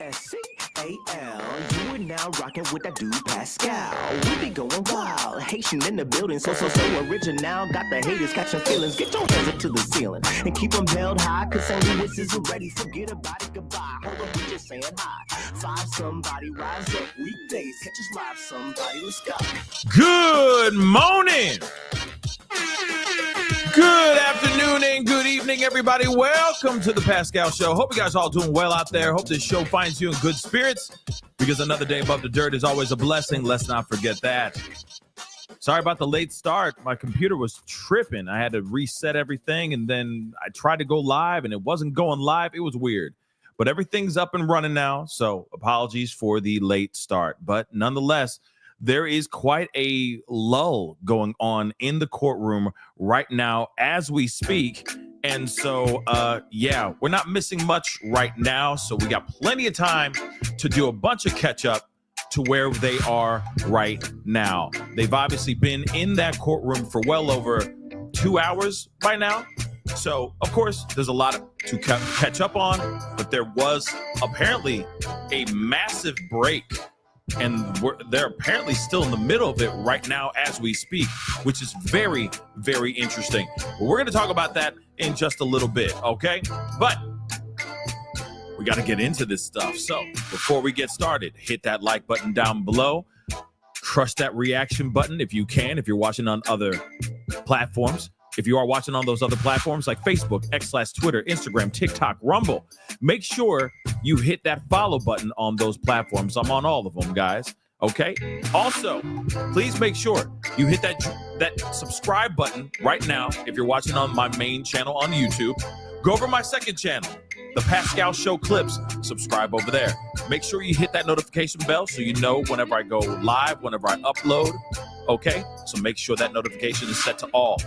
Pascal. You are now rocking with that dude Pascal. We be going wild, Haitian in the building, so original. Got the haters catching feelings. Get your hands up to the ceiling and keep them held high, cause St. Louis isn't ready. Forget about it, goodbye. Hold on, we just saying hi. Five somebody, rise up weekdays. Catch us live, somebody, let's go. Good morning. Good afternoon and good evening, everybody. Welcome to the Pascal Show. Hope you guys all doing well out there. Hope this show finds you in good spirits, because another day above the dirt is always a blessing. Let's not forget that. Sorry about the late start. My computer was tripping. I had to reset everything, and then I tried to go live, and it wasn't going live. It was weird. But everything's up and running now, so apologies for the late start. But nonetheless, there is quite a lull going on in the courtroom right now as we speak. And so, we're not missing much right now. So we got plenty of time to do a bunch of catch up to where they are right now. They've obviously been in that courtroom for well over 2 hours by now. So, of course, there's a lot to catch up on, but there was apparently a massive break. And they're apparently still in the middle of it right now as we speak, which is very, very interesting. But we're going to talk about that in just a little bit, okay? But we got to get into this stuff. So before we get started, hit that like button down below. Crush that reaction button if you can, if you're watching on other platforms. If you are watching on those other platforms like Facebook, X/Twitter, Instagram, TikTok, Rumble, make sure you hit that follow button on those platforms. I'm on all of them, guys. Okay. Also, please make sure you hit that subscribe button right now. If you're watching on my main channel on YouTube, go over my second channel, The Pascal Show Clips. Subscribe over there. Make sure you hit that notification bell so you know whenever I go live, whenever I upload. Okay. So make sure that notification is set to all.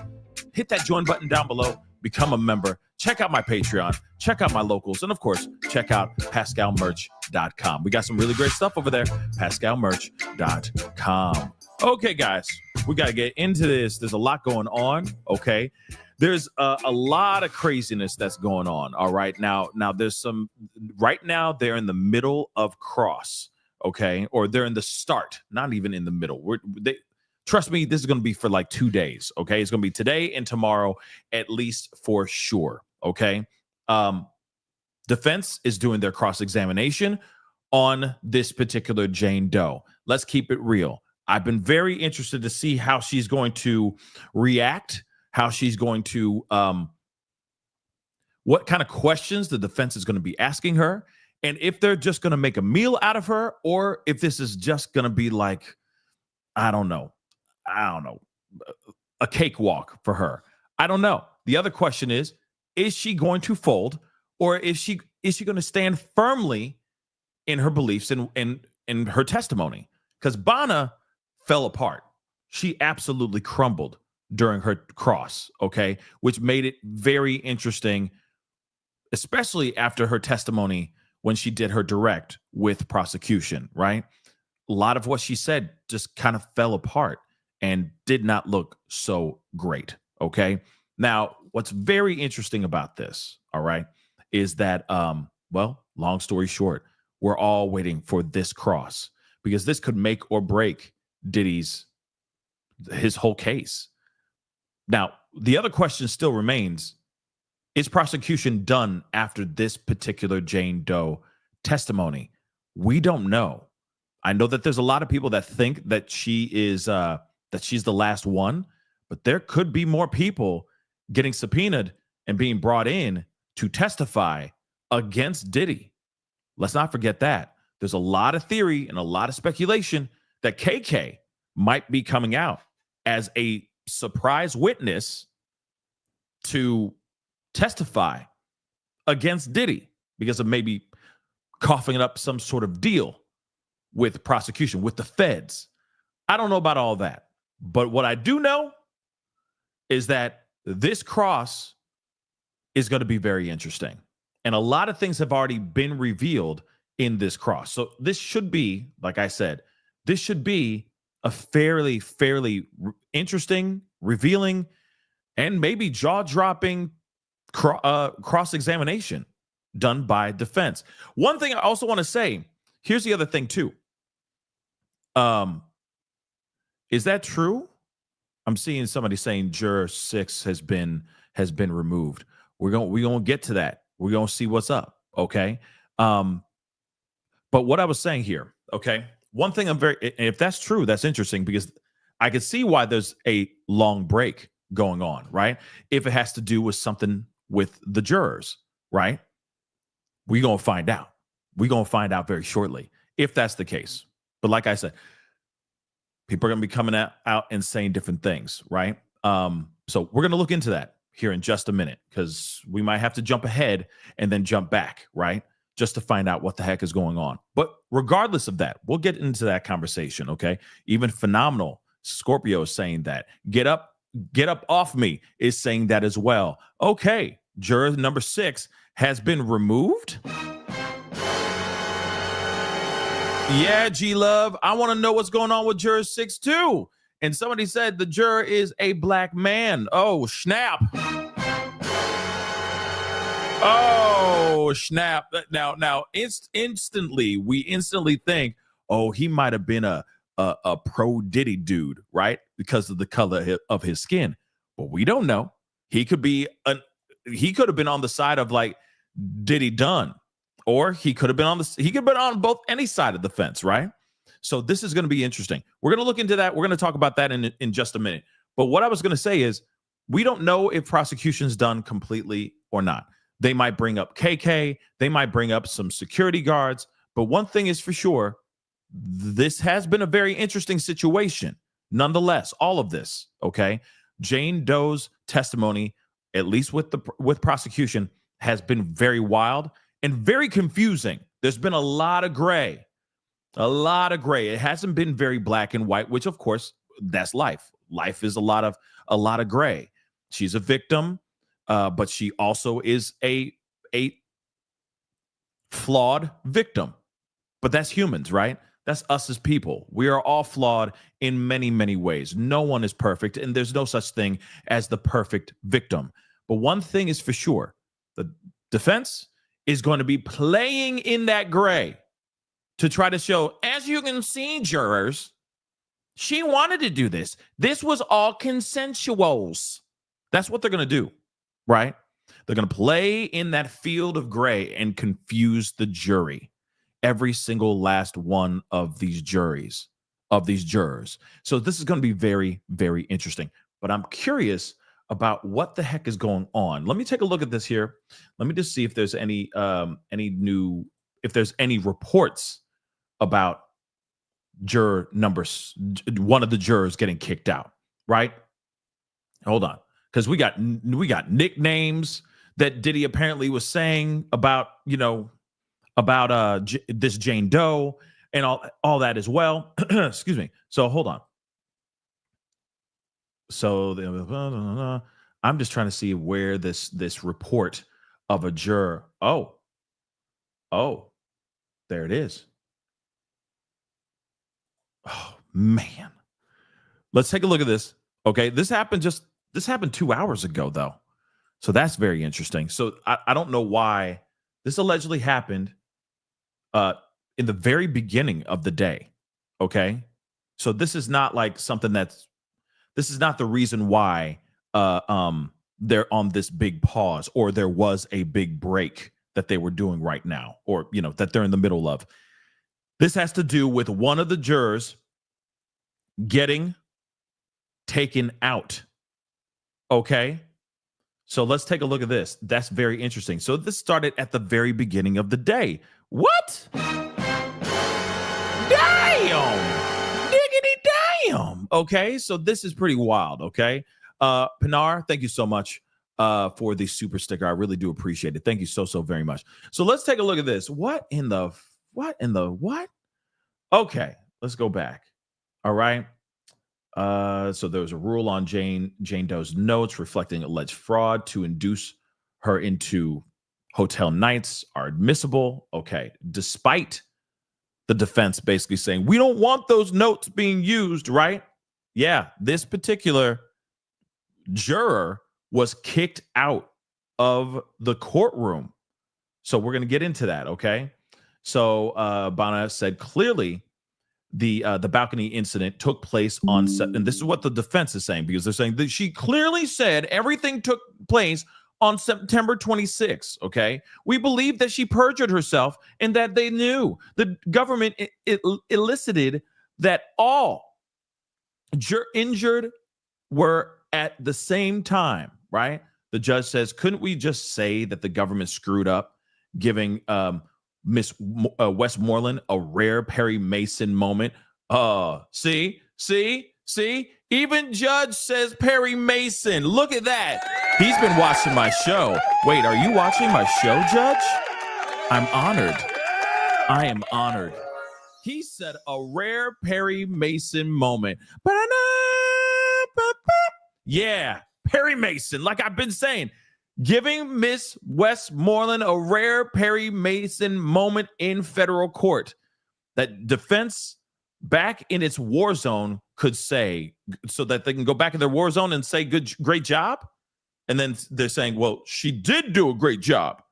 Hit that join button down below, become a member, check out my Patreon, check out my locals, and of course, check out pascalmerch.com. We got some really great stuff over there, pascalmerch.com. Okay, guys, we got to get into this. There's a lot going on, okay? There's a lot of craziness that's going on, all right? Now there's some, right now, they're in the middle of cross, okay? Or they're in the start, not even in the middle. Trust me, this is going to be for like 2 days, okay? It's going to be today and tomorrow, at least for sure, okay? Defense is doing their cross-examination on this particular Jane Doe. Let's keep it real. I've been very interested to see how she's going to react, how she's going to, what kind of questions the defense is going to be asking her, and if they're just going to make a meal out of her, or if this is just going to be like, I don't know, a cakewalk for her. I don't know. The other question is she going to fold, or is she going to stand firmly in her beliefs and in her testimony? Because Bana fell apart. She absolutely crumbled during her cross, okay, which made it very interesting, especially after her testimony when she did her direct with prosecution, right? A lot of what she said just kind of fell apart and did not look so great, okay? Now, what's very interesting about this, all right, is that, long story short, we're all waiting for this cross, because this could make or break his whole case. Now, the other question still remains, is prosecution done after this particular Jane Doe testimony? We don't know. I know that there's a lot of people that think that she is that she's the last one, but there could be more people getting subpoenaed and being brought in to testify against Diddy. Let's not forget that. There's a lot of theory and a lot of speculation that KK might be coming out as a surprise witness to testify against Diddy because of maybe coughing up some sort of deal with prosecution, with the feds. I don't know about all that. But what I do know is that this cross is going to be very interesting. And a lot of things have already been revealed in this cross. So this should be, like I said, this should be a fairly interesting, revealing, and maybe jaw-dropping cross-examination. done by defense. One thing I also want to say, here's the other thing too. Is that true? I'm seeing somebody saying juror 6 has been removed. We're going to get to that. We're going to see what's up, okay? But what I was saying here, okay? One thing if that's true, that's interesting because I can see why there's a long break going on, right? If it has to do with something with the jurors, right? We're going to find out. We're going to find out very shortly if that's the case. But like I said, people are going to be coming out and saying different things, right? So we're going to look into that here in just a minute because we might have to jump ahead and then jump back, right? Just to find out what the heck is going on. But regardless of that, we'll get into that conversation, okay? Even Phenomenal Scorpio is saying that. Get up off me is saying that as well. Okay, juror number 6 has been removed. Yeah, G-Love, I want to know what's going on with juror 6 too. And somebody said the juror is a black man. Oh, snap. Oh, snap. Now, instantly, we instantly think, oh, he might have been a pro Diddy dude, right? Because of the color of his skin. But we don't know. He could have been on the side of like Diddy done. Or he could have been on both any side of the fence, right? So this is going to be interesting. We're going to look into that. We're going to talk about that in just a minute. But what I was going to say is we don't know if prosecution's done completely or not. They might bring up KK. They might bring up some security guards. But one thing is for sure, this has been a very interesting situation. Nonetheless, all of this, okay? Jane Doe's testimony, at least with prosecution, has been very wild and very confusing. There's been a lot of gray. It hasn't been very black and white, which of course, that's life. Life is a lot of gray. She's a victim, but she also is a flawed victim. But that's humans, right? That's us as people. We are all flawed in many, many ways. No one is perfect, and there's no such thing as the perfect victim. But one thing is for sure, the defense is going to be playing in that gray to try to show, as you can see, jurors, she wanted to do this. This was all consensuals. That's what they're going to do, right? They're going to play in that field of gray and confuse the jury. Every single last one of these jurors. So this is going to be very, very interesting. But I'm curious about what the heck is going on. Let me take a look at this here. Let me just see if there's any reports about one of the jurors getting kicked out, right? Hold on. Because we got nicknames that Diddy apparently was saying about, this Jane Doe and all that as well. Excuse me. So hold on. So I'm just trying to see where this report of a juror. Oh, there it is. Oh man. Let's take a look at this. Okay, this happened 2 hours ago though. So that's very interesting. So I don't know why this allegedly happened in the very beginning of the day. Okay. So this is not like something this is not the reason why they're on this big pause or there was a big break that they were doing right now or, that they're in the middle of. This has to do with one of the jurors getting taken out. Okay. So let's take a look at this. That's very interesting. So this started at the very beginning of the day. What? Damn! Diggity damn! Okay, so this is pretty wild, okay? Pinar, thank you so much for the super sticker. I really do appreciate it. Thank you so very much. So let's take a look at this. What? Okay, let's go back. All right. So there was a rule on Jane Doe's notes reflecting alleged fraud to induce her into hotel nights are admissible. Okay. Despite the defense basically saying, we don't want those notes being used, right? Yeah. This particular juror was kicked out of the courtroom. So we're going to get into that, okay? So Bana said clearly the balcony incident took place on and this is what the defense is saying, because they're saying that she clearly said everything took place on September 26th, okay? We believe that she perjured herself and that they knew. The government elicited that all injured were at the same time, right? The judge says, couldn't we just say that the government screwed up, giving Miss Westmoreland a rare Perry Mason moment? See? Even judge says Perry Mason. Look at that. He's been watching my show. Wait, are you watching my show, Judge? I'm honored. I am honored. He said a rare Perry Mason moment. Yeah, Perry Mason, like I've been saying, giving Miss Westmoreland a rare Perry Mason moment in federal court that defense back in its war zone could say, so that they can go back in their war zone and say, great job. And then they're saying, well, she did do a great job,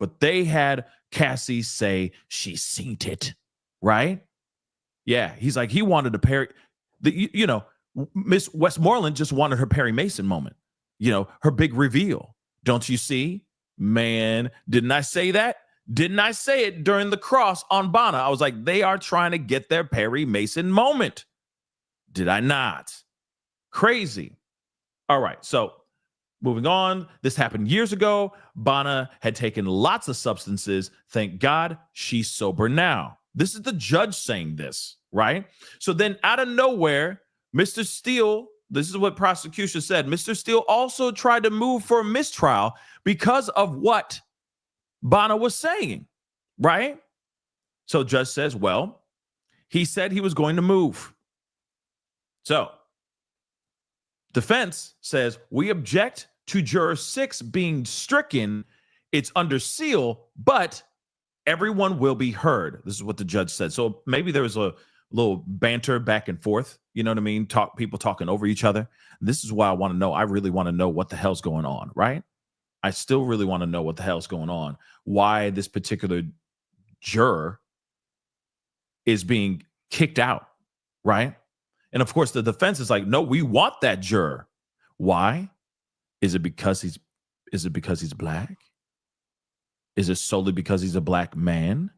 but they had Cassie say she seen it, right? Yeah, he's like, he wanted a Perry, Miss Westmoreland just wanted her Perry Mason moment, her big reveal. Don't you see? Man, didn't I say that? Didn't I say it during the cross on Bana? I was like, they are trying to get their Perry Mason moment. Did I not? Crazy. All right, so moving on. This happened years ago. Bana had taken lots of substances. Thank God she's sober now. This is the judge saying this, right? So then out of nowhere, Mr. Steele, this is what prosecution said, Mr. Steele also tried to move for a mistrial because of what Bana was saying, right? So judge says, well, he said he was going to move. So defense says, we object to juror 6 being stricken. It's under seal, but everyone will be heard. This is what the judge said. So maybe there was a little banter back and forth. You know what I mean? People talking over each other. This is why I want to know. I really want to know what the hell's going on, right? I still really want to know what the hell's going on. Why this particular juror is being kicked out, right? And of course, the defense is like, no, we want that juror. Why? Is it because he's black? Is it solely because he's a black man?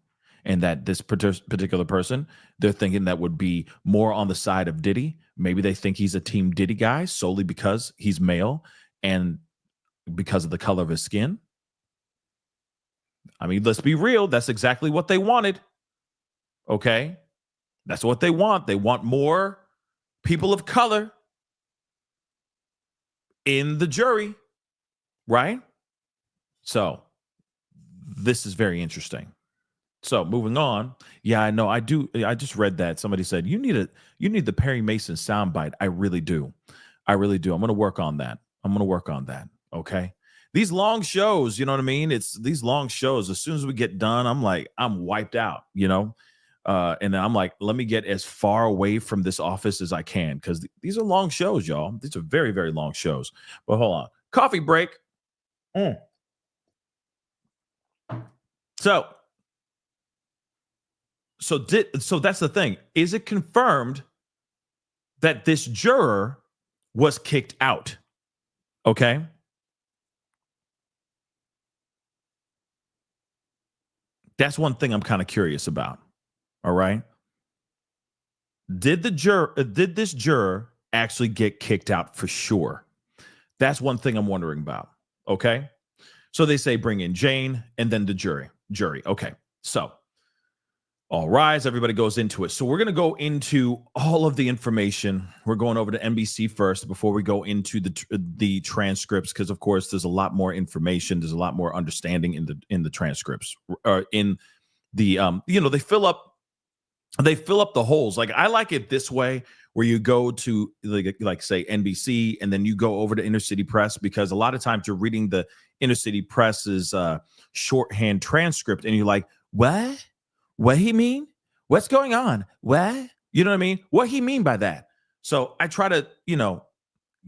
And that this particular person, they're thinking that would be more on the side of Diddy. Maybe they think he's a Team Diddy guy solely because he's male and because of the color of his skin. I mean, let's be real. That's exactly what they wanted. Okay? That's what they want. They want more people of color in the jury, right? So this is very interesting. So moving on. Yeah, I know. I do. I just read that. Somebody said, you need the Perry Mason soundbite. I really do. I'm going to work on that. Okay. These long shows, you know what I mean? It's these long shows. As soon as we get done, I'm wiped out, and then I'm like, let me get as far away from this office as I can, because these are long shows, y'all. These are very, very long shows. But hold on. Coffee break. So that's the thing. Is it confirmed that this juror was kicked out? Okay. That's one thing I'm kind of curious about. All right. Did this juror actually get kicked out for sure? That's one thing I'm wondering about. Okay. So they say bring in Jane and then the jury. Okay. So all rise. Everybody goes into it. So we're going to go into all of the information. We're going over to NBC first before we go into the transcripts, because of course there's a lot more information. There's a lot more understanding in the transcripts. In the they fill up the holes. Like, I like it this way, where you go to like say NBC and then you go over to Inner City Press, because a lot of times you're reading the Inner City Press's shorthand transcript and you're like, what he mean? What's going on? What? You know what I mean? What he mean by that? So I try to,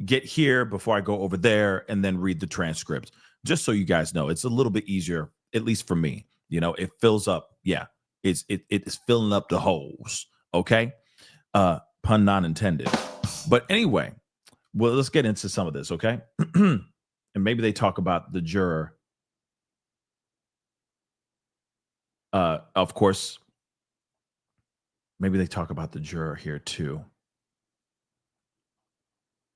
get here before I go over there and then read the transcript, just so you guys know. It's a little bit easier at least for me. It fills up. Yeah, it is filling up the holes. Okay, pun not intended. But anyway, well, let's get into some of this. Okay, and maybe they talk about the juror. Of course, maybe they talk about the juror here too.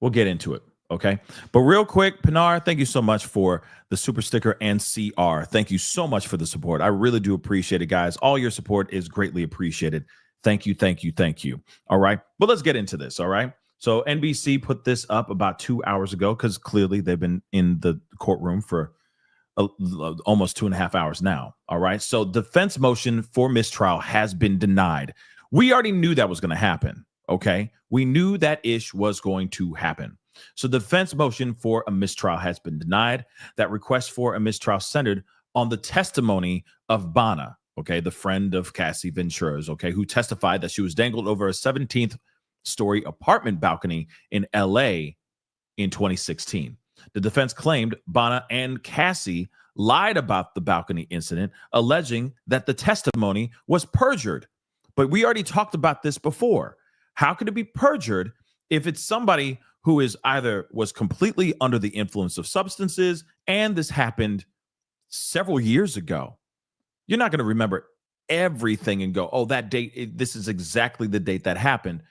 We'll get into it. Okay. But real quick, Pinar, thank you so much for the super sticker and CR. Thank you so much for the support. I really do appreciate it, guys. All your support is greatly appreciated. Thank you. Thank you. Thank you. All right. But let's get into this. All right. So NBC put this up about 2 hours ago because clearly they've been in the courtroom for almost 2.5 hours now. All right. So defense motion for mistrial has been denied. We already knew that was going to happen. Okay. We knew that ish was going to happen. So the defense motion for a mistrial has been denied. That request for a mistrial centered on the testimony of Bana, okay, the friend of Cassie Ventura's, okay, who testified that she was dangled over a 17th story apartment balcony in LA in 2016. The defense claimed Bana and Cassie lied about the balcony incident, alleging that the testimony was perjured. But we already talked about this before. How could it be perjured if it's somebody who is either was completely under the influence of substances and this happened several years ago? You're not going to remember everything and go, oh, that date, this is exactly the date that happened,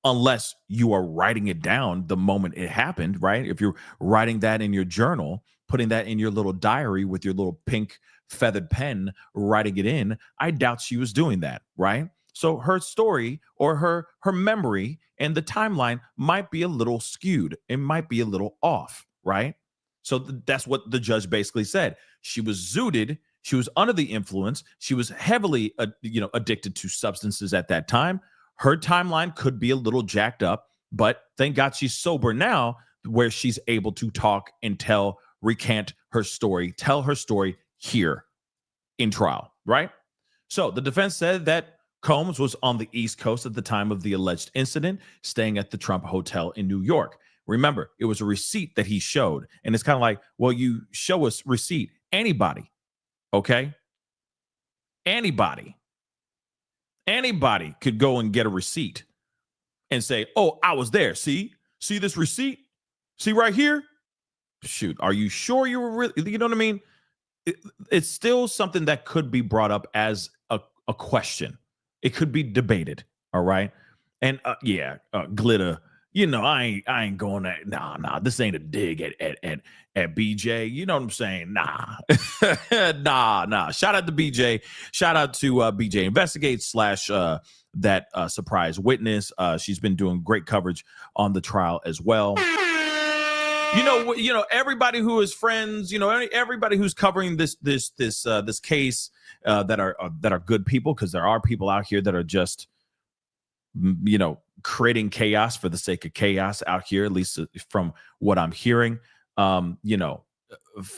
unless you are writing it down the moment it happened, right? If you're writing that in your journal, putting that in your little diary with your little pink feathered pen, writing it in, I doubt she was doing that, right? So her story or her memory and the timeline might be a little skewed. It might be a little off, right? So that's what the judge basically said. She was zooted. She was under the influence. She was heavily, addicted to substances at that time. Her timeline could be a little jacked up, but thank God she's sober now, where she's able to talk and recant her story, tell her story here in trial, right? So the defense said that Combs was on the East Coast at the time of the alleged incident, staying at the Trump Hotel in New York. Remember, it was a receipt that he showed. And it's kind of like, well, you show us receipt. Anybody, okay? Anybody could go and get a receipt and say, oh, I was there. See this receipt? See right here? Shoot, are you sure you were really, you know what I mean? It's still something that could be brought up as a question. It could be debated, all right? And Glitter, I ain't going that. Nah, this ain't a dig at BJ. You know what I'm saying? Nah. nah. Shout out to BJ. Shout out to BJ Investigates / that surprise witness. She's been doing great coverage on the trial as well. Everybody who is friends, everybody who's covering this case that are good people, because there are people out here that are just, creating chaos for the sake of chaos out here, at least from what I'm hearing.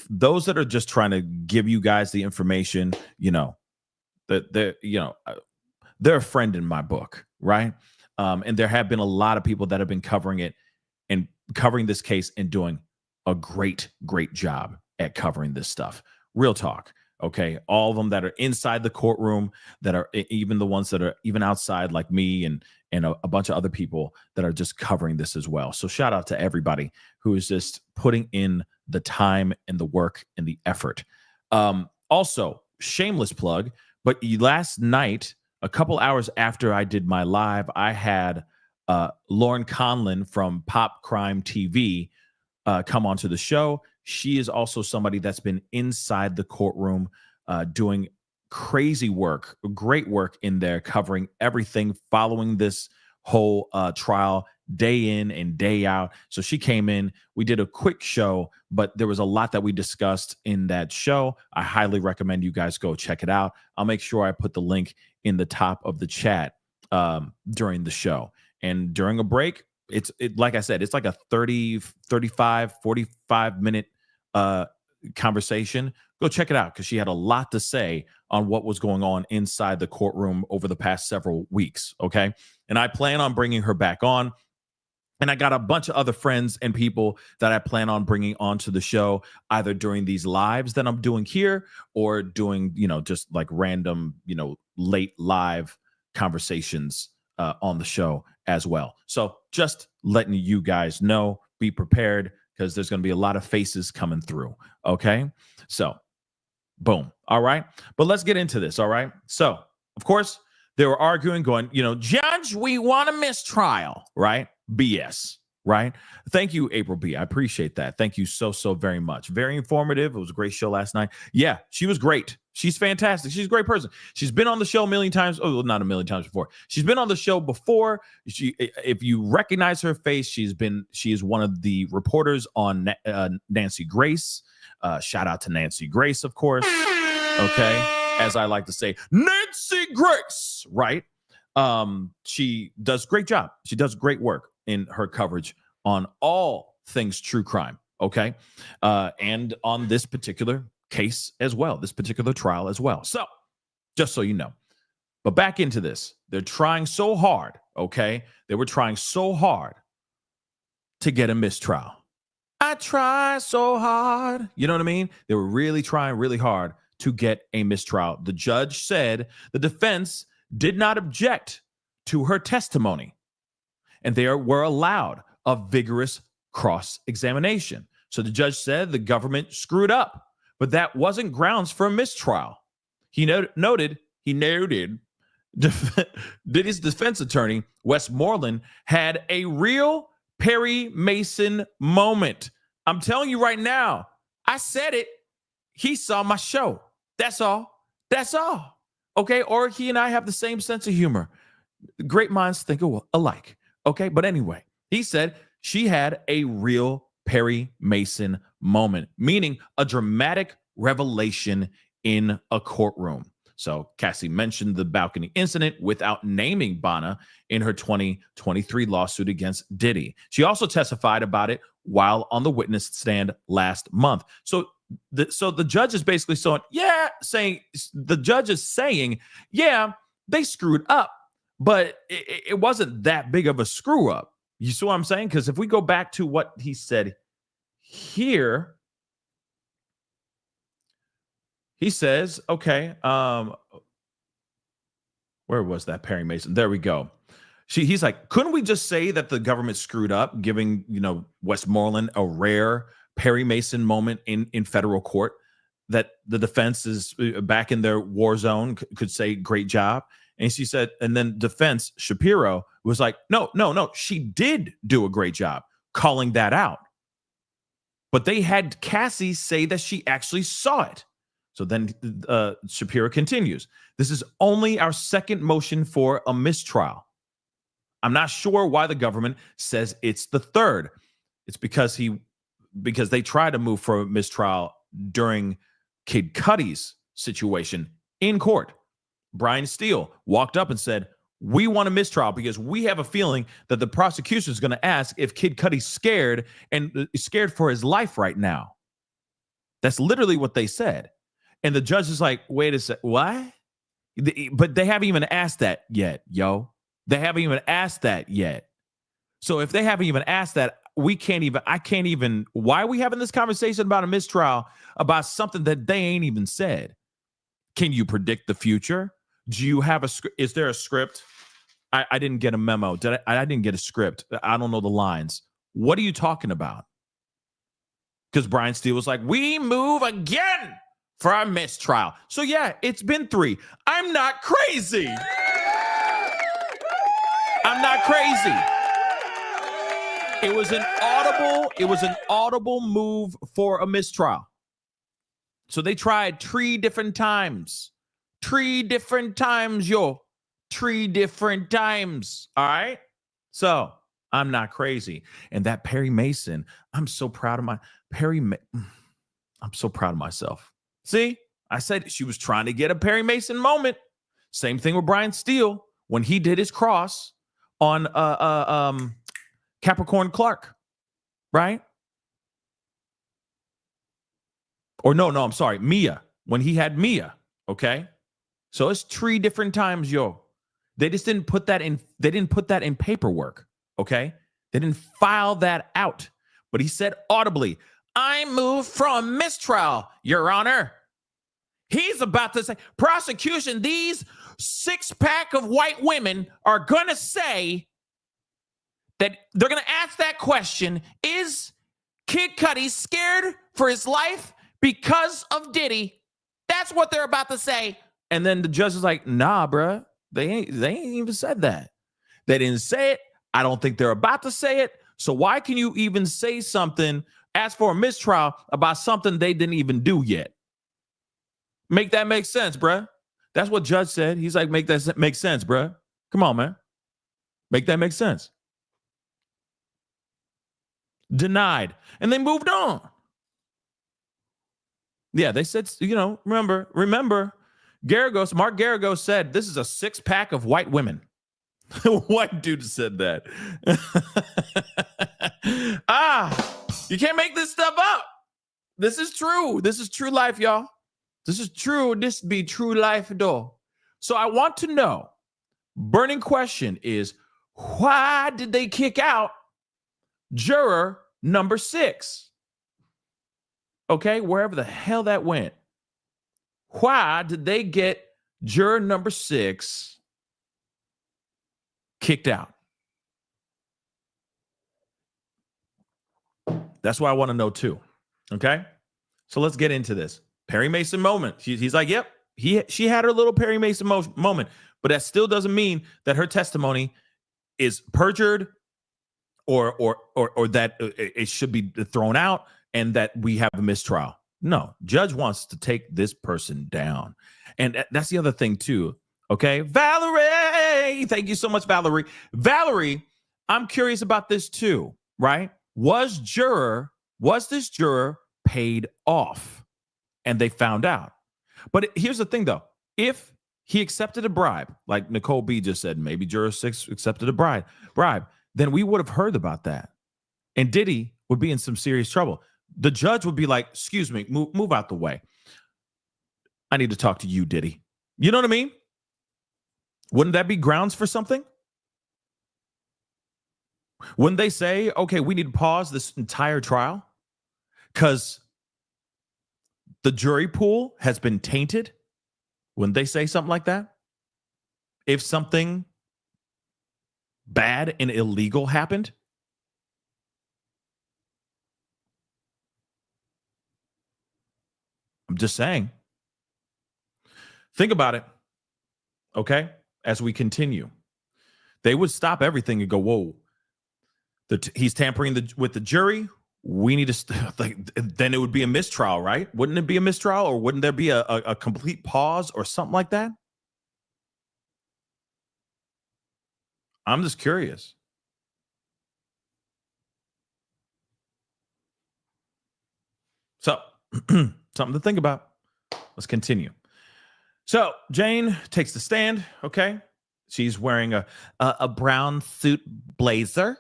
Those that are just trying to give you guys the information, that they're a friend in my book, right? And there have been a lot of people that have been covering it and covering this case and doing a great job at covering this stuff. Real talk. Okay. All of them that are inside the courtroom, that are even the ones that are even outside, like me and a bunch of other people that are just covering this as well. So shout out to everybody who is just putting in the time and the work and the effort. Also, shameless plug, but last night, a couple hours after I did my live, I had Lauren Conlon from Pop Crime TV come onto the show. She is also somebody that's been inside the courtroom doing crazy work, great work in there, covering everything, following this whole trial day in and day out. So she came in, we did a quick show, but there was a lot that we discussed in that show. I highly recommend you guys go check it out. I'll make sure I put the link in the top of the chat during the show. And during a break, like I said, it's like a 30, 35, 45 minute conversation. Go check it out, because she had a lot to say on what was going on inside the courtroom over the past several weeks. Okay. And I plan on bringing her back on And I got a bunch of other friends and people that I plan on bringing onto the show, either during these lives that I'm doing here or doing, just like random, late live conversations on the show as well. So just letting you guys know, be prepared, because there's going to be a lot of faces coming through. Okay. So boom. All right. But let's get into this. All right. So, of course, they were arguing, going, Judge, we want a mistrial, right? BS, right? Thank you, April B. I appreciate that. Thank you so very much. Very informative. It was a great show last night. Yeah, she was great. She's fantastic. She's a great person. She's been on the show a million times. Oh, not a million times before. She's been on the show before. If you recognize her face, she is one of the reporters on Nancy Grace. Shout out to Nancy Grace, of course. Okay. As I like to say, Nancy Grace, right? She does a great job. She does great work in her coverage on all things true crime, okay? And on this particular case as well, this particular trial as well. So, just so you know. But back into this. They're trying so hard, okay? They were trying so hard to get a mistrial. I try so hard. You know what I mean? They were really trying really hard to get a mistrial. The judge said the defense did not object to her testimony, and they were allowed a vigorous cross-examination. So the judge said the government screwed up, but that wasn't grounds for a mistrial. He noted Diddy's defense attorney, Westmoreland, had a real Perry Mason moment. I'm telling you right now, I said it. He saw my show. That's all. That's all. Okay. Or he and I have the same sense of humor. Great minds think alike. Okay. But anyway, he said she had a real Perry Mason moment, meaning a dramatic revelation in a courtroom. So Cassie mentioned the balcony incident without naming Bonna in her 2023 lawsuit against Diddy. She also testified about it while on the witness stand last month. So the judge is basically saying, they screwed up, but it wasn't that big of a screw up. You see what I'm saying? Because if we go back to what he said here, he says, okay, where was that Perry Mason? There we go. He's like, couldn't we just say that the government screwed up, giving, Westmoreland a rare Perry Mason moment in federal court, that the defense is back in their war zone, could say great job. And she said, and then defense Shapiro was like, no, she did do a great job calling that out. But they had Cassie say that she actually saw it. So then Shapiro continues. This is only our second motion for a mistrial. I'm not sure why the government says it's the third. It's because they tried to move for a mistrial during Kid Cudi's situation in court. Brian Steele walked up and said, we want a mistrial because we have a feeling that the prosecution is going to ask if Kid Cudi's scared for his life right now. That's literally what they said. And the judge is like, wait a sec, what? But they haven't even asked that yet, yo. They haven't even asked that yet. So if they haven't even asked that, I can't even, why are we having this conversation about a mistrial about something that they ain't even said? Can you predict the future? Do you have a script? Is there a script? I didn't get a memo. I didn't get a script. I don't know the lines. What are you talking about? Because Brian Steele was like, we move again for our mistrial. So yeah, it's been 3. I'm not crazy. I'm not crazy. It was an audible move for a mistrial. So they tried 3 different times. 3 different times, yo. 3 different times. All right? So I'm not crazy. And that Perry Mason, I'm so proud of I'm so proud of myself. See, I said she was trying to get a Perry Mason moment. Same thing with Brian Steele when he did his cross on Capricorn Clark, right? Or no, I'm sorry, Mia, when he had Mia, okay? So it's 3 different times, yo. They just didn't put that in, they didn't put that in paperwork, okay? They didn't file that out, but he said audibly, I move from mistrial, Your Honor. He's about to say, prosecution, these 6-pack of white women are going to say that they're going to ask that question, is Kid Cudi scared for his life because of Diddy? That's what they're about to say. And then the judge is like, nah, bruh, they ain't even said that. They didn't say it. I don't think they're about to say it. So why can you even say something, ask for a mistrial about something they didn't even do yet? Make that make sense, bruh. That's what judge said. He's like, make that make sense, bruh. Come on, man. Make that make sense. Denied. And they moved on. Yeah, they said, remember, Mark Garagos said, this is a 6-pack of white women. White dude said that. You can't make this stuff up. This is true. This is true life, y'all. This is true. This be true life, though. So I want to know, burning question is, why did they kick out juror number 6? Okay, wherever the hell that went. Why did they get juror number 6 kicked out? That's what I want to know too. Okay, so let's get into this Perry Mason moment. He's like, yep, she had her little Perry Mason moment, but that still doesn't mean that her testimony is perjured or that it should be thrown out and that we have a mistrial. No, judge wants to take this person down. And that's the other thing too. Okay, Valerie, thank you so much, Valerie. Valerie, I'm curious about this too, right? Was this juror paid off? And they found out. But here's the thing though. If he accepted a bribe, like Nicole B just said, maybe juror 6 accepted a bribe, then we would have heard about that. And Diddy would be in some serious trouble. The judge would be like, excuse me, move out the way. I need to talk to you, Diddy. You know what I mean? Wouldn't that be grounds for something? Wouldn't they say, okay, we need to pause this entire trial because the jury pool has been tainted? Wouldn't they say something like that? If something bad and illegal happened? I'm just saying. Think about it, okay? As we continue, they would stop everything and go, whoa, he's tampering with the jury. We need to, then it would be a mistrial, right? Wouldn't it be a mistrial, or wouldn't there be a complete pause or something like that? I'm just curious. So, something to think about. Let's continue. So Jane takes the stand. Okay, she's wearing a brown suit blazer.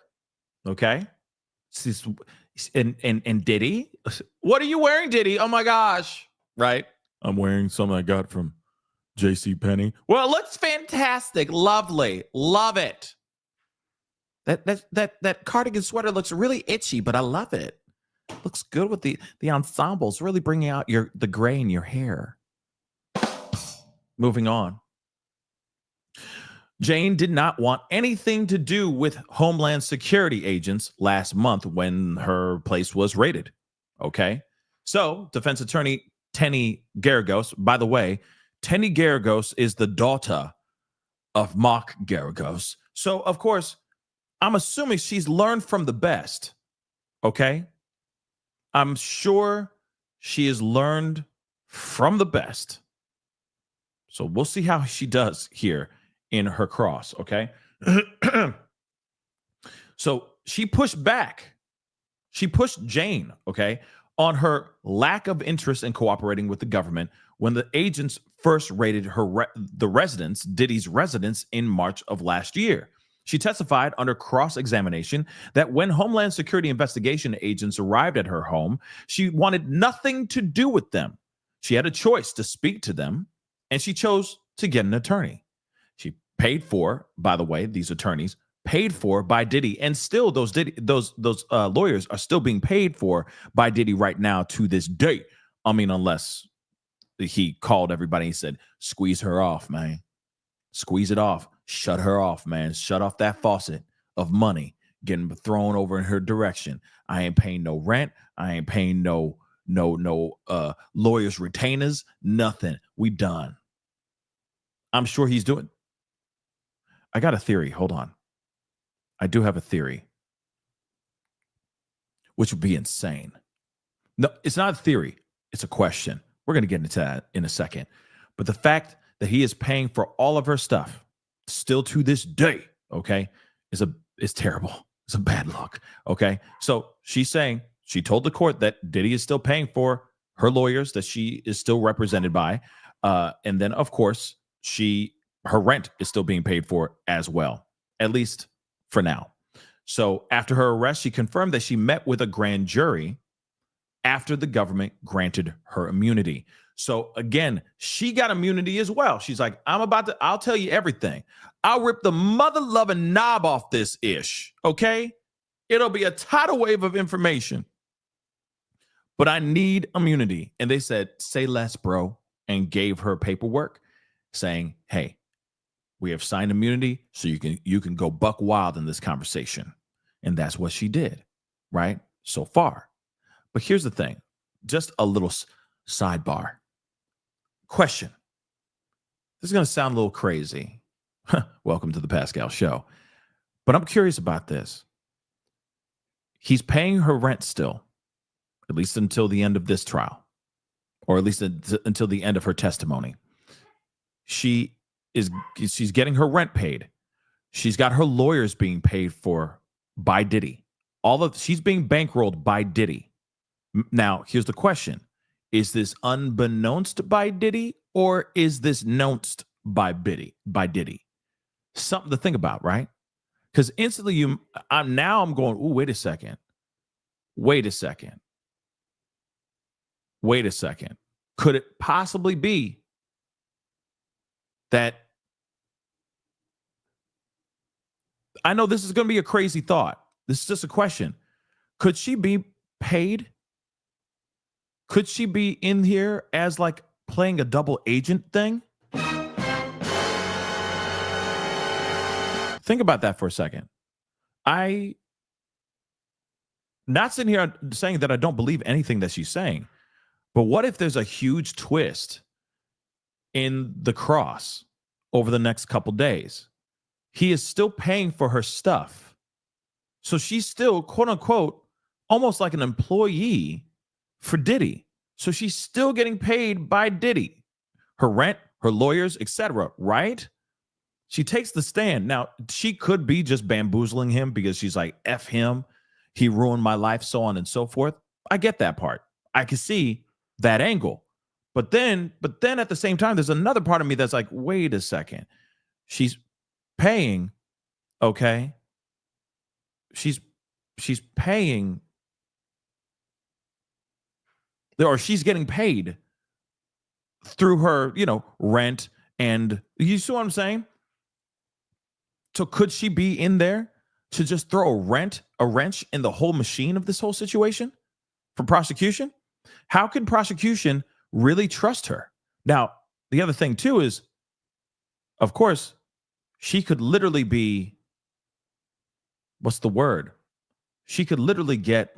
Okay, she's and Diddy. What are you wearing, Diddy? Oh my gosh! Right, I'm wearing something I got from JCPenney. Well, it looks fantastic, lovely, love it. That cardigan sweater looks really itchy, but I love it. Looks good with the ensembles, really bringing out the gray in your hair. Moving on. Jane did not want anything to do with Homeland Security agents last month when her place was raided. Okay. So defense attorney Tenny Garagos, by the way, Tenny Garagos is the daughter of Mark Garagos. So of course, I'm assuming she's learned from the best. Okay. I'm sure she has learned from the best. So we'll see how she does here in her cross, okay? So she pushed back. She pushed Jane, okay, on her lack of interest in cooperating with the government when the agents first raided the residence, Diddy's residence, in March of last year. She testified under cross-examination that when Homeland Security investigation agents arrived at her home, she wanted nothing to do with them. She had a choice to speak to them, and she chose to get an attorney. She paid for, by the way, these attorneys paid for by Diddy, and still those lawyers are still being paid for by Diddy right now to this day. I mean, unless he called everybody and said, "Squeeze her off, man. Squeeze it off. Shut her off, man. Shut off that faucet of money getting thrown over in her direction. I ain't paying no rent. I ain't paying no lawyers retainers. Nothing. We done." I'm sure he's doing. I got a theory. Hold on. I do have a theory, which would be insane. No, it's not a theory. It's a question. We're going to get into that in a second. But the fact that he is paying for all of her stuff still to this day, okay, is terrible. It's a bad look, okay? So she's saying, she told the court that Diddy is still paying for her lawyers that she is still represented by. And then, of course, her rent is still being paid for as well, at least for now. So after her arrest, she confirmed that she met with a grand jury after the government granted her immunity. So again, she got immunity as well. She's like, I'll tell you everything. I'll rip the mother loving knob off this ish. Okay. It'll be a tidal wave of information, but I need immunity. And they said, say less, bro, and gave her paperwork saying, hey, we have signed immunity, so you can go buck wild in this conversation. And that's what she did, right? So far. But here's the thing, just a little sidebar. Question. This is going to sound a little crazy. Welcome to the Pascal Show. But I'm curious about this. He's paying her rent still, at least until the end of this trial, or at least until the end of her testimony. She's getting her rent paid. She's got her lawyers being paid for by Diddy. She's being bankrolled by Diddy. Now, here's the question. Is this unbeknownst by Diddy, or is this knownst by Diddy? Something to think about, right? Because instantly I'm going, ooh, wait a second. Could it possibly be that, I know this is going to be a crazy thought. This is just a question. Could she be paid? Could she be in here as like playing a double agent thing? Think about that for a second. I not sitting here saying that I don't believe anything that she's saying, but what if there's a huge twist in the cross over the next couple days? He is still paying for her stuff. So she's still, quote unquote, almost like an employee for Diddy. So she's still getting paid by Diddy. Her rent, her lawyers, etc., right? She takes the stand. Now, she could be just bamboozling him because she's like, F him, he ruined my life, so on and so forth. I get that part. I can see that angle. But then at the same time, there's another part of me that's like, wait a second. She's paying, okay? She's paying, or she's getting paid through her, rent, and you see what I'm saying? So could she be in there to just throw a wrench in the whole machine of this whole situation for prosecution? How can prosecution really trust her? Now, the other thing too is, of course, she could literally be, what's the word? She could literally get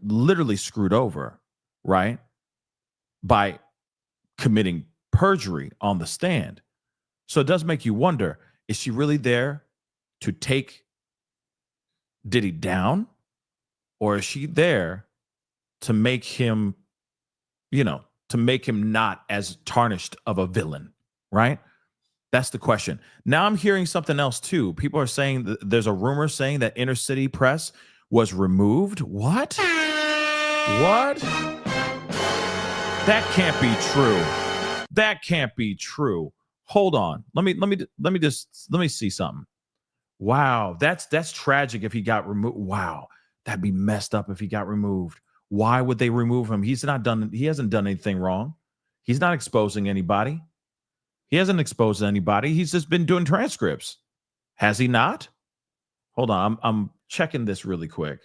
literally screwed over, right? By committing perjury on the stand. So it does make you wonder, is she really there to take Diddy down? Or is she there to make him, to make him not as tarnished of a villain, right? That's the question. Now I'm hearing something else too. People are saying there's a rumor saying that Inner City Press was removed. What? That can't be true. That can't be true. Hold on. Let me see something. Wow, that's tragic if he got removed. Wow, that'd be messed up if he got removed. Why would they remove him? He hasn't done anything wrong. He's not exposing anybody. He hasn't exposed anybody. He's just been doing transcripts. Has he not? Hold on. I'm checking this really quick.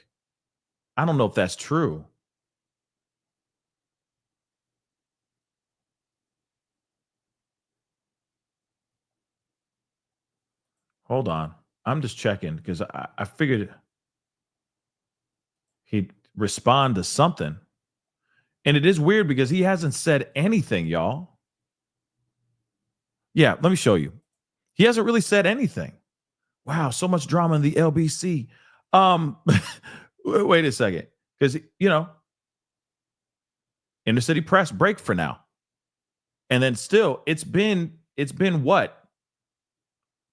I don't know if that's true. Hold on. I'm just checking because I figured he'd respond to something. And it is weird because he hasn't said anything, y'all. Yeah, let me show you. He hasn't really said anything. Wow, so much drama in the LBC. Wait a second. Because, inner city press break for now. And then still, it's been what?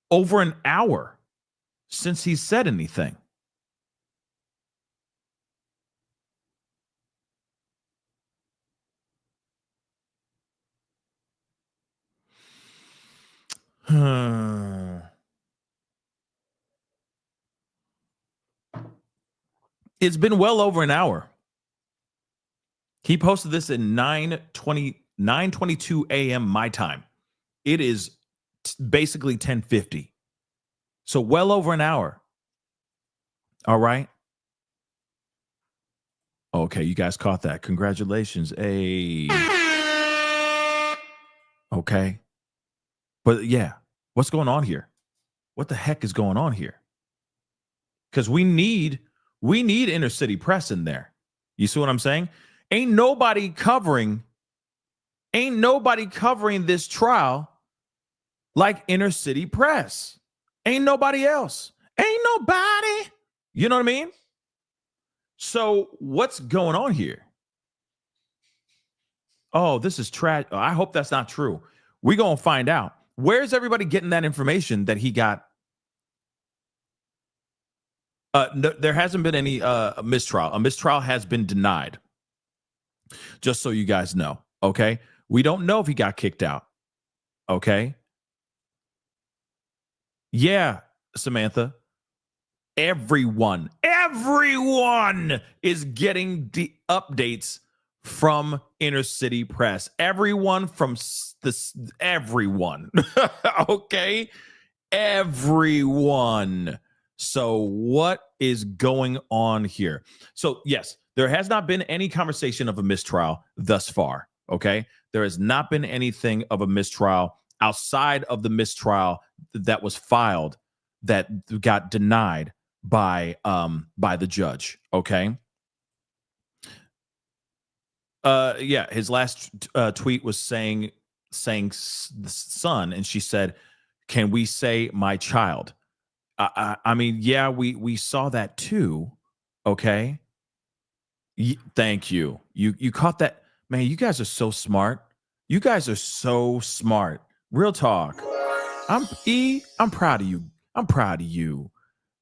Over an hour since he said anything. It's been well over an hour. He posted this at 9:22 a.m. my time. It is basically 10:50. So well over an hour. All right. Okay, you guys caught that. Congratulations. Okay. But yeah, what's going on here? What the heck is going on here? Because we need inner city press in there. You see what I'm saying? Ain't nobody covering this trial like inner city press. Ain't nobody else. Ain't nobody. You know what I mean? So what's going on here? Oh, this is tragic. I hope that's not true. We're going to find out. Where's everybody getting that information that he got? No, there hasn't been any mistrial. A mistrial has been denied. Just so you guys know, okay? We don't know if he got kicked out, okay? Yeah, Samantha. Everyone is getting the updates from inner city press. Everyone from everyone. Okay? Everyone. So what is going on here? So yes, there has not been any conversation of a mistrial thus far. Okay? There has not been anything of a mistrial outside of the mistrial that was filed that got denied by the judge. Okay. Yeah, his last tweet was saying son, and she said, "Can we say my child?" I mean, yeah, we saw that too. Okay. Thank you. You caught that, man. You guys are so smart. You guys are so smart. Real talk. I'm proud of you. I'm proud of you.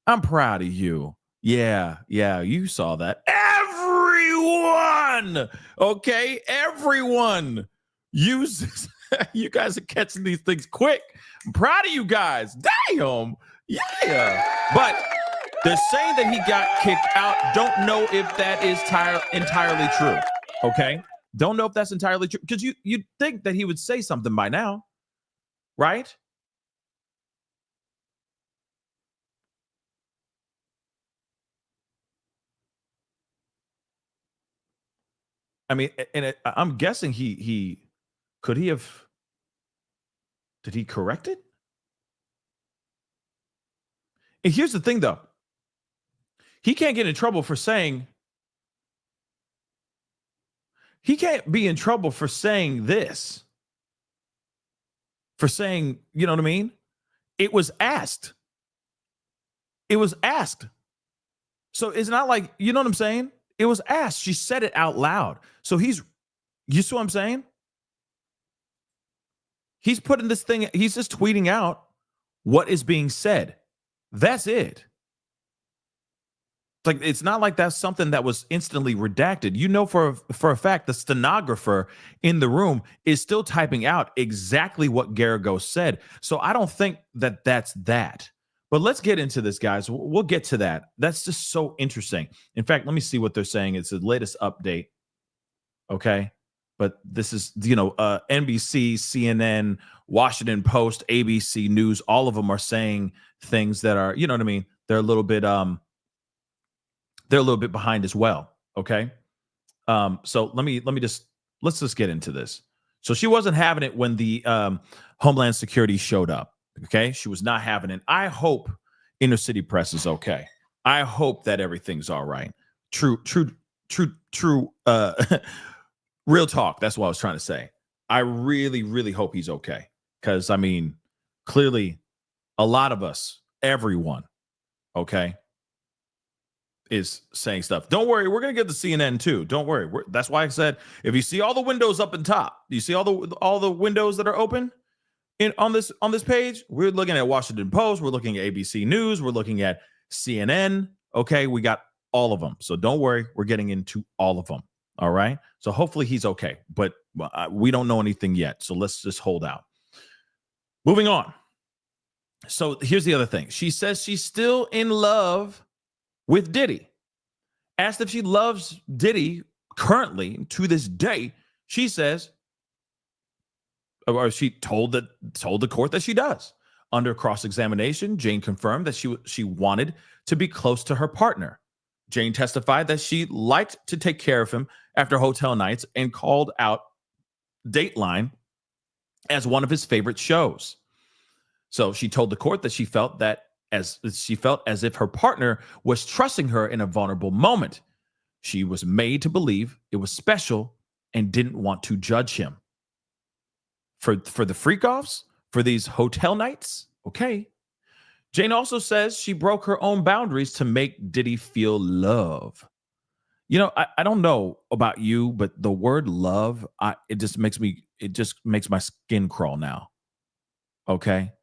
I'm proud of you. Yeah, you saw that. Everyone, okay? Everyone uses, you guys are catching these things quick. I'm proud of you guys. Damn. Yeah. But they're saying that he got kicked out. Don't know if that is entirely true, okay? Don't know if that's entirely true. Because you'd think that he would say something by now, right? I mean, and I'm guessing he could he have, did he correct it? And here's the thing though. He can't get in trouble for saying, he can't be in trouble for saying this. For saying, you know what I mean? It was asked. It was asked. So it's not like, you know what I'm saying? It was asked. She said it out loud. So you see what I'm saying? He's putting this thing, he's just tweeting out what is being said. That's it. Like, it's not like that's something that was instantly redacted. You know, for a fact, the stenographer in the room is still typing out exactly what Garagos said. So I don't think that that's that. But let's get into this, guys. We'll get to that. That's just so interesting. In fact, let me see what they're saying. It's the latest update. Okay. But this is, NBC, CNN, Washington Post, ABC News, all of them are saying things that are, you know what I mean? they're a little bit behind as well. Okay. So let's just get into this. So she wasn't having it when the Homeland Security showed up. Okay. She was not having it. I hope inner city press is okay. I hope that everything's all right. True. Real talk. That's what I was trying to say. I really, really hope he's okay. Because, I mean, clearly a lot of us, everyone, okay, is saying stuff. Don't worry, we're going to get the CNN too. Don't worry. That's why I said, if you see all the windows up in top, you see all the windows that are open on this page, we're looking at Washington Post, we're looking at ABC News, we're looking at CNN. Okay, we got all of them. So don't worry, we're getting into all of them. All right. So hopefully he's okay, but we don't know anything yet. So let's just hold out. Moving on. So here's the other thing. She says she's still in love with Diddy. Asked if she loves Diddy currently to this day, she says, or she told the court that she does. Under cross-examination, Jane confirmed that she wanted to be close to her partner. Jane testified that she liked to take care of him after hotel nights and called out Dateline as one of his favorite shows. So she told the court that she felt as if her partner was trusting her in a vulnerable moment. She was made to believe it was special and didn't want to judge him. For the freak-offs, for these hotel nights, okay. Jane also says she broke her own boundaries to make Diddy feel love. You know, I don't know about you, but the word love, it just makes my skin crawl now. Okay.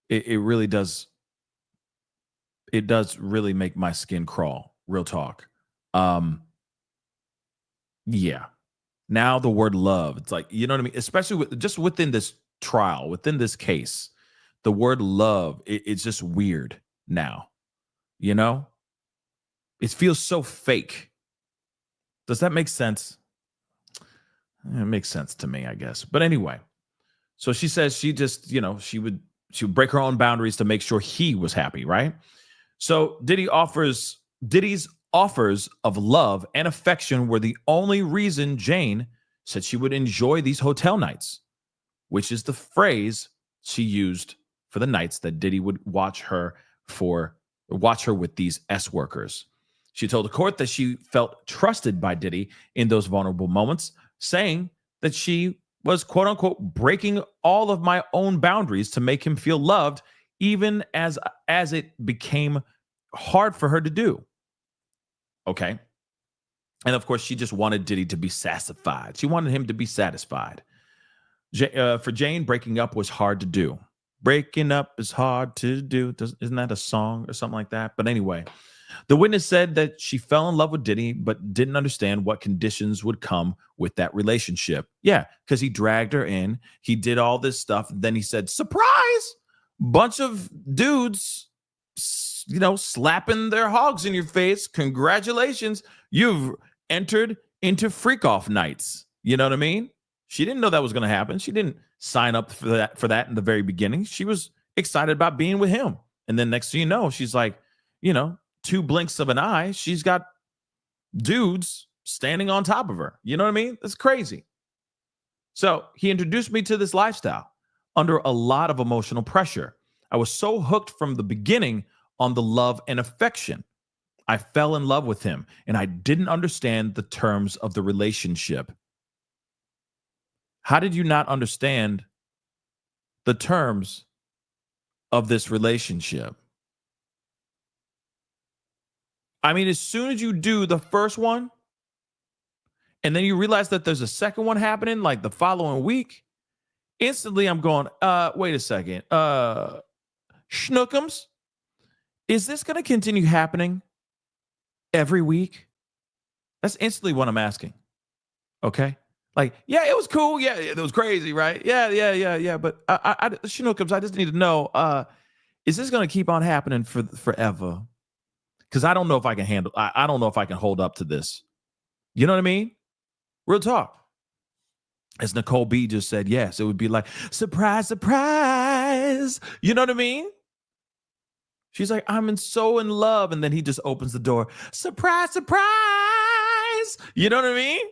It really does. It does really make my skin crawl. Real talk. Yeah. Now the word love, it's like, you know what I mean? Especially just within this trial, within this case, the word love, it's just weird now. You know? It feels so fake. Does that make sense? It makes sense to me, I guess. But anyway, so she says she just, she would break her own boundaries to make sure he was happy, right? So Diddy's offers of love and affection were the only reason Jane said she would enjoy these hotel nights, which is the phrase she used for the nights that Diddy would watch her with these S workers. She told the court that she felt trusted by Diddy in those vulnerable moments, saying that she was, quote unquote, breaking all of my own boundaries to make him feel loved, even as it became hard for her to do. Okay. And of course, she just wanted Diddy to be satisfied. She wanted him to be satisfied. For Jane, breaking up was hard to do. Breaking up is hard to do. Isn't that a song or something like that? But anyway, the witness said that she fell in love with Diddy, but didn't understand what conditions would come with that relationship. Yeah, because he dragged her in. He did all this stuff. Then he said, surprise, bunch of dudes, slapping their hogs in your face. Congratulations. You've entered into freak-off nights. You know what I mean? She didn't know that was going to happen. She didn't sign up for that in the very beginning. She was excited about being with him. And then next thing you know, she's like, 2 blinks of an eye, she's got dudes standing on top of her. You know what I mean? That's crazy. So he introduced me to this lifestyle under a lot of emotional pressure. I was so hooked from the beginning on the love and affection. I fell in love with him, and I didn't understand the terms of the relationship. How did you not understand the terms of this relationship? I mean, as soon as you do the first one, and then you realize that there's a second one happening like the following week, instantly I'm going, wait a second. Schnookums, is this going to continue happening every week? That's instantly what I'm asking. Okay? Like, yeah, it was cool. Yeah, it was crazy, right? Yeah. But Schnookums, I just need to know, is this going to keep on happening forever? Because I don't know if I can handle, I don't know if I can hold up to this. You know what I mean? Real talk. As Nicole B just said, yes, it would be like, surprise, surprise. You know what I mean? She's like, so in love. And then he just opens the door. Surprise, surprise. You know what I mean?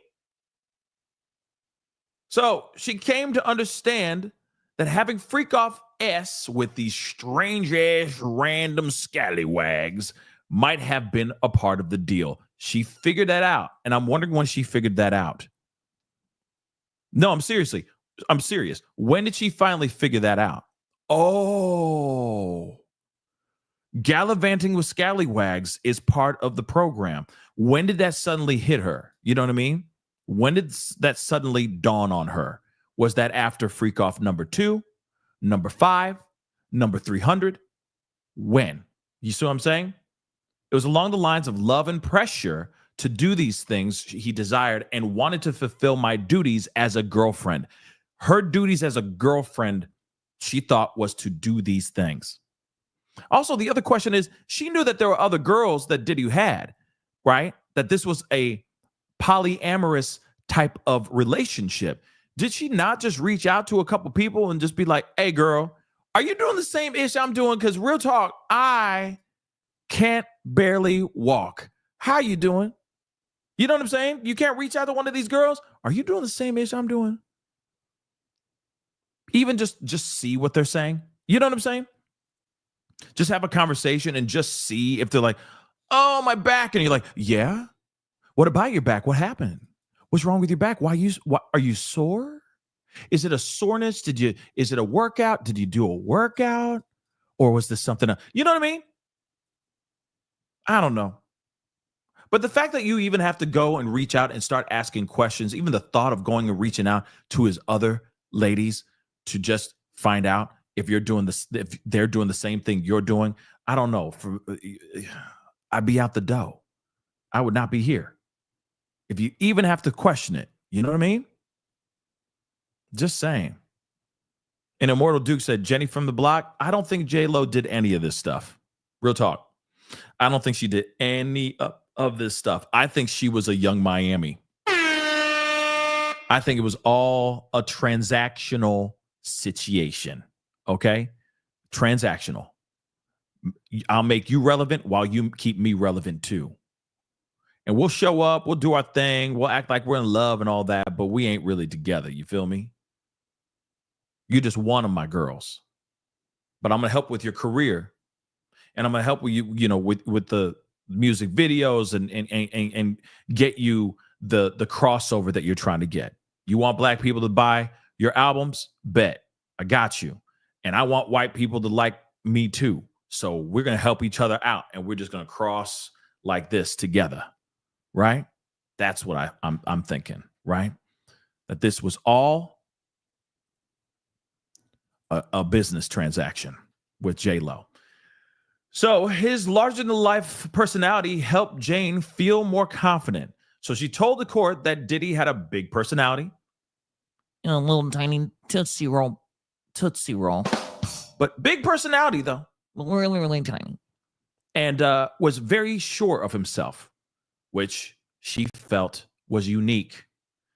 So she came to understand that having freak off S with these strange ass random scallywags might have been a part of the deal. She figured that out. And I'm wondering when she figured that out. No, I'm serious. When did she finally figure that out? Oh, gallivanting with scallywags is part of the program. When did that suddenly hit her? You know what I mean? When did that suddenly dawn on her? Was that after freak off number 2, number 5, number 300? When? You see what I'm saying? It was along the lines of love and pressure to do these things he desired and wanted to fulfill my duties as a girlfriend. Her duties as a girlfriend, she thought, was to do these things. Also, the other question is, she knew that there were other girls that Diddy had, right? That this was a polyamorous type of relationship. Did she not just reach out to a couple people and just be like, hey, girl, are you doing the same ish I'm doing? Because real talk, I can't barely walk. How you doing? You know what I'm saying? You can't reach out to one of these girls. Are you doing the same ish I'm doing? Even just see what they're saying. You know what I'm saying? Just have a conversation and just see if they're like, oh, my back. And you're like, yeah? What about your back? What happened? What's wrong with your back? Why are you sore? Is it a soreness? Is it a workout? Did you do a workout? Or was this something else? You know what I mean? I don't know. But the fact that you even have to go and reach out and start asking questions, even the thought of going and reaching out to his other ladies to just find out if you're doing this, if they're doing the same thing you're doing, I don't know. I'd be out the dough. I would not be here. If you even have to question it, you know what I mean? Just saying. And Immortal Duke said, Jenny from the block, I don't think J-Lo did any of this stuff. Real talk. I don't think she did any of this stuff. I think she was a young Miami. I think it was all a transactional situation. Okay? Transactional. I'll make you relevant while you keep me relevant too. And we'll show up, we'll do our thing, we'll act like we're in love and all that, but we ain't really together. You feel me? You're just one of my girls. But I'm going to help with your career. And I'm going to help with you, with the music videos and get you the crossover that you're trying to get. You want black people to buy your albums? Bet. I got you. And I want white people to like me too. So we're going to help each other out, and we're just going to cross like this together. Right? That's what I'm thinking, right? That this was all a business transaction with J-Lo. So his larger-than-life personality helped Jane feel more confident. So she told the court that Diddy had a big personality. A little tiny Tootsie Roll. But big personality, though. Really, really tiny. And was very sure of himself, which she felt was unique.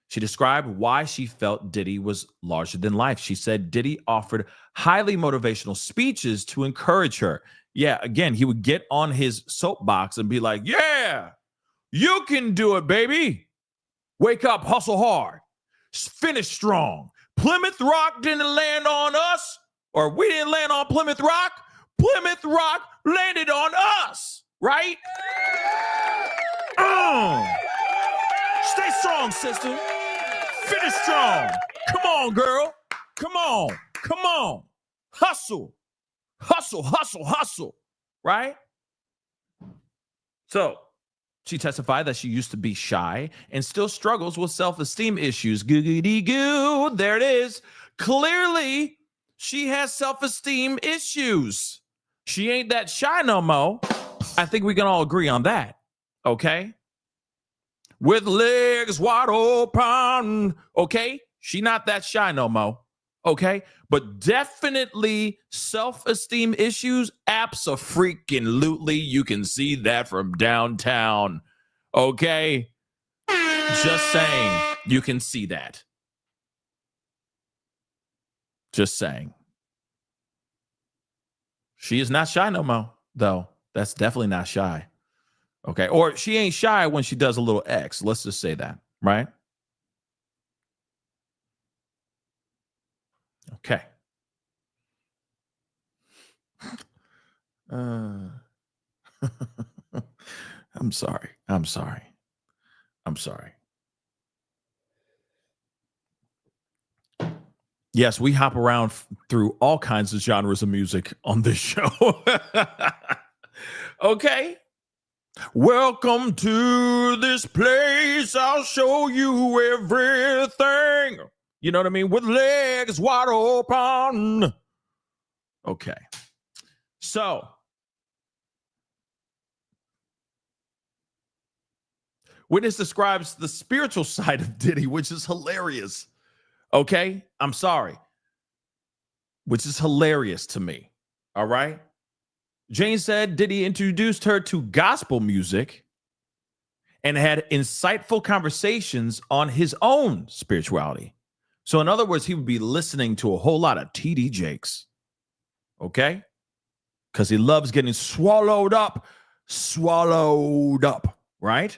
She described why she felt Diddy was larger than life. She said Diddy offered highly motivational speeches to encourage her. Yeah, again, he would get on his soapbox and be like, yeah, you can do it, baby. Wake up, hustle hard, finish strong. Plymouth Rock didn't land on us, or we didn't land on Plymouth Rock. Plymouth Rock landed on us, right? Stay strong, sister. Finish strong. Come on, girl. Come on. Hustle. Right? So she testified that she used to be shy and still struggles with self-esteem issues. Goo-goo-dee-goo. There it is. Clearly, she has self-esteem issues. She ain't that shy no more. I think we can all agree on that. Okay? With legs wide open. Okay? She not that shy no more. Okay? But definitely self-esteem issues. Abso-freaking-lutely. You can see that from downtown. Okay? Just saying. You can see that. Just saying. She is not shy no more. though. That's definitely not shy. Okay. Or she ain't shy when she does a little X. Let's just say that, right? Okay. I'm sorry. I'm sorry. I'm sorry. Yes, we hop around through all kinds of genres of music on this show. Okay. Welcome to this place. I'll show you everything. You know what I mean? With legs wide open. Okay. So, witness describes the spiritual side of Diddy, which is hilarious. Okay? I'm sorry. Which is hilarious to me. All right? Jane said Diddy introduced her to gospel music and had insightful conversations on his own spirituality. So in other words, he would be listening to a whole lot of TD Jakes. Okay? Because he loves getting swallowed up, right?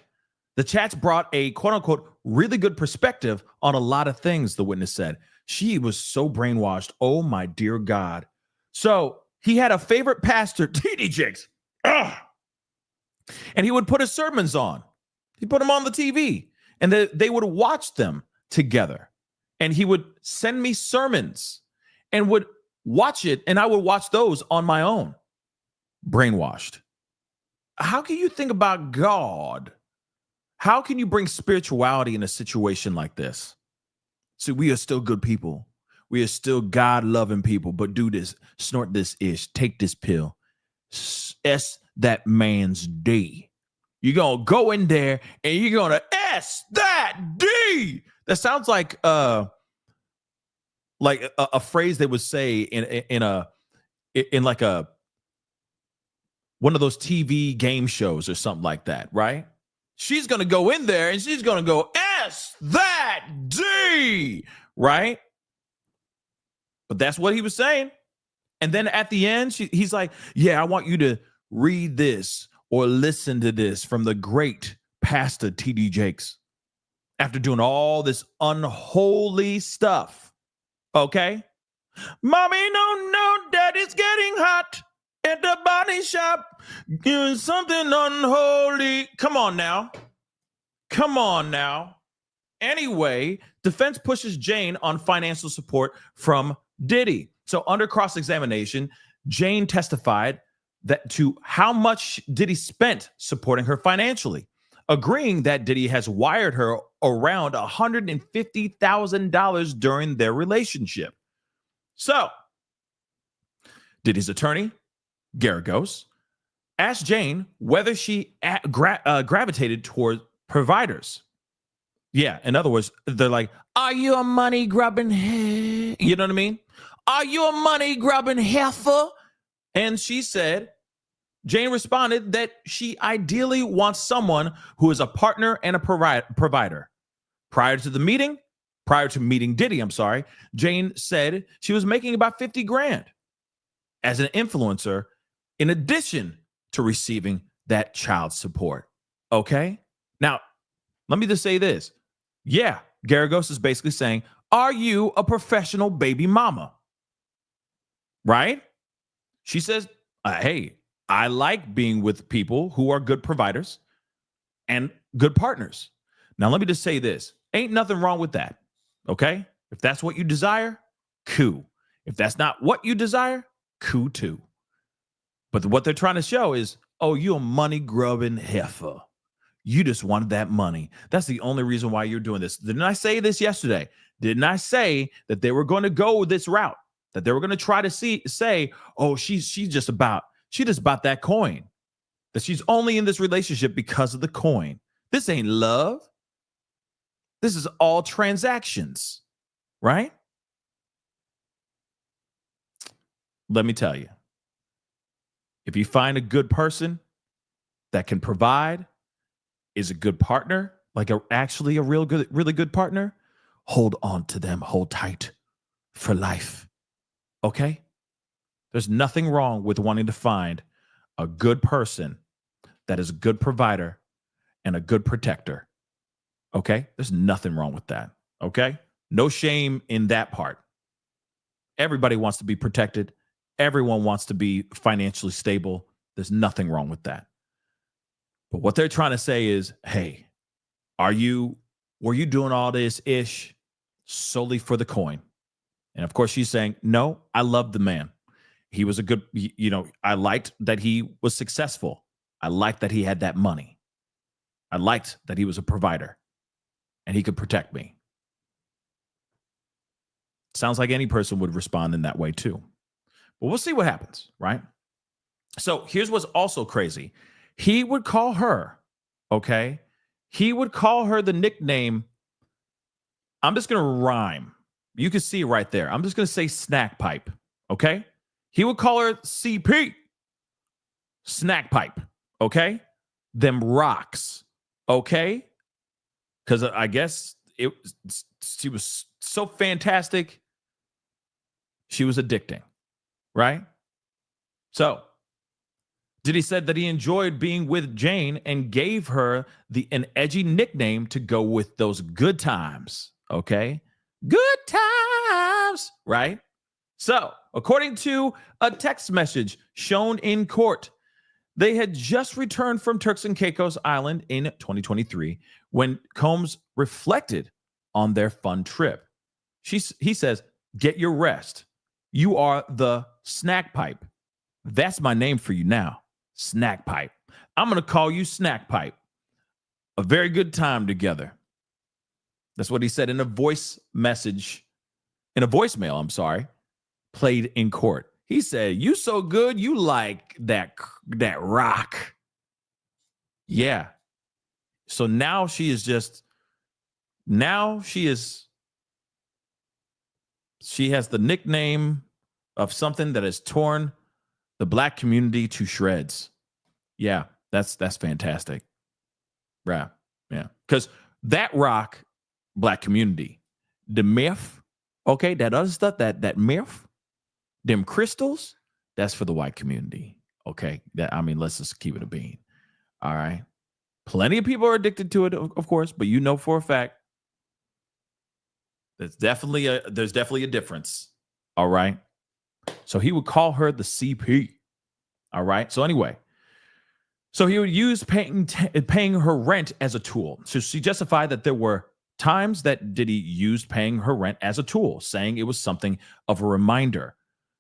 The chats brought a quote unquote really good perspective on a lot of things, the witness said. She was so brainwashed. Oh my dear God. So he had a favorite pastor, TD Jakes. And he would put his sermons on. He put them on the TV. And they would watch them together. And he would send me sermons and would watch it. And I would watch those on my own. Brainwashed. How can you think about God? How can you bring spirituality in a situation like this? See, we are still good people. We are still God-loving people, but do this, snort this ish, take this pill. S that man's D. You're going to go in there and you're going to S that D. That sounds like a phrase they would say in like a one of those TV game shows or something like that, right? She's going to go in there and she's going to go S that D, right? But that's what he was saying. And then at the end, he's like, yeah, I want you to read this or listen to this from the great Pastor TD Jakes. After doing all this unholy stuff. Okay? Mommy, no, daddy's getting hot at the body shop. Doing something unholy. Come on now. Anyway, defense pushes Jane on financial support from Diddy. So under cross-examination, Jane testified that to how much Diddy spent supporting her financially, agreeing that Diddy has wired her around $150,000 during their relationship. So, Diddy's attorney, Garagos, asked Jane whether she gravitated toward providers. Yeah, in other words, they're like, are you a money-grubbing you know what I mean? Are you a money-grubbing heifer? And she said, Jane responded that she ideally wants someone who is a partner and a provider. Prior to meeting Diddy, Jane said she was making about 50 grand as an influencer in addition to receiving that child support. Okay? Now, let me just say this. Yeah, Garagos is basically saying, are you a professional baby mama? Right? She says, hey, I like being with people who are good providers and good partners. Now, let me just say this. Ain't nothing wrong with that. Okay? If that's what you desire, cool. If that's not what you desire, cool too. But what they're trying to show is, oh, you're a money-grubbing heifer. You just wanted that money. That's the only reason why you're doing this. Didn't I say this yesterday? Didn't I say that they were going to go this route? That they were going to try to say, oh, she's just about that coin. That she's only in this relationship because of the coin. This ain't love. This is all transactions, right? Let me tell you. If you find a good person that can provide, is a good partner, like actually a really good partner, hold on to them, hold tight for life. Okay? There's nothing wrong with wanting to find a good person that is a good provider and a good protector. Okay? There's nothing wrong with that. Okay? No shame in that part. Everybody wants to be protected. Everyone wants to be financially stable. There's nothing wrong with that. But what they're trying to say is, hey, were you doing all this ish solely for the coin? And of course she's saying, no, I love the man. He was a good, I liked that he was successful. I liked that he had that money. I liked that he was a provider and he could protect me. Sounds like any person would respond in that way too. But we'll see what happens, right? So here's what's also crazy. He would call her, okay? He would call her the nickname. I'm just going to rhyme. You can see it right there. I'm just going to say snack pipe, okay? He would call her CP, snack pipe, okay? Them rocks, okay? Because I guess she was so fantastic, she was addicting, right? So Diddy said that he enjoyed being with Jane and gave her an edgy nickname to go with those good times, okay? Good times, right? So, according to a text message shown in court, they had just returned from Turks and Caicos Island in 2023 when Combs reflected on their fun trip. He says, get your rest. You are the snack pipe. That's my name for you now. Snack pipe. I'm going to call you snack pipe. A very good time together. That's what he said in a voicemail, played in court. He said, you so good, you like that rock. Yeah. So now she has the nickname of something that has torn the black community to shreds. Yeah, that's fantastic. Right. Yeah. Because that rock, black community, the myth, okay, that other stuff, that myth, them crystals, that's for the white community. Okay. Let's just keep it a bean. All right. Plenty of people are addicted to it, of course, but you know for a fact there's definitely a difference. All right. So he would call her the CP. All right. So anyway, so he would use paying her rent as a tool. So she justified that there were times that Diddy used paying her rent as a tool, saying it was something of a reminder.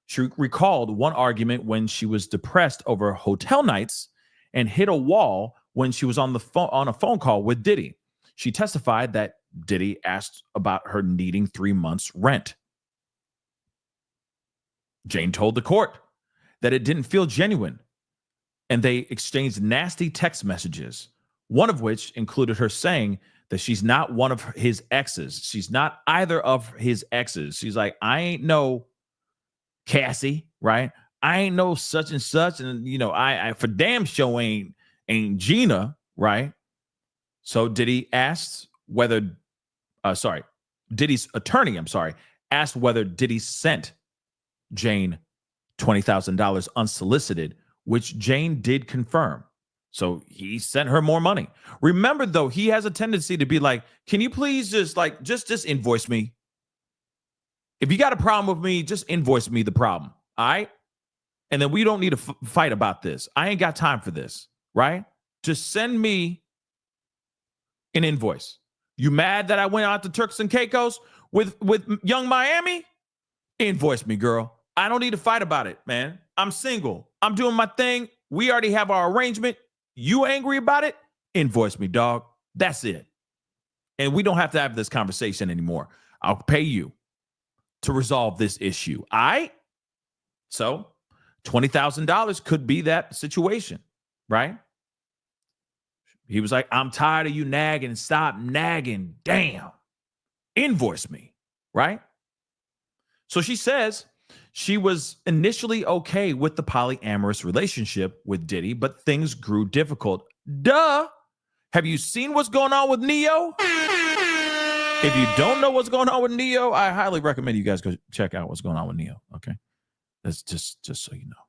She recalled one argument when she was depressed over hotel nights and hit a wall when she was on a phone call with Diddy. She testified that Diddy asked about her needing 3 months' rent. Jane told the court that it didn't feel genuine, and they exchanged nasty text messages, one of which included her saying that she's not one of his exes. She's not either of his exes. She's like, I ain't no Cassie, right? I ain't no such and such, and I for damn sure ain't Gina, right? So Diddy asked whether, Diddy's attorney, asked whether Diddy sent Jane $20,000 unsolicited, which Jane did confirm. So he sent her more money. Remember, though, he has a tendency to be like, can you please just invoice me? If you got a problem with me, just invoice me the problem. All right. And then we don't need to fight about this. I ain't got time for this. Right. Just send me an invoice. You mad that I went out to Turks and Caicos with Young Miami? Invoice me, girl. I don't need to fight about it, man. I'm single. I'm doing my thing. We already have our arrangement. You angry about it? Invoice me, dog. That's it. And we don't have to have this conversation anymore. I'll pay you to resolve this issue. All right? So $20,000 could be that situation, right? He was like, I'm tired of you nagging. Stop nagging. Damn. Invoice me, right? So she says she was initially okay with the polyamorous relationship with Diddy, but things grew difficult. Duh. Have you seen what's going on with Neo? If you don't know what's going on with Neo, I highly recommend you guys go check out what's going on with Neo, okay? That's just so you know.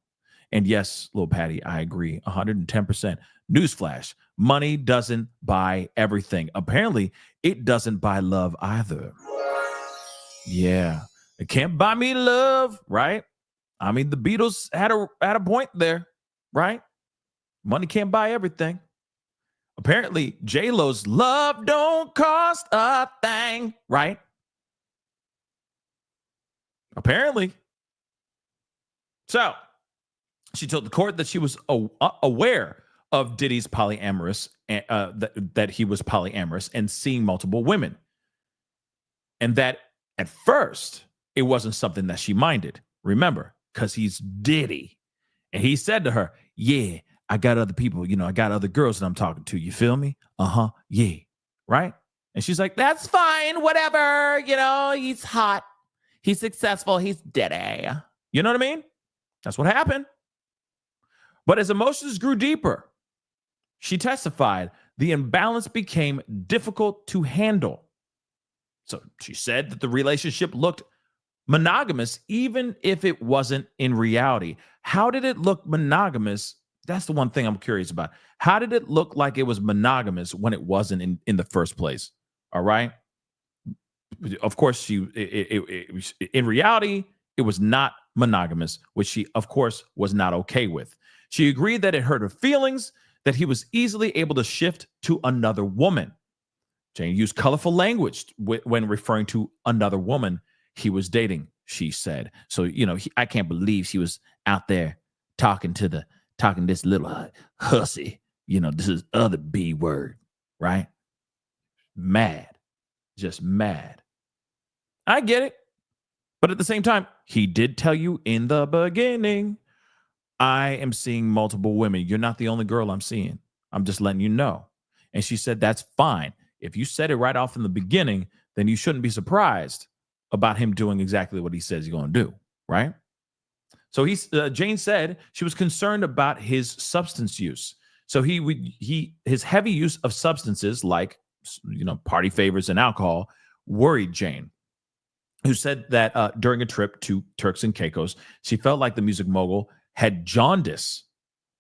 And yes, little Patty, I agree 110%. Newsflash, money doesn't buy everything. Apparently, it doesn't buy love either. Yeah, it can't buy me love, right? I mean, the Beatles had a point there, right? Money can't buy everything. Apparently, J-Lo's love don't cost a thing, right? Apparently. So, she told the court that she was aware of Diddy's polyamorous, that he was polyamorous and seeing multiple women. And that at first, it wasn't something that she minded. Remember, because he's Diddy. And he said to her, yeah, I got other people, I got other girls that I'm talking to. You feel me? Yeah. Right? And she's like, that's fine, whatever. He's hot. He's successful. He's Diddy. You know what I mean? That's what happened. But as emotions grew deeper, she testified the imbalance became difficult to handle. So she said that the relationship looked monogamous, even if it wasn't in reality. How did it look monogamous? That's the one thing I'm curious about. How did it look like it was monogamous when it wasn't in the first place? All right. Of course, in reality, it was not monogamous, which she, of course, was not okay with. She agreed that it hurt her feelings, that he was easily able to shift to another woman. Jane used colorful language when referring to another woman he was dating, she said. So, I can't believe she was out there talking this little hussy. This is other B word, right? Mad, just mad. I get it. But at the same time, he did tell you in the beginning, I am seeing multiple women. You're not the only girl I'm seeing. I'm just letting you know. And she said, that's fine. If you said it right off in the beginning, then you shouldn't be surprised about him doing exactly what he says he's going to do, right? So Jane said she was concerned about his substance use. So his heavy use of substances like, party favors and alcohol worried Jane, who said that during a trip to Turks and Caicos, she felt like the music mogul had jaundice,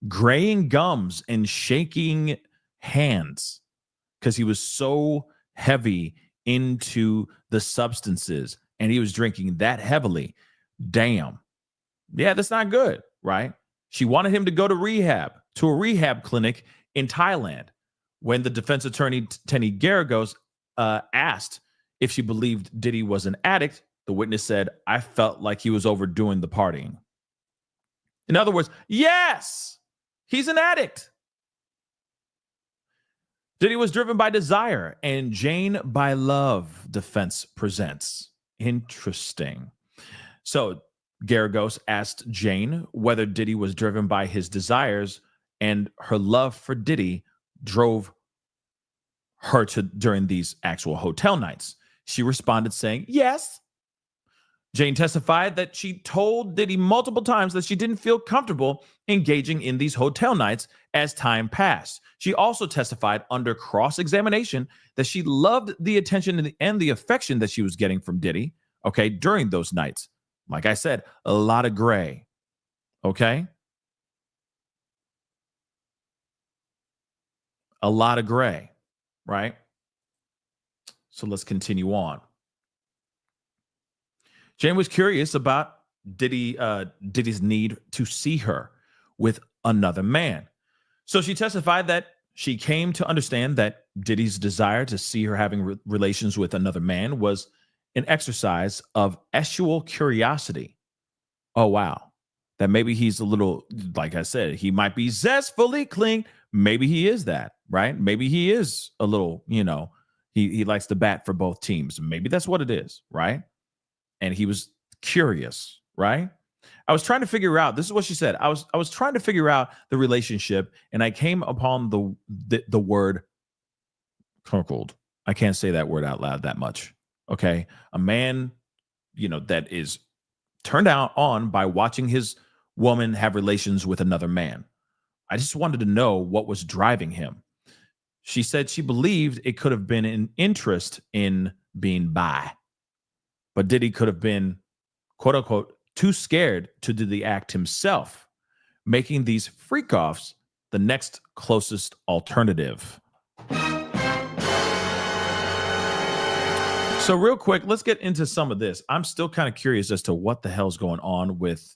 graying gums, and shaking hands because he was so heavy into the substances and he was drinking that heavily. Damn. Yeah, that's not good, right? She wanted him to go to a rehab clinic in Thailand. When the defense attorney, Tenny Garagos, asked if she believed Diddy was an addict, the witness said, I felt like he was overdoing the partying. In other words, yes, he's an addict. Diddy was driven by desire and Jane by love, defense presents. Interesting. So Garagos asked Jane whether Diddy was driven by his desires, and her love for Diddy drove her during these actual hotel nights. She responded saying, yes. Jane testified that she told Diddy multiple times that she didn't feel comfortable engaging in these hotel nights as time passed. She also testified under cross-examination that she loved the attention and the affection that she was getting from Diddy, okay, during those nights. Like I said, a lot of gray, okay? A lot of gray, right? So let's continue on. Jane was curious about Diddy's need to see her with another man. So she testified that she came to understand that Diddy's desire to see her having relations with another man was an exercise of sexual curiosity. Oh, wow. That maybe he's a little, like I said, he might be zestfully cling. Maybe he is that, right? Maybe he is a little, he likes to bat for both teams. Maybe that's what it is, right? And he was curious, right? I was trying to figure out, this is what she said. I was trying to figure out the relationship, and I came upon the word cuckold. I can't say that word out loud that much. Okay. A man, that is turned on by watching his woman have relations with another man. I just wanted to know what was driving him. She said she believed it could have been an interest in being bi, but Diddy could have been, quote unquote, too scared to do the act himself. making these freak-offs the next closest alternative. So real quick, let's get into some of this. I'm still kind of curious as to what the hell's going on with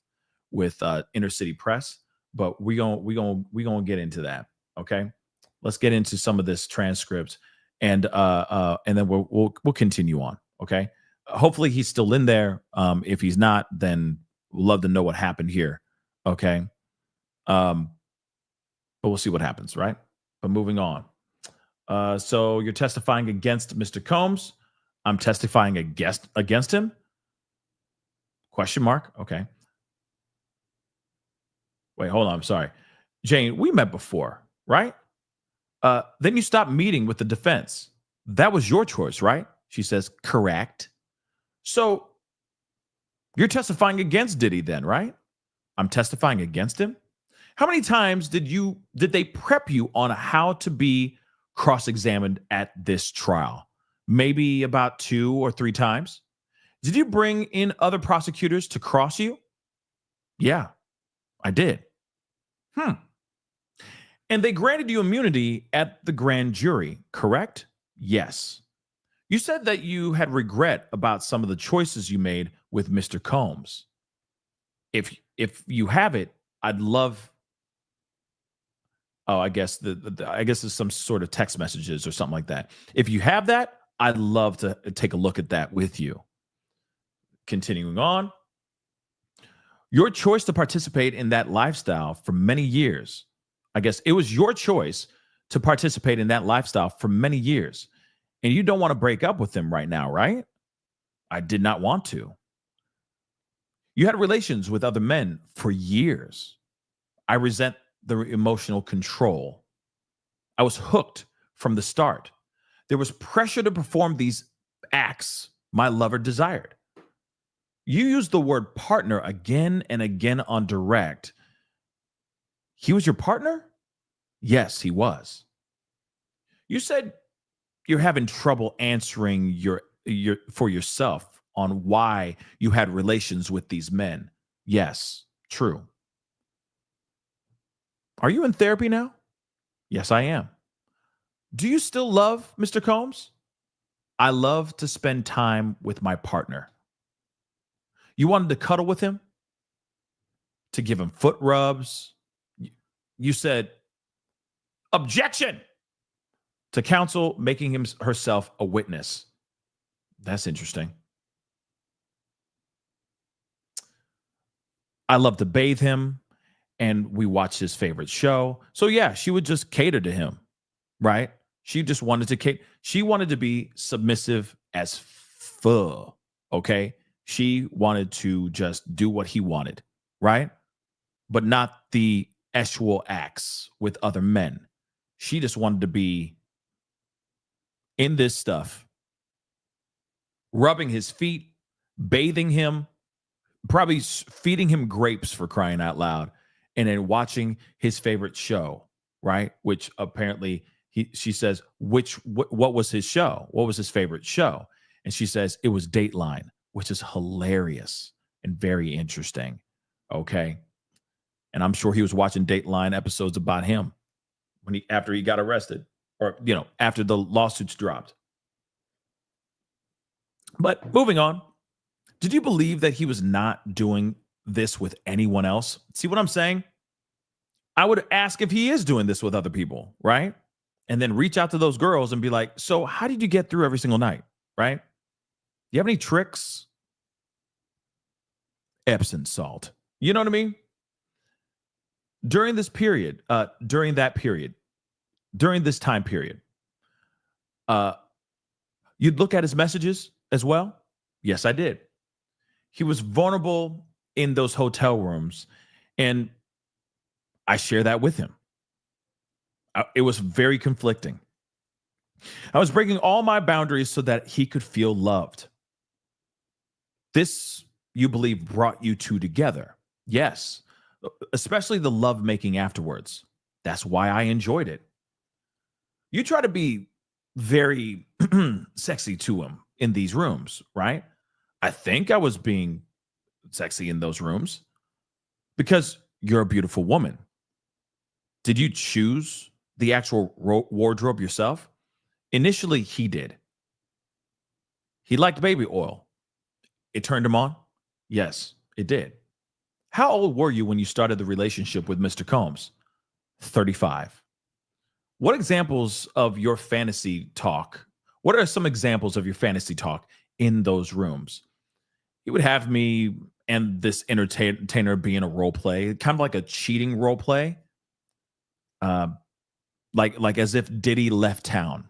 Inner City Press, but we gonna get into that. Okay, let's get into some of this transcript, and then we'll continue on. Okay, hopefully he's still in there. If he's not, then we'd love to know what happened here. Okay, but we'll see what happens, right? But moving on. So you're testifying against Mr. Combs. I'm testifying against him? Question mark. Okay. Wait, hold on. I'm sorry. Jane, we met before, right? Then you stopped meeting with the defense. That was your choice, right? She says, correct. So you're testifying against Diddy then, right? I'm testifying against him. How many times did they prep you on how to be cross-examined at this trial? Maybe about 2 or 3 times. Did you bring in other prosecutors to cross you? Yeah, I did. And they granted you immunity at the grand jury, correct? Yes. You said that you had regret about some of the choices you made with Mr. Combs. If you have it, I'd love. Oh, I guess I guess there's some sort of text messages or something like that. If you have that, I'd love to take a look at that with you. Continuing on. Your choice to participate in that lifestyle for many years. I guess it was your choice to participate in that lifestyle for many years. And you don't want to break up with him right now, right? I did not want to. You had relations with other men for years. I resent the emotional control. I was hooked from the start. There was pressure to perform these acts my lover desired. You used the word partner again and again on direct. He was your partner? Yes, he was. You said you're having trouble answering your for yourself on why you had relations with these men. Yes, true. Are you in therapy now? Yes, I am. Do you still love Mr. Combs? I love to spend time with my partner. You wanted to cuddle with him? To give him foot rubs? You said, objection to counsel making herself a witness. That's interesting. I love to bathe him and we watch his favorite show. So yeah, she would just cater to him, right? She just wanted to cater. She wanted to be submissive as fuck, okay? She wanted to just do what he wanted, right? But not the actual acts with other men. She just wanted to be in this stuff, rubbing his feet, bathing him, probably feeding him grapes for crying out loud, and then watching his favorite show, right? Which apparently she says, what was his show? What was his favorite show? And she says it was Dateline, which is hilarious and very interesting. Okay. And I'm sure he was watching Dateline episodes about him after he got arrested, or, after the lawsuits dropped. But moving on, did you believe that he was not doing this with anyone else? See what I'm saying? I would ask if he is doing this with other people, right? And then reach out to those girls and be like, so how did you get through every single night, right? Do you have any tricks? Epsom salt. You know what I mean? During this period, during this time period, you'd look at his messages as well. Yes, I did. He was vulnerable in those hotel rooms, and I share that with him. It was very conflicting. I was breaking all my boundaries so that he could feel loved. This, you believe, brought you two together. Yes, especially the love making afterwards. That's why I enjoyed it. You try to be very sexy to him in these rooms, right? I think I was being sexy in those rooms because you're a beautiful woman. Did you choose the actual wardrobe yourself? Initially, he did. He liked baby oil. It turned him on? Yes, it did. How old were you when you started the relationship with Mr. Combs? 35. What examples of your fantasy talk? What are some examples of your fantasy talk in those rooms? He would have me and this entertainer be in a role play, kind of like a cheating role play, uh, like as if Diddy left town.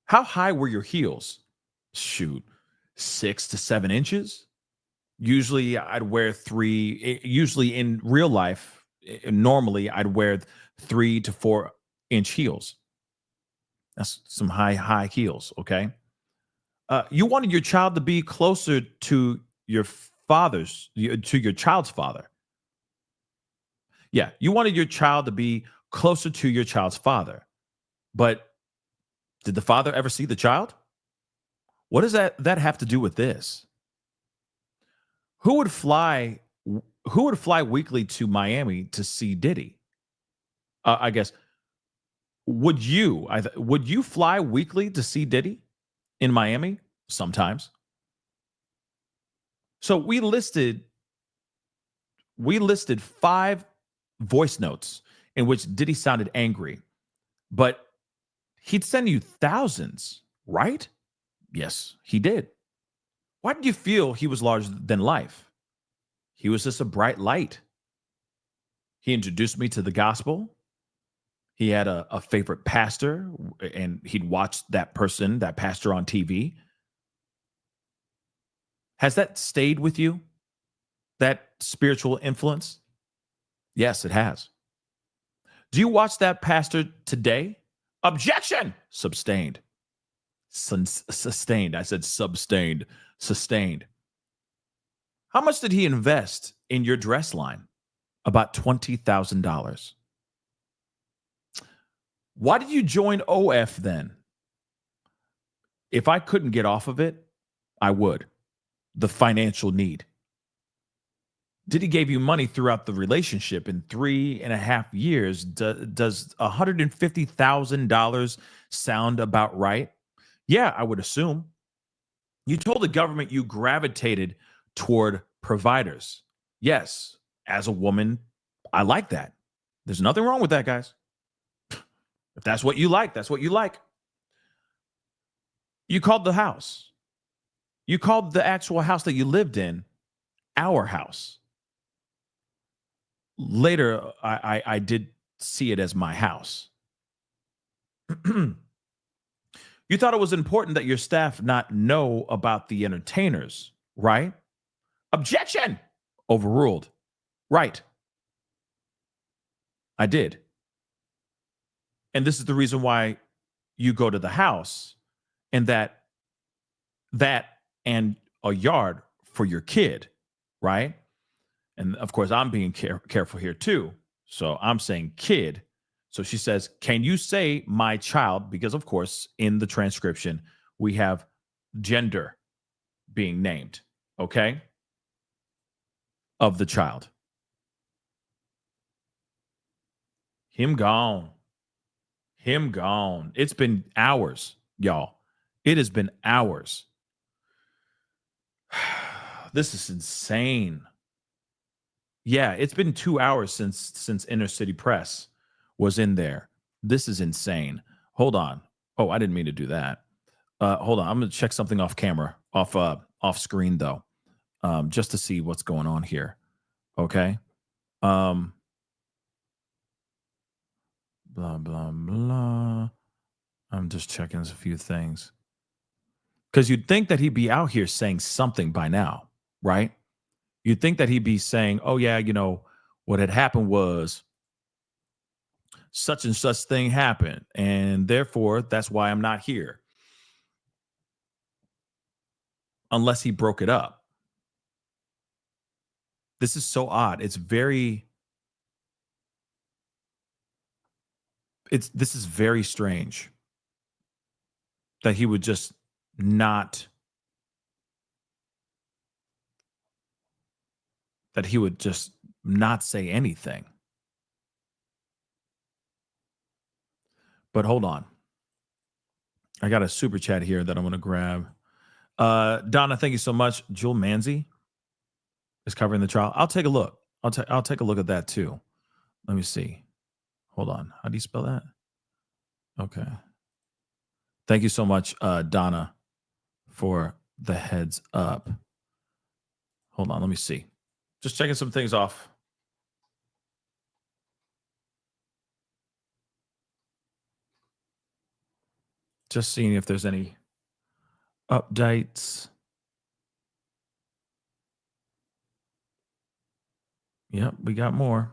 How high were your heels? Shoot, 6 to 7 inches. Usually, I'd wear 3. Usually, in real life, normally I'd wear 3 to 4 inch heels. That's some high heels. Okay. You wanted your child to be closer to your to your child's father. Yeah, you wanted your child to be closer to your child's father. But did the father ever see the child? What does that have to do with this? Who would fly who would fly weekly to Miami to see Diddy? I guess would you fly weekly to see Diddy in Miami? Sometimes. So we listed 5 voice notes in which Diddy sounded angry, but he'd send you thousands, right? Yes, he did. Why did you feel he was larger than life? He was just a bright light. He introduced me to the gospel. He had a favorite pastor, and he'd watch that pastor on TV. Has that stayed with you? That spiritual influence? Yes, it has. Do you watch that pastor today? Objection! Sustained. Sustained. I said substained. Sustained. How much did he invest in your dress line? About $20,000. Why did you join OF then? If I couldn't get off of it, I would. The financial need. Diddy gave you money throughout the relationship in 3.5 years. Does $150,000 sound about right? Yeah, I would assume. You told the government you gravitated toward providers. Yes, as a woman, I like that. There's nothing wrong with that, guys. If that's what you like, that's what you like. You called the house. You called the actual house that you lived in our house. Later, I did see it as my house. You thought it was important that your staff not know about the entertainers, right? Objection! Overruled. Right. I did. And this is the reason why you go to the house, and that and a yard for your kid, right? And of course, I'm being careful here too. So I'm saying kid. So she says, can you say my child? Because of course, in the transcription, we have gender being named, okay, of the child. Him gone. Him gone. It's been hours, y'all. It has been hours. This is insane. Yeah, it's been 2 hours since Inner City Press was in there. This is insane. Hold on. Oh, I didn't mean to do that. Hold on. I'm gonna check something off camera, off screen though, just to see what's going on here. Okay. Blah blah blah. I'm just checking a few things because you'd think that he'd be out here saying something by now, right? You'd think that he'd be saying, oh, yeah, what had happened was such and such thing happened. And therefore, that's why I'm not here. Unless he broke it up. This is so odd. This is very strange that he would just not that he would just not say anything. But hold on. I got a super chat here that I'm going to grab. Donna, thank you so much. Jewel Manzi is covering the trial. I'll take a look. I'll take a look at that too. Let me see. Hold on. How do you spell that? Okay. Thank you so much, Donna, for the heads up. Hold on. Let me see. Just checking some things off. Just seeing if there's any updates. Yep, we got more.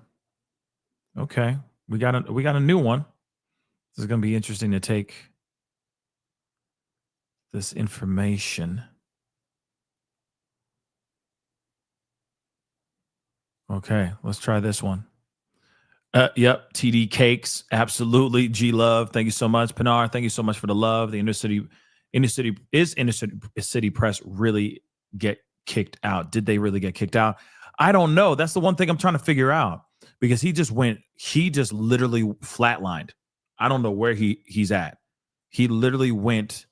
Okay. We got a new one. This is going to be interesting to take this information. Okay, let's try this one. Yep, TD Cakes, absolutely. G Love, thank you so much. Pinar, thank you so much for the love. The inner city press really get kicked out? Did they really get kicked out? I don't know. That's the one thing I'm trying to figure out, because he just literally flatlined. I don't know where he's at. He literally went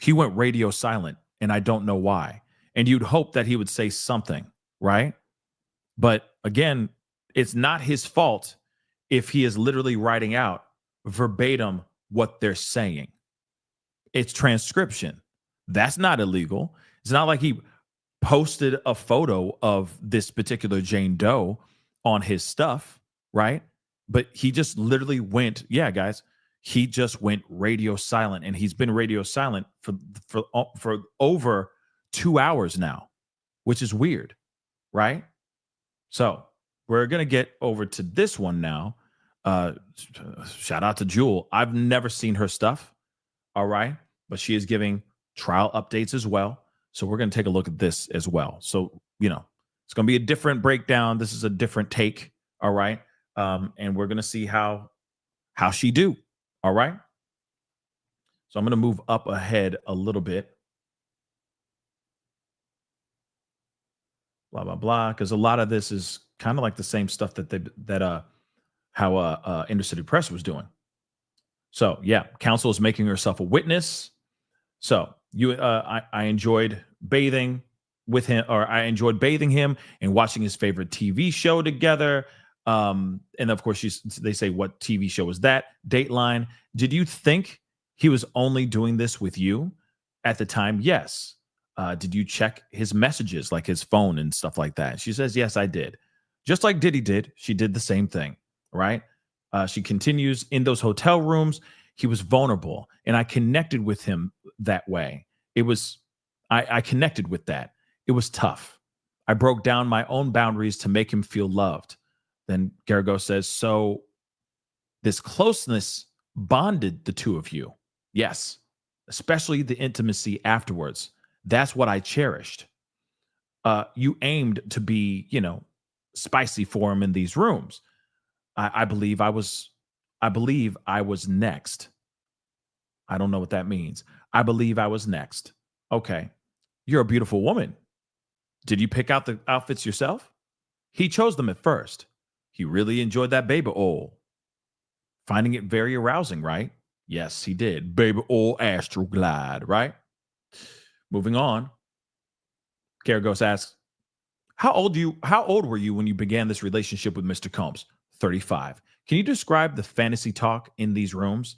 radio silent, and I don't know why. And you'd hope that he would say something, right? But again, it's not his fault if he is literally writing out verbatim what they're saying. It's transcription. That's not illegal. It's not like he posted a photo of this particular Jane Doe on his stuff, right? But he just literally went, yeah, guys, he just went radio silent, and he's been radio silent for over 2 hours now, which is weird, right? So we're going to get over to this one now. Shout out to Jewel. I've never seen her stuff. All right. But she is giving trial updates as well. So we're going to take a look at this as well. So, it's going to be a different breakdown. This is a different take. All right. And we're going to see how she do. All right. So I'm going to move up ahead a little bit. Blah, blah, blah. Because a lot of this is kind of like the same stuff how Inner City Press was doing. So yeah, counsel is making herself a witness. So I enjoyed bathing with him, or I enjoyed bathing him and watching his favorite TV show together. And of course, they say, what TV show was that? Dateline. Did you think he was only doing this with you at the time? Yes. Did you check his messages, like his phone and stuff like that? She says, yes, I did. Just like Diddy did. She did the same thing, right? She continues, in those hotel rooms, he was vulnerable, and I connected with him that way. I connected with that. It was tough. I broke down my own boundaries to make him feel loved. Then Gargo says, so this closeness bonded the two of you. Yes, especially the intimacy afterwards. That's what I cherished. You aimed to be, spicy for him in these rooms. I believe I was next. I don't know what that means. I believe I was next. Okay. You're a beautiful woman. Did you pick out the outfits yourself? He chose them at first. He really enjoyed that baby oil. Finding it very arousing, right? Yes, he did. Baby oil Astroglide, right? Moving on. Karagos asks, how old were you when you began this relationship with Mr. Combs? 35. Can you describe the fantasy talk in these rooms?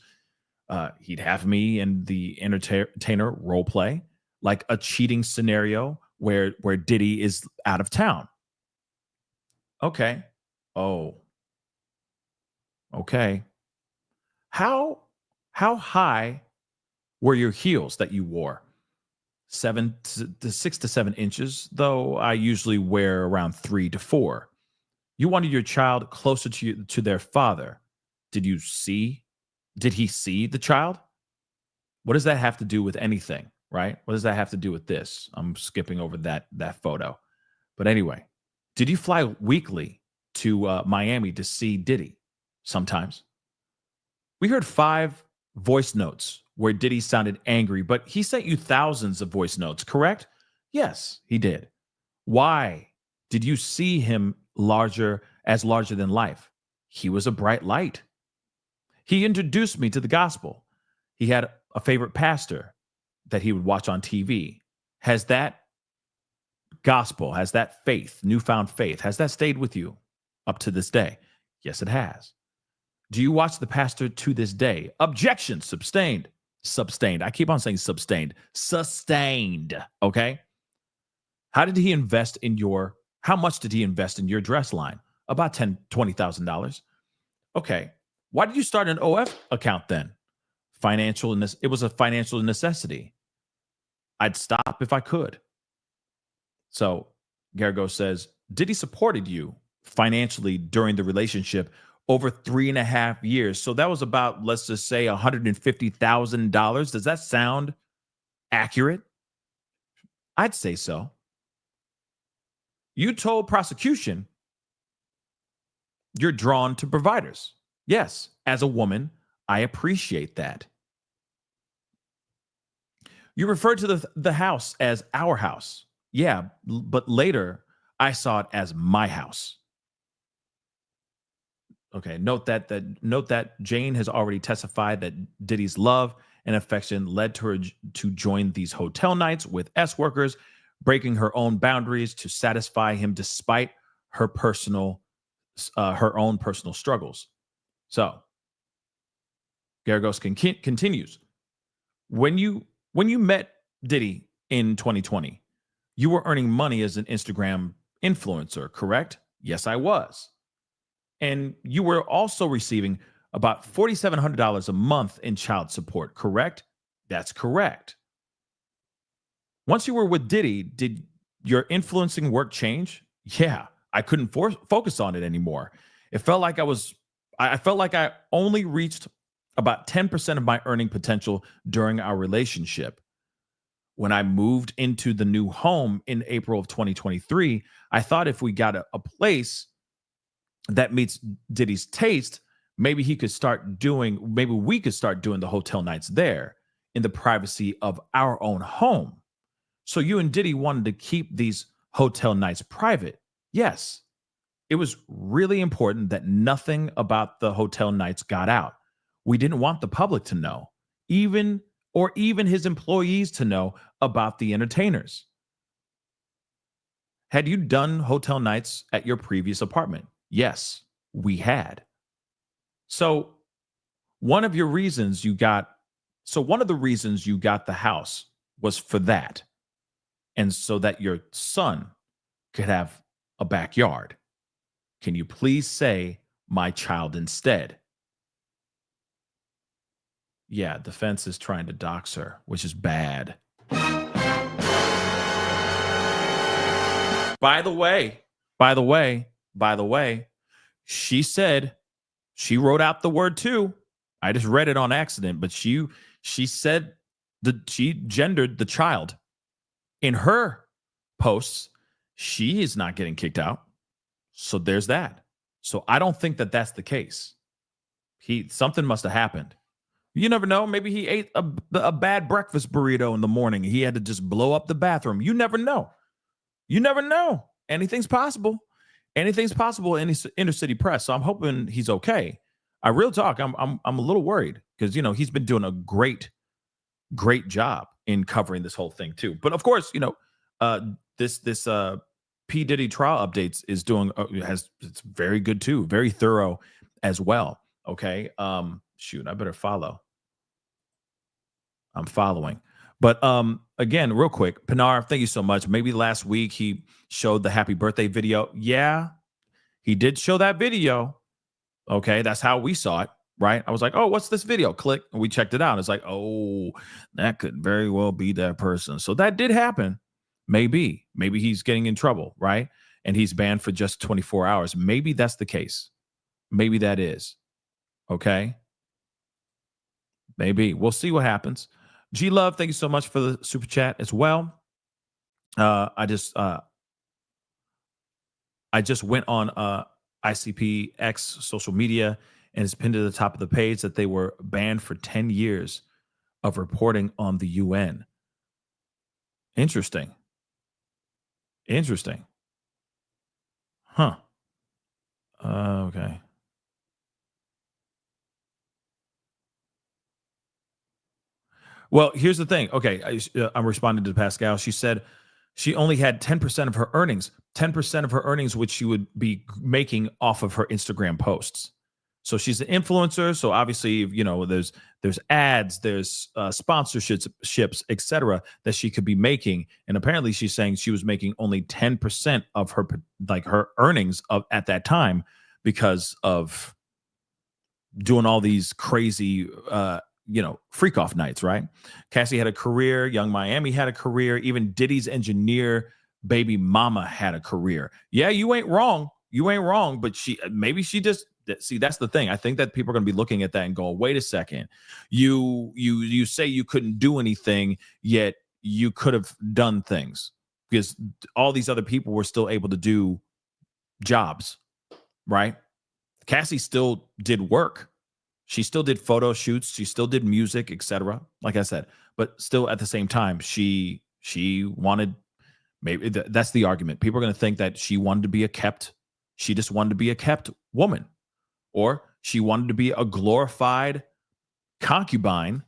He'd have me and the entertainer role play, like a cheating scenario where Diddy is out of town. Okay. Oh. Okay. How high were your heels that you wore? 6 to 7 inches, though I usually wear around 3 to 4. You wanted your child closer to their father. Did he see the child? What does that have to do with anything, right? What does that have to do with this? I'm skipping over that photo. But anyway, did you fly weekly to Miami to see Diddy? Sometimes. We heard 5 voice notes where Diddy sounded angry, but he sent you thousands of voice notes, correct? Yes, he did. Why did you see him larger than life? He was a bright light. He introduced me to the gospel. He had a favorite pastor that he would watch on TV. Has that gospel, has that faith, newfound faith, has that stayed with you up to this day? Yes, it has. Do you watch the pastor to this day? Objection, sustained. I keep on saying sustained. Okay? How much did he invest in your dress line? About $10,000, $20,000. Okay. Why did you start an OF account then? It was a financial necessity. I'd stop if I could. So Gargo says, Diddy supported you financially during the relationship over 3.5 years. So that was about, let's just say, $150,000. Does that sound accurate? I'd say so. You told prosecution you're drawn to providers. Yes, as a woman, I appreciate that. You referred to the house as our house. Yeah, but later I saw it as my house. Okay, note that Jane has already testified that Diddy's love and affection led to her to join these hotel nights with S workers, breaking her own boundaries to satisfy him despite her own personal struggles. So Garagos continues. When you met Diddy in 2020, you were earning money as an Instagram influencer, correct? Yes, I was. And you were also receiving about $4,700 a month in child support, correct? That's correct. Once you were with Diddy, did your influencing work change? Yeah, I couldn't focus on it anymore. It felt like I felt like I only reached about 10% of my earning potential during our relationship. When I moved into the new home in April of 2023, I thought if we got a place that meets Diddy's taste, maybe we could start doing the hotel nights there in the privacy of our own home. So you and Diddy wanted to keep these hotel nights private. Yes, it was really important that nothing about the hotel nights got out. We didn't want the public to know, even his employees to know about the entertainers. Had you done hotel nights at your previous apartment? Yes, we had. So one of the reasons you got the house was for that. And so that your son could have a backyard. Can you please say my child instead? Yeah, defense is trying to dox her, which is bad. By the way, she said she wrote out the word too. I just read it on accident, but she said that she gendered the child in her posts. She is not getting kicked out. So there's that. So I don't think that that's the case. Something must have happened. You never know. Maybe he ate a bad breakfast burrito in the morning. He had to just blow up the bathroom. You never know. Anything's possible. Anything's possible in inner city press. So I'm hoping he's okay. Real talk. I'm a little worried because he's been doing a great job in covering this whole thing too. But of course, this P Diddy trial updates is doing it's very good too, very thorough as well. Okay. Shoot, I better follow. I'm following. But again, real quick, Pinar, thank you so much. Maybe last week he showed the happy birthday video. Yeah, he did show that video. Okay, that's how we saw it, right? I was like, oh, what's this video? Click, and we checked it out. It's like, oh, that could very well be that person. So that did happen. Maybe he's getting in trouble, right? And he's banned for just 24 hours. Maybe that's the case. Maybe that is. Okay. Maybe. We'll see what happens. G Love, thank you so much for the super chat as well. I just went on ICPX social media, and it's pinned to the top of the page that they were banned for 10 years of reporting on the UN. Interesting. Interesting. Huh. Okay. Well, here's the thing. Okay, I'm responding to Pascal. She said she only had 10% of her earnings, 10% of her earnings, which she would be making off of her Instagram posts. So she's an influencer. So obviously, there's ads, there's sponsorships, etc., that she could be making. And apparently, she's saying she was making only 10% of her earnings of at that time because of doing all these crazy freak off nights, right? Cassie had a career, Young Miami had a career, even Diddy's engineer baby mama had a career. Yeah, you ain't wrong, but she just see, that's the thing. I think that people are going to be looking at that and go, wait a second, you say you couldn't do anything, yet you could have done things because all these other people were still able to do jobs, right? Cassie still did work. She still did photo shoots. She still did music, etc. Like I said, but still at the same time, she wanted, maybe that's the argument. People are going to think that she wanted to be she just wanted to be a kept woman, or she wanted to be a glorified concubine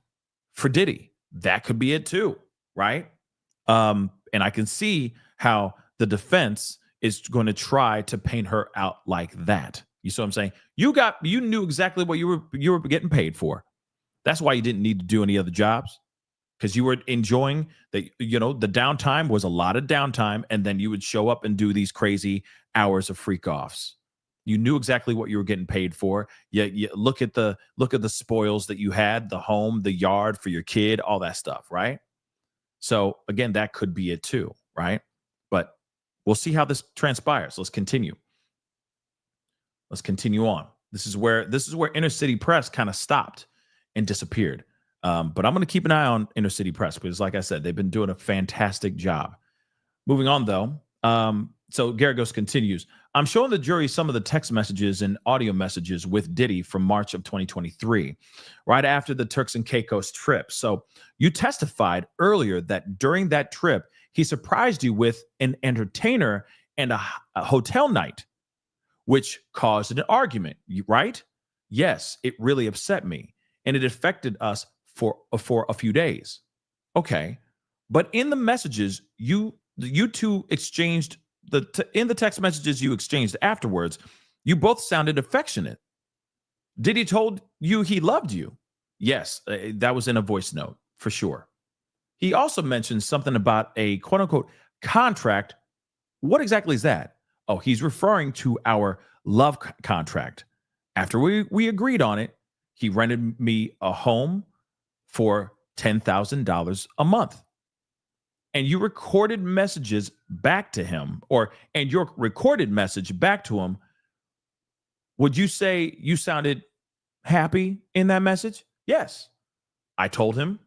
for Diddy. That could be it too, right? And I can see how the defense is going to try to paint her out like that. You see what I'm saying? You knew exactly what you were getting paid for. That's why you didn't need to do any other jobs, because you were enjoying the downtime was a lot of downtime, and then you would show up and do these crazy hours of freak offs. You knew exactly what you were getting paid for. You look at the spoils that you had, the home, the yard for your kid, all that stuff, right? So again, that could be it too, right? But we'll see how this transpires. Let's continue on. This is where Inner City Press kind of stopped and disappeared. But I'm going to keep an eye on Inner City Press because, like I said, they've been doing a fantastic job. Moving on, though. So Garagos continues. I'm showing the jury some of the text messages and audio messages with Diddy from March of 2023, right after the Turks and Caicos trip. So you testified earlier that during that trip, he surprised you with an entertainer and a hotel night, which caused an argument, right? Yes, it really upset me, and it affected us for a few days. Okay, but in the messages you two exchanged, in the text messages you exchanged afterwards, you both sounded affectionate. Diddy told you he loved you. Yes, that was in a voice note for sure. He also mentioned something about a quote unquote contract. What exactly is that? Oh, he's referring to our love contract. After we agreed on it, he rented me a home for $10,000 a month. And you recorded messages back to him, and your recorded message back to him, would you say you sounded happy in that message? Yes. I told him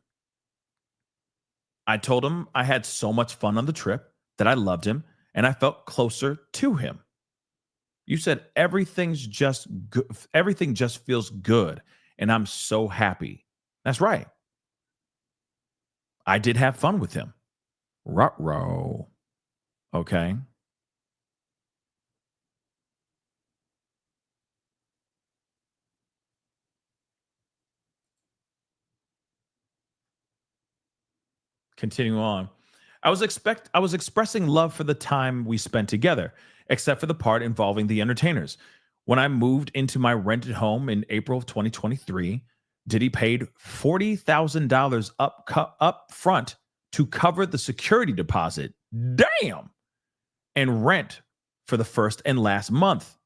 I had so much fun on the trip, that I loved him, and I felt closer to him. You said everything just feels good, and I'm so happy. That's right. I did have fun with him. Ruh-roh. Okay. Continuing on. I was expressing love for the time we spent together, except for the part involving the entertainers. When I moved into my rented home in April of 2023, Diddy paid $40,000 up front to cover the security deposit. Damn. And rent for the first and last month.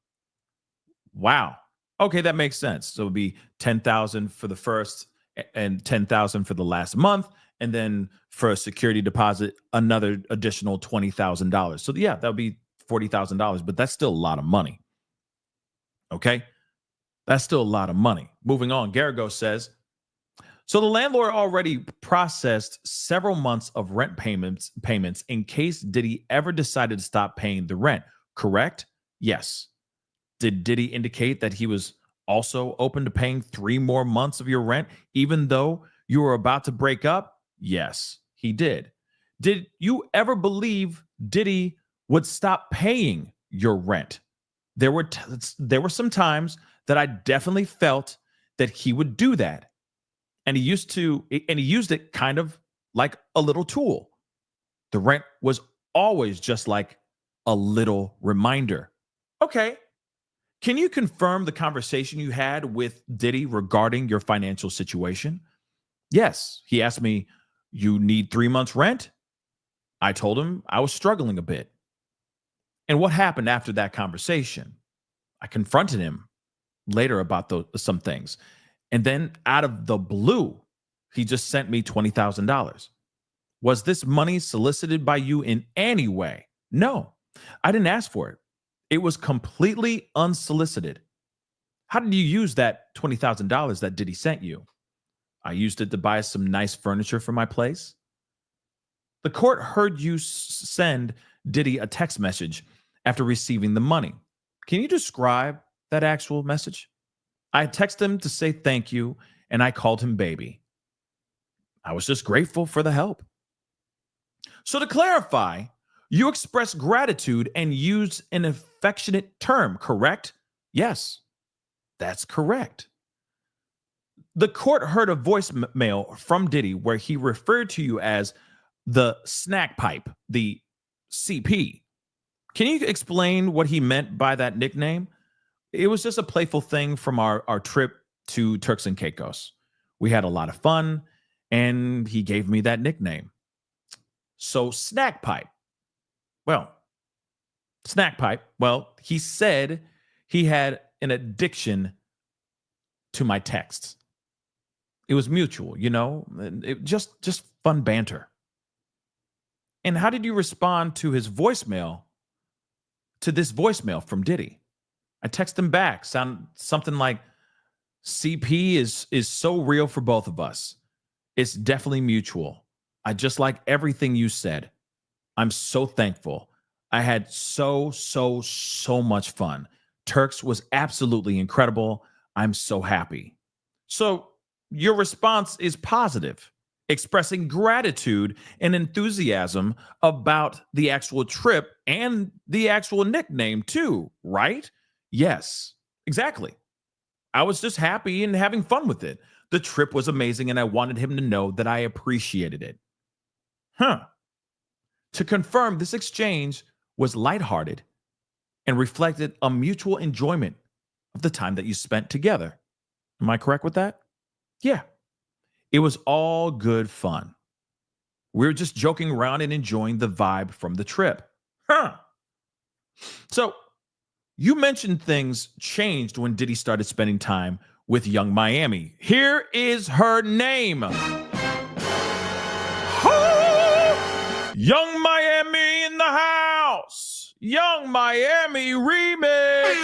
Wow. Okay, that makes sense. So it would be $10,000 for the first and $10,000 for the last month, and then for a security deposit, another additional $20,000. So yeah, that would be $40,000, but that's still a lot of money. Okay, that's still a lot of money. Moving on, Garagos says, so the landlord already processed several months of rent payments in case Diddy ever decided to stop paying the rent, correct? Yes. Did Diddy indicate that he was also open to paying 3 more months of your rent, even though you were about to break up? Yes, he did. Did you ever believe Diddy would stop paying your rent. There were some times that I definitely felt that he would do that. And he used it kind of like a little tool. The rent was always just like a little reminder. Okay. Can you confirm the conversation you had with Diddy regarding your financial situation? Yes. He asked me, you need 3 months rent? I told him I was struggling a bit. And what happened after that conversation? I confronted him later about some things. And then out of the blue, he just sent me $20,000. Was this money solicited by you in any way? No, I didn't ask for it. It was completely unsolicited. How did you use that $20,000 that Diddy sent you? I used it to buy some nice furniture for my place. The court heard you send Diddy a text message after receiving the money. Can you describe that actual message? I texted him to say thank you, and I called him baby. I was just grateful for the help. So to clarify, you expressed gratitude and used an affectionate term, correct? Yes, that's correct. The court heard a voicemail from Diddy where he referred to you as the snack pipe, the CP. Can you explain what he meant by that nickname? It was just a playful thing from our trip to Turks and Caicos. We had a lot of fun, and he gave me that nickname. So snack pipe. Well, he said he had an addiction to my texts. It was mutual, it just fun banter. And how did you respond to his voicemail, to this voicemail from Diddy? I text him back, something like, CP is so real for both of us. It's definitely mutual. I just like everything you said. I'm so thankful. I had so much fun. Turks was absolutely incredible. I'm so happy. So your response is positive, expressing gratitude and enthusiasm about the actual trip and the actual nickname too, right? Yes, exactly. I was just happy and having fun with it. The trip was amazing, and I wanted him to know that I appreciated it. To confirm, this exchange was lighthearted and reflected a mutual enjoyment of the time that you spent together. Am I correct with that? Yeah. It was all good fun. We were just joking around and enjoying the vibe from the trip. So, you mentioned things changed when Diddy started spending time with Young Miami. Here is her name. Young Miami in the house. Young Miami remix.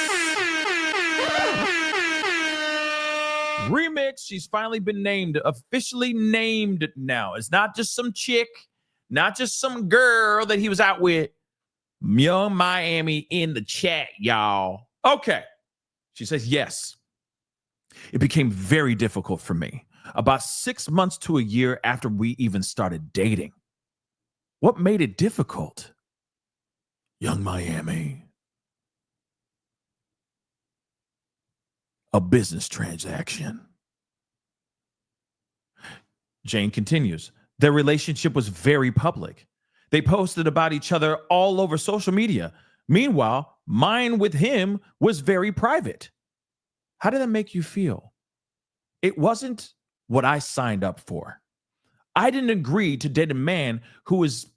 Remix. She's finally been named, officially named now. It's not just some chick, not just some girl that he was out with. Young Miami in the chat, y'all. Okay. She says, yes. It became very difficult for me. About 6 months to a year after we even started dating. What made it difficult? Young Miami. A business transaction. Jane continues. Their relationship was very public. They posted about each other all over social media. Meanwhile, mine with him was very private. How did that make you feel? It wasn't what I signed up for. I didn't agree to date a man who was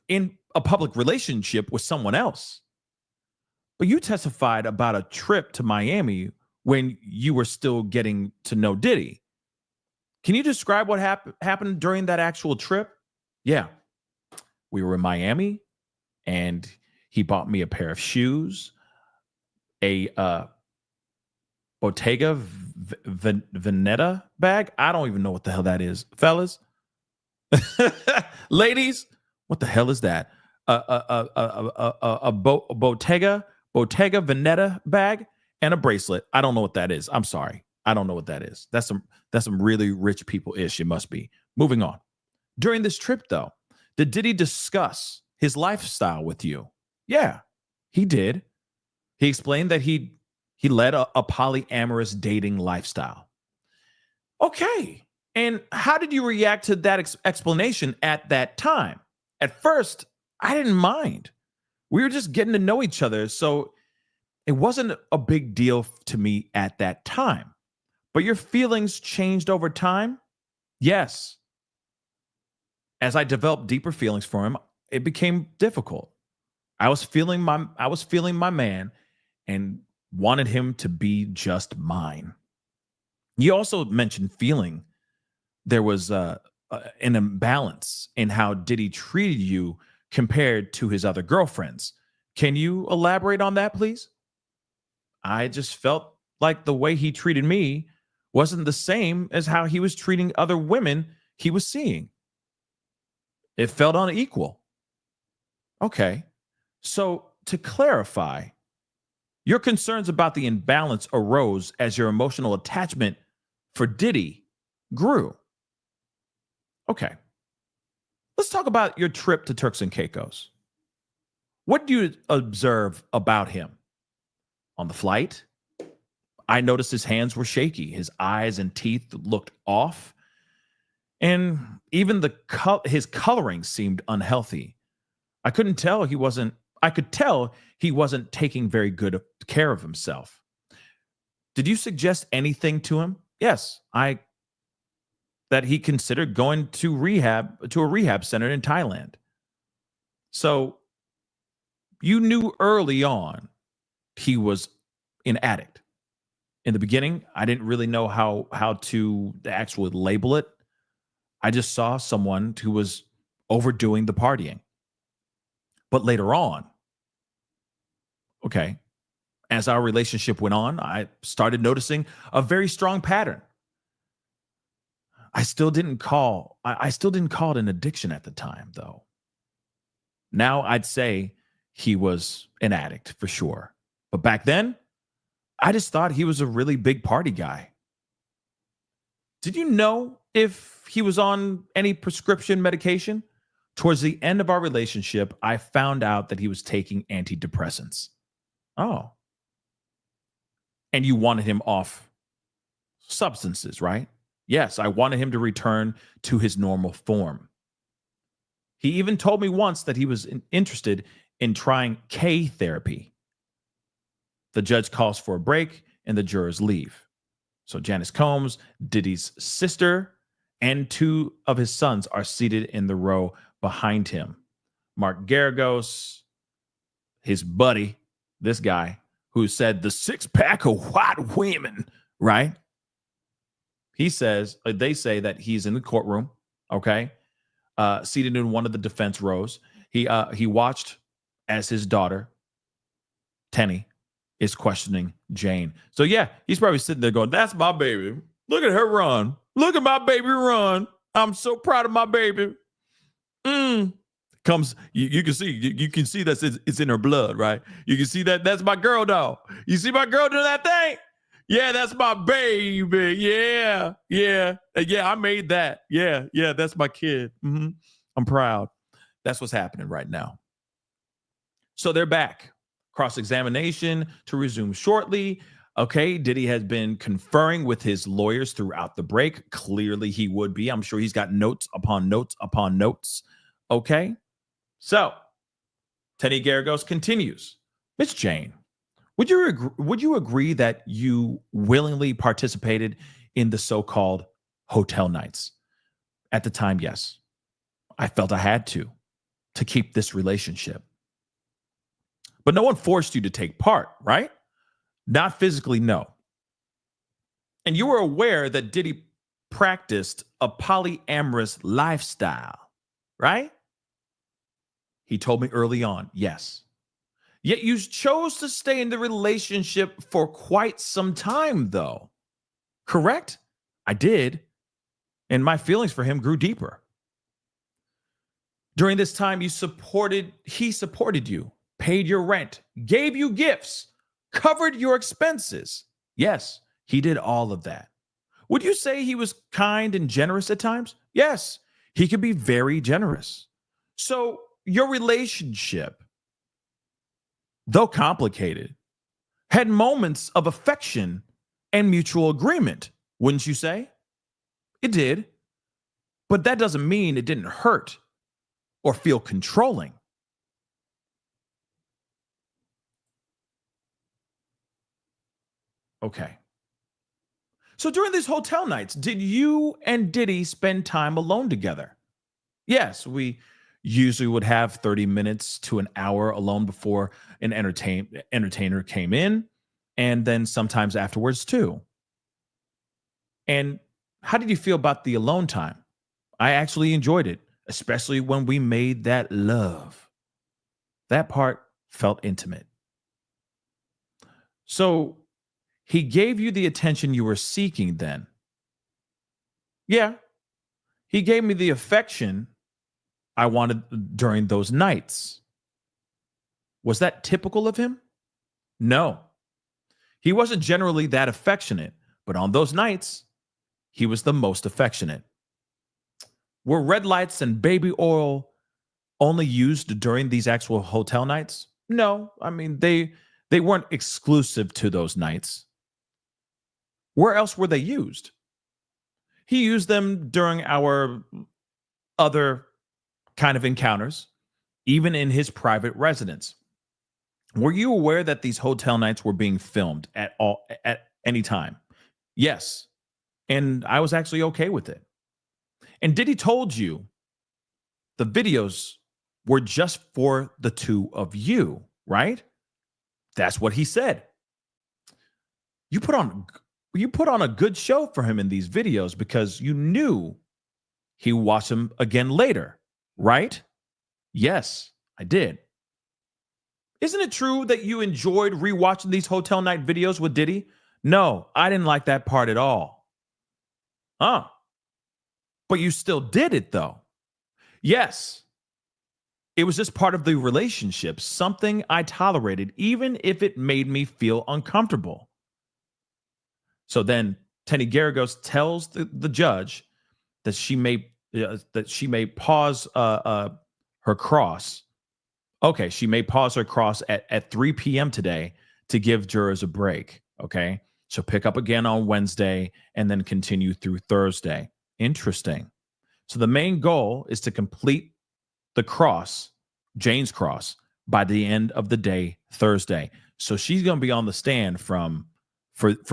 in a public relationship with someone else. But you testified about a trip to Miami when you were still getting to know Diddy. Can you describe what happened during that actual trip? Yeah. We were in Miami, and he bought me a pair of shoes, a Bottega Veneta bag. I don't even know what the hell that is, fellas. Ladies, what the hell is that? A Bottega Veneta bag and a bracelet. I don't know what that is. I'm sorry. I don't know what that is. That's some really rich people-ish. It must be. Moving on. During this trip, though, did Diddy discuss his lifestyle with you? Yeah, he did. He explained that he led a polyamorous dating lifestyle. Okay. And how did you react to that explanation at that time? At first, I didn't mind. We were just getting to know each other, so it wasn't a big deal to me at that time. But your feelings changed over time? Yes. As I developed deeper feelings for him, it became difficult. I was feeling my man and wanted him to be just mine. You also mentioned feeling there was an imbalance in how Diddy treated you compared to his other girlfriends. Can you elaborate on that, please? I just felt like the way he treated me wasn't the same as how he was treating other women he was seeing. It felt unequal. Okay. So, to clarify, your concerns about the imbalance arose as your emotional attachment for Diddy grew. Okay. Let's talk about your trip to Turks and Caicos. What do you observe about him? On the flight, I noticed his hands were shaky. His eyes and teeth looked off. And even his coloring seemed unhealthy. I could tell he wasn't taking very good care of himself. Did you suggest anything to him? Yes, that he considered going to a rehab center in Thailand. So you knew early on he was an addict. In the beginning, I didn't really know how to actually label it. I just saw someone who was overdoing the partying. But later on, okay, as our relationship went on, I started noticing a very strong pattern. I still didn't call it an addiction at the time, though. Now I'd say he was an addict for sure. But back then, I just thought he was a really big party guy. Did you know if he was on any prescription medication? Towards the end of our relationship, I found out that he was taking antidepressants. Oh. And you wanted him off substances, right? Yes, I wanted him to return to his normal form. He even told me once that he was interested in trying K therapy. The judge calls for a break and the jurors leave. So Janice Combs, Diddy's sister, and two of his sons are seated in the row behind him. Mark Garagos, his buddy, this guy who said the 6-pack of white women, right? They say that he's in the courtroom, okay, seated in one of the defense rows. He watched as his daughter, Tenny, is questioning Jane. So yeah, he's probably sitting there going, "That's my baby. Look at her run. Look at my baby run. I'm so proud of my baby." Comes, you can see that it's in her blood, right? You can see that that's my girl, though. You see my girl doing that thing? Yeah, that's my baby. Yeah, I made that. Yeah, that's my kid. I'm proud. That's what's happening right now. So they're back. Cross-examination to resume shortly. Okay, Diddy has been conferring with his lawyers throughout the break. Clearly he would be. I'm sure he's got notes upon notes upon notes. Okay, so Teddy Garagos continues. Miss Jane, would you agree that you willingly participated in the so-called hotel nights? At the time, yes. I felt I had to keep this relationship. But no one forced you to take part, right? Not physically, no. And you were aware that Diddy practiced a polyamorous lifestyle, right? He told me early on, yes. Yet you chose to stay in the relationship for quite some time, though. Correct? I did. And my feelings for him grew deeper. During this time, he supported you, paid your rent, gave you gifts, covered your expenses. Yes, he did all of that. Would you say he was kind and generous at times? Yes, he could be very generous. So your relationship though complicated, had moments of affection and mutual agreement, wouldn't you say? It did. But that doesn't mean it didn't hurt or feel controlling. Okay. So during these hotel nights, did you and Diddy spend time alone together? Yes, we usually would have 30 minutes to an hour alone before an entertainer came in, and then sometimes afterwards too. And how did you feel about the alone time? I actually enjoyed it, especially when we made that love. That part felt intimate. So he gave you the attention you were seeking then. Yeah, he gave me the affection I wanted during those nights. Was that typical of him? No. He wasn't generally that affectionate, but on those nights, he was the most affectionate. Were red lights and baby oil only used during these actual hotel nights? No. I mean, they weren't exclusive to those nights. Where else were they used? He used them during our other kind of encounters, even in his private residence. Were you aware that these hotel nights were being filmed at any time? Yes. And I was actually okay with it. And Diddy told you the videos were just for the two of you, right? That's what he said. You put on a good show for him in these videos because you knew he would watch them again later, right? Yes, I did. Isn't it true that you enjoyed rewatching these hotel night videos with Diddy? No, I didn't like that part at all. But you still did it though. Yes. It was just part of the relationship, something I tolerated, even if it made me feel uncomfortable. So then Tenny Garagos tells the judge that she may pause her cross. Okay, she may pause her cross at 3 p.m. today to give jurors a break. Okay, so pick up again on Wednesday and then continue through Thursday. Interesting. So the main goal is to complete the cross, Jane's cross, by the end of the day, Thursday. So she's going to be on the stand for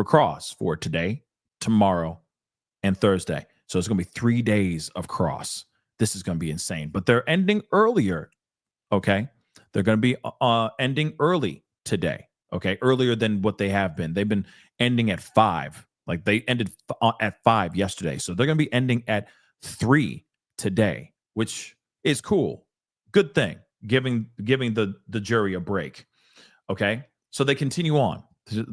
cross for today, tomorrow, and Thursday. So it's going to be 3 days of cross. This is going to be insane. But they're ending earlier, okay? They're going to be ending early today, okay? Earlier than what they have been. They've been ending at 5. Like they ended at 5 yesterday. So they're going to be ending at 3 today, which is cool. Good thing, giving the jury a break, okay? So they continue on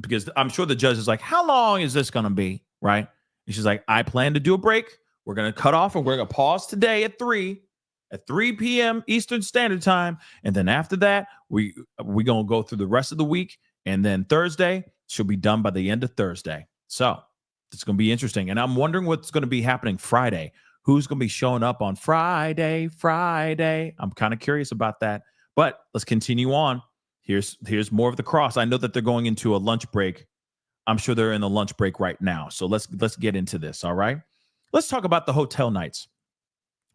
because I'm sure the judge is like, how long is this going to be, right? And she's like, I plan to do a break. We're going to cut off and we're going to pause today at 3 p.m. Eastern Standard Time. And then after that, we're going to go through the rest of the week. And then Thursday, she'll be done by the end of Thursday. So it's going to be interesting. And I'm wondering what's going to be happening Friday. Who's going to be showing up on Friday? I'm kind of curious about that. But let's continue on. Here's more of the cross. I know that they're going into a lunch break. I'm sure they're in the lunch break right now. So let's get into this, all right? Let's talk about the hotel nights.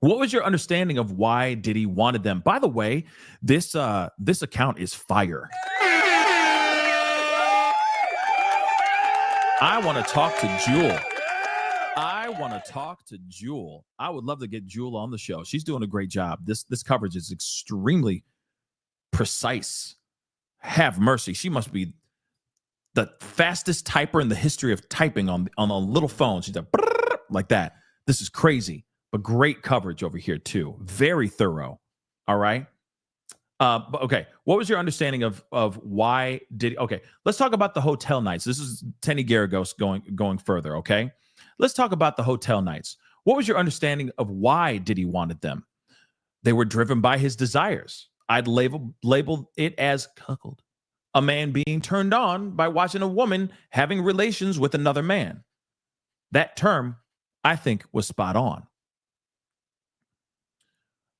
What was your understanding of why Diddy wanted them? By the way, this account is fire. I want to talk to Jewel. I would love to get Jewel on the show. She's doing a great job. This coverage is extremely precise. Have mercy. She must be the fastest typer in the history of typing on a little phone. She's like that. This is crazy, but great coverage over here too. Very thorough. All right. Okay. What was your understanding of why did? Okay. Let's talk about the hotel nights. This is Tenny Garagos going further. Okay. Let's talk about the hotel nights. What was your understanding of why Diddy wanted them? They were driven by his desires. I'd label it as cuckold. A man being turned on by watching a woman having relations with another man. That term, I think, was spot on.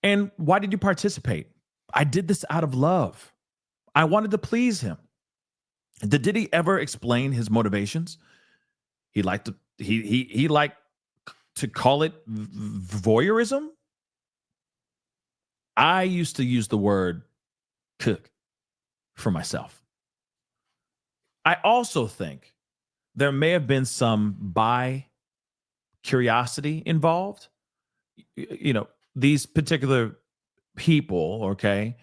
And why did you participate? I did this out of love. I wanted to please him. Did Diddy ever explain his motivations? He liked to call it voyeurism. I used to use the word cook for myself. I also think there may have been some bi curiosity involved. You know, these particular people, okay,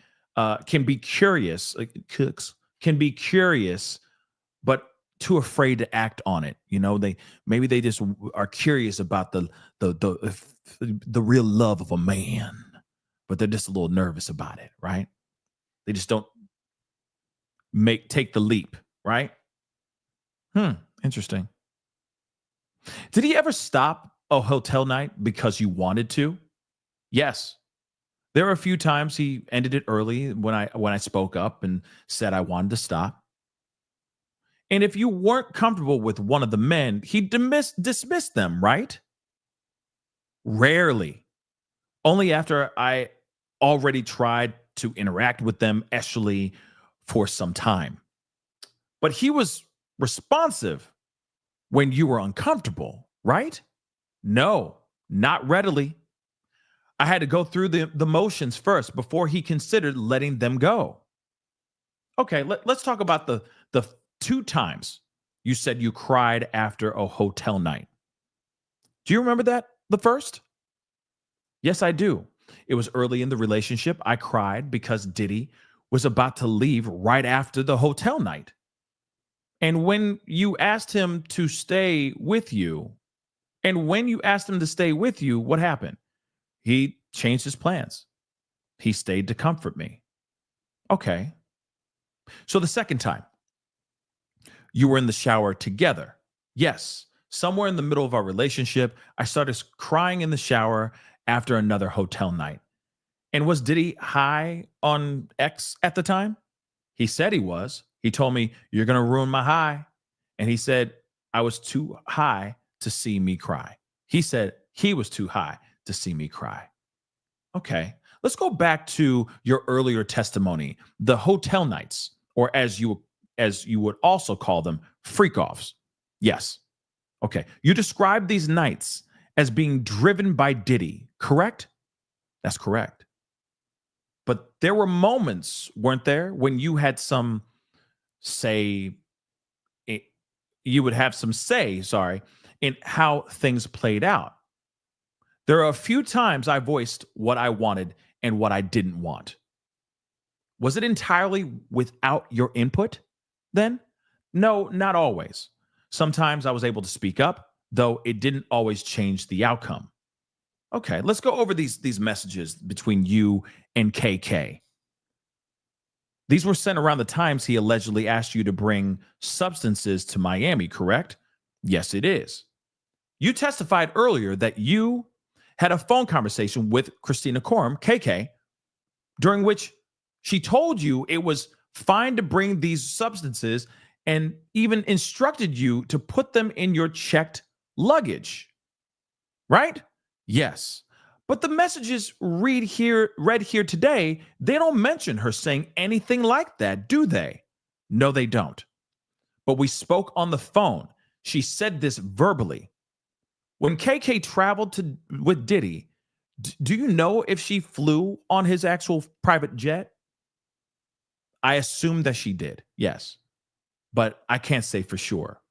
can be curious, like cooks can be curious, but too afraid to act on it. You know, they just are curious about the real love of a man, but they're just a little nervous about it, right? They just don't take the leap, right? Interesting. Did he ever stop a hotel night because you wanted to? Yes. There were a few times he ended it early when I spoke up and said I wanted to stop. And if you weren't comfortable with one of the men, he dismissed them, right? Rarely. Only after I already tried to interact with them actually for some time. But he was responsive when you were uncomfortable, right? No, not readily. I had to go through the motions first before he considered letting them go. Okay, let's talk about the 2 times you said you cried after a hotel night. Do you remember that? The first? Yes, I do. It was early in the relationship. I cried because Diddy was about to leave right after the hotel night. And when you asked him to stay with you, what happened? He changed his plans. He stayed to comfort me. Okay. So the second time, you were in the shower together. Yes. Somewhere in the middle of our relationship, I started crying in the shower after another hotel night. And was Diddy high on X at the time? He said he was. He told me, "You're going to ruin my high." And he said, I was too high to see me cry. He said he was too high to see me cry. Okay. Let's go back to your earlier testimony, the hotel nights, or as you would also call them, freak-offs. Yes. Okay. You described these nights as being driven by Diddy, correct? That's correct. But there were moments, weren't there, when you had some say in how things played out. There are a few times I voiced what I wanted and what I didn't want. Was it entirely without your input then? No, not always. Sometimes I was able to speak up, though it didn't always change the outcome. Okay, let's go over these messages between you and KK. These were sent around the times he allegedly asked you to bring substances to Miami, correct? Yes, it is. You testified earlier that you had a phone conversation with Christina Courtroom, KK, during which she told you it was fine to bring these substances and even instructed you to put them in your checked luggage. Right? Yes. But the messages read here today, they don't mention her saying anything like that, do they? No, they don't. But we spoke on the phone. She said this verbally. When KK traveled with Diddy, do you know if she flew on his actual private jet? I assume that she did, yes. But I can't say for sure.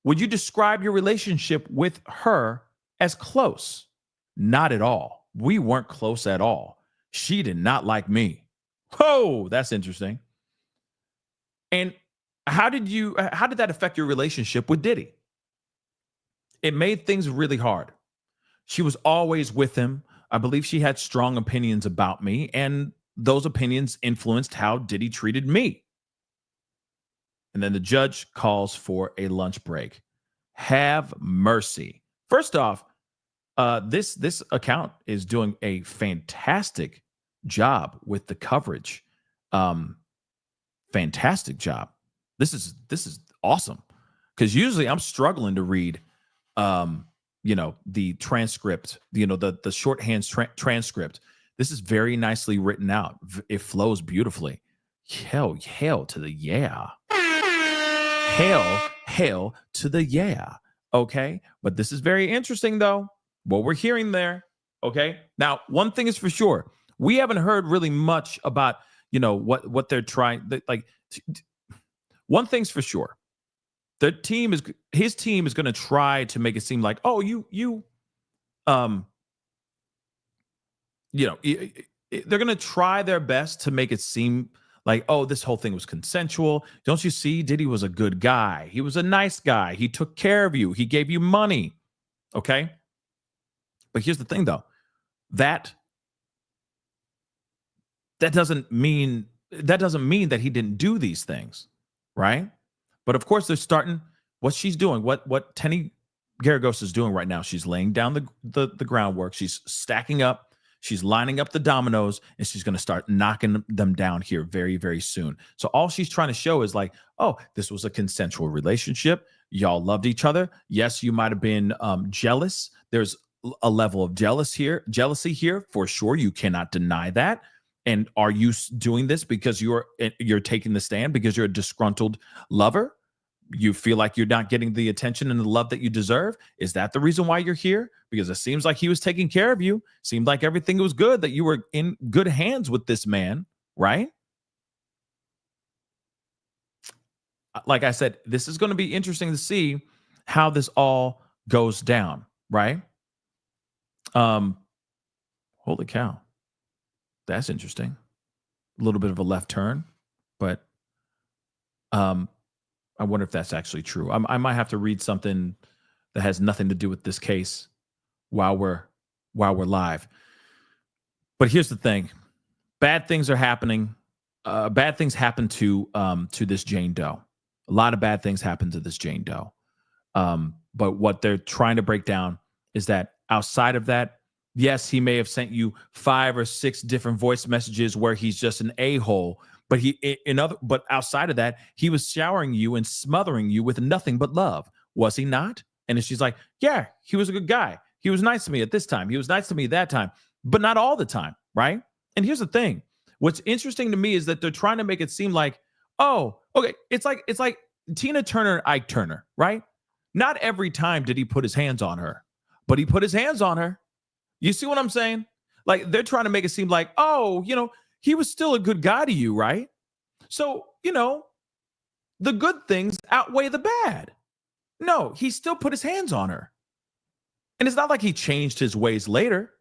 Would you describe your relationship with her as close? Not at all. We weren't close at all. She did not like me. Whoa, that's interesting. And how did that affect your relationship with Diddy? It made things really hard. She was always with him. I believe she had strong opinions about me, and those opinions influenced how Diddy treated me. And then the judge calls for a lunch break. Have mercy. First off, this account is doing a fantastic job with the coverage. Fantastic job. This is awesome, because usually I'm struggling to read, the transcript, the shorthand transcript. This is very nicely written out. It flows beautifully. Hell to the yeah. Hell to the yeah. Okay. But this is very interesting, though, what we're hearing there. Okay. Now, one thing is for sure. We haven't heard really much about, what they're trying. One thing's for sure. His team is going to try to make it seem like, oh, they're going to try their best to make it seem like, oh, this whole thing was consensual. Don't you see? Diddy was a good guy. He was a nice guy. He took care of you. He gave you money. Okay. But here's the thing, though. That doesn't mean that he didn't do these things, right? But of course, they're starting what she's doing, what Tenny Garagos is doing right now. She's laying down the groundwork. She's stacking up. She's lining up the dominoes, and she's going to start knocking them down here very, very soon. So all she's trying to show is like, oh, this was a consensual relationship. Y'all loved each other. Yes, you might have been jealous. There's a level of jealousy here for sure. You cannot deny that. And are you doing this because you're taking the stand because you're a disgruntled lover? You feel like you're not getting the attention and the love that you deserve? Is that the reason why you're here? Because it seems like he was taking care of you. Seemed like everything was good, that you were in good hands with this man, right? Like I said, this is going to be interesting to see how this all goes down, right? Holy cow. That's interesting. A little bit of a left turn, but I wonder if that's actually true. I might have to read something that has nothing to do with this case while we're live. But here's the thing: bad things are happening. Bad things happen to this Jane Doe. A lot of bad things happen to this Jane Doe. But what they're trying to break down is that outside of that, yes, he may have sent you 5 or 6 different voice messages where he's just an a-hole. But outside of that, he was showering you and smothering you with nothing but love. Was he not? And she's like, yeah, he was a good guy. He was nice to me at this time. He was nice to me that time, but not all the time, right? And here's the thing. What's interesting to me is that they're trying to make it seem like, oh, okay, it's like Tina Turner and Ike Turner, right? Not every time did he put his hands on her, but he put his hands on her. You see what I'm saying? Like, they're trying to make it seem like, oh, he was still a good guy to you, right? So, the good things outweigh the bad. No, he still put his hands on her. And it's not like he changed his ways later.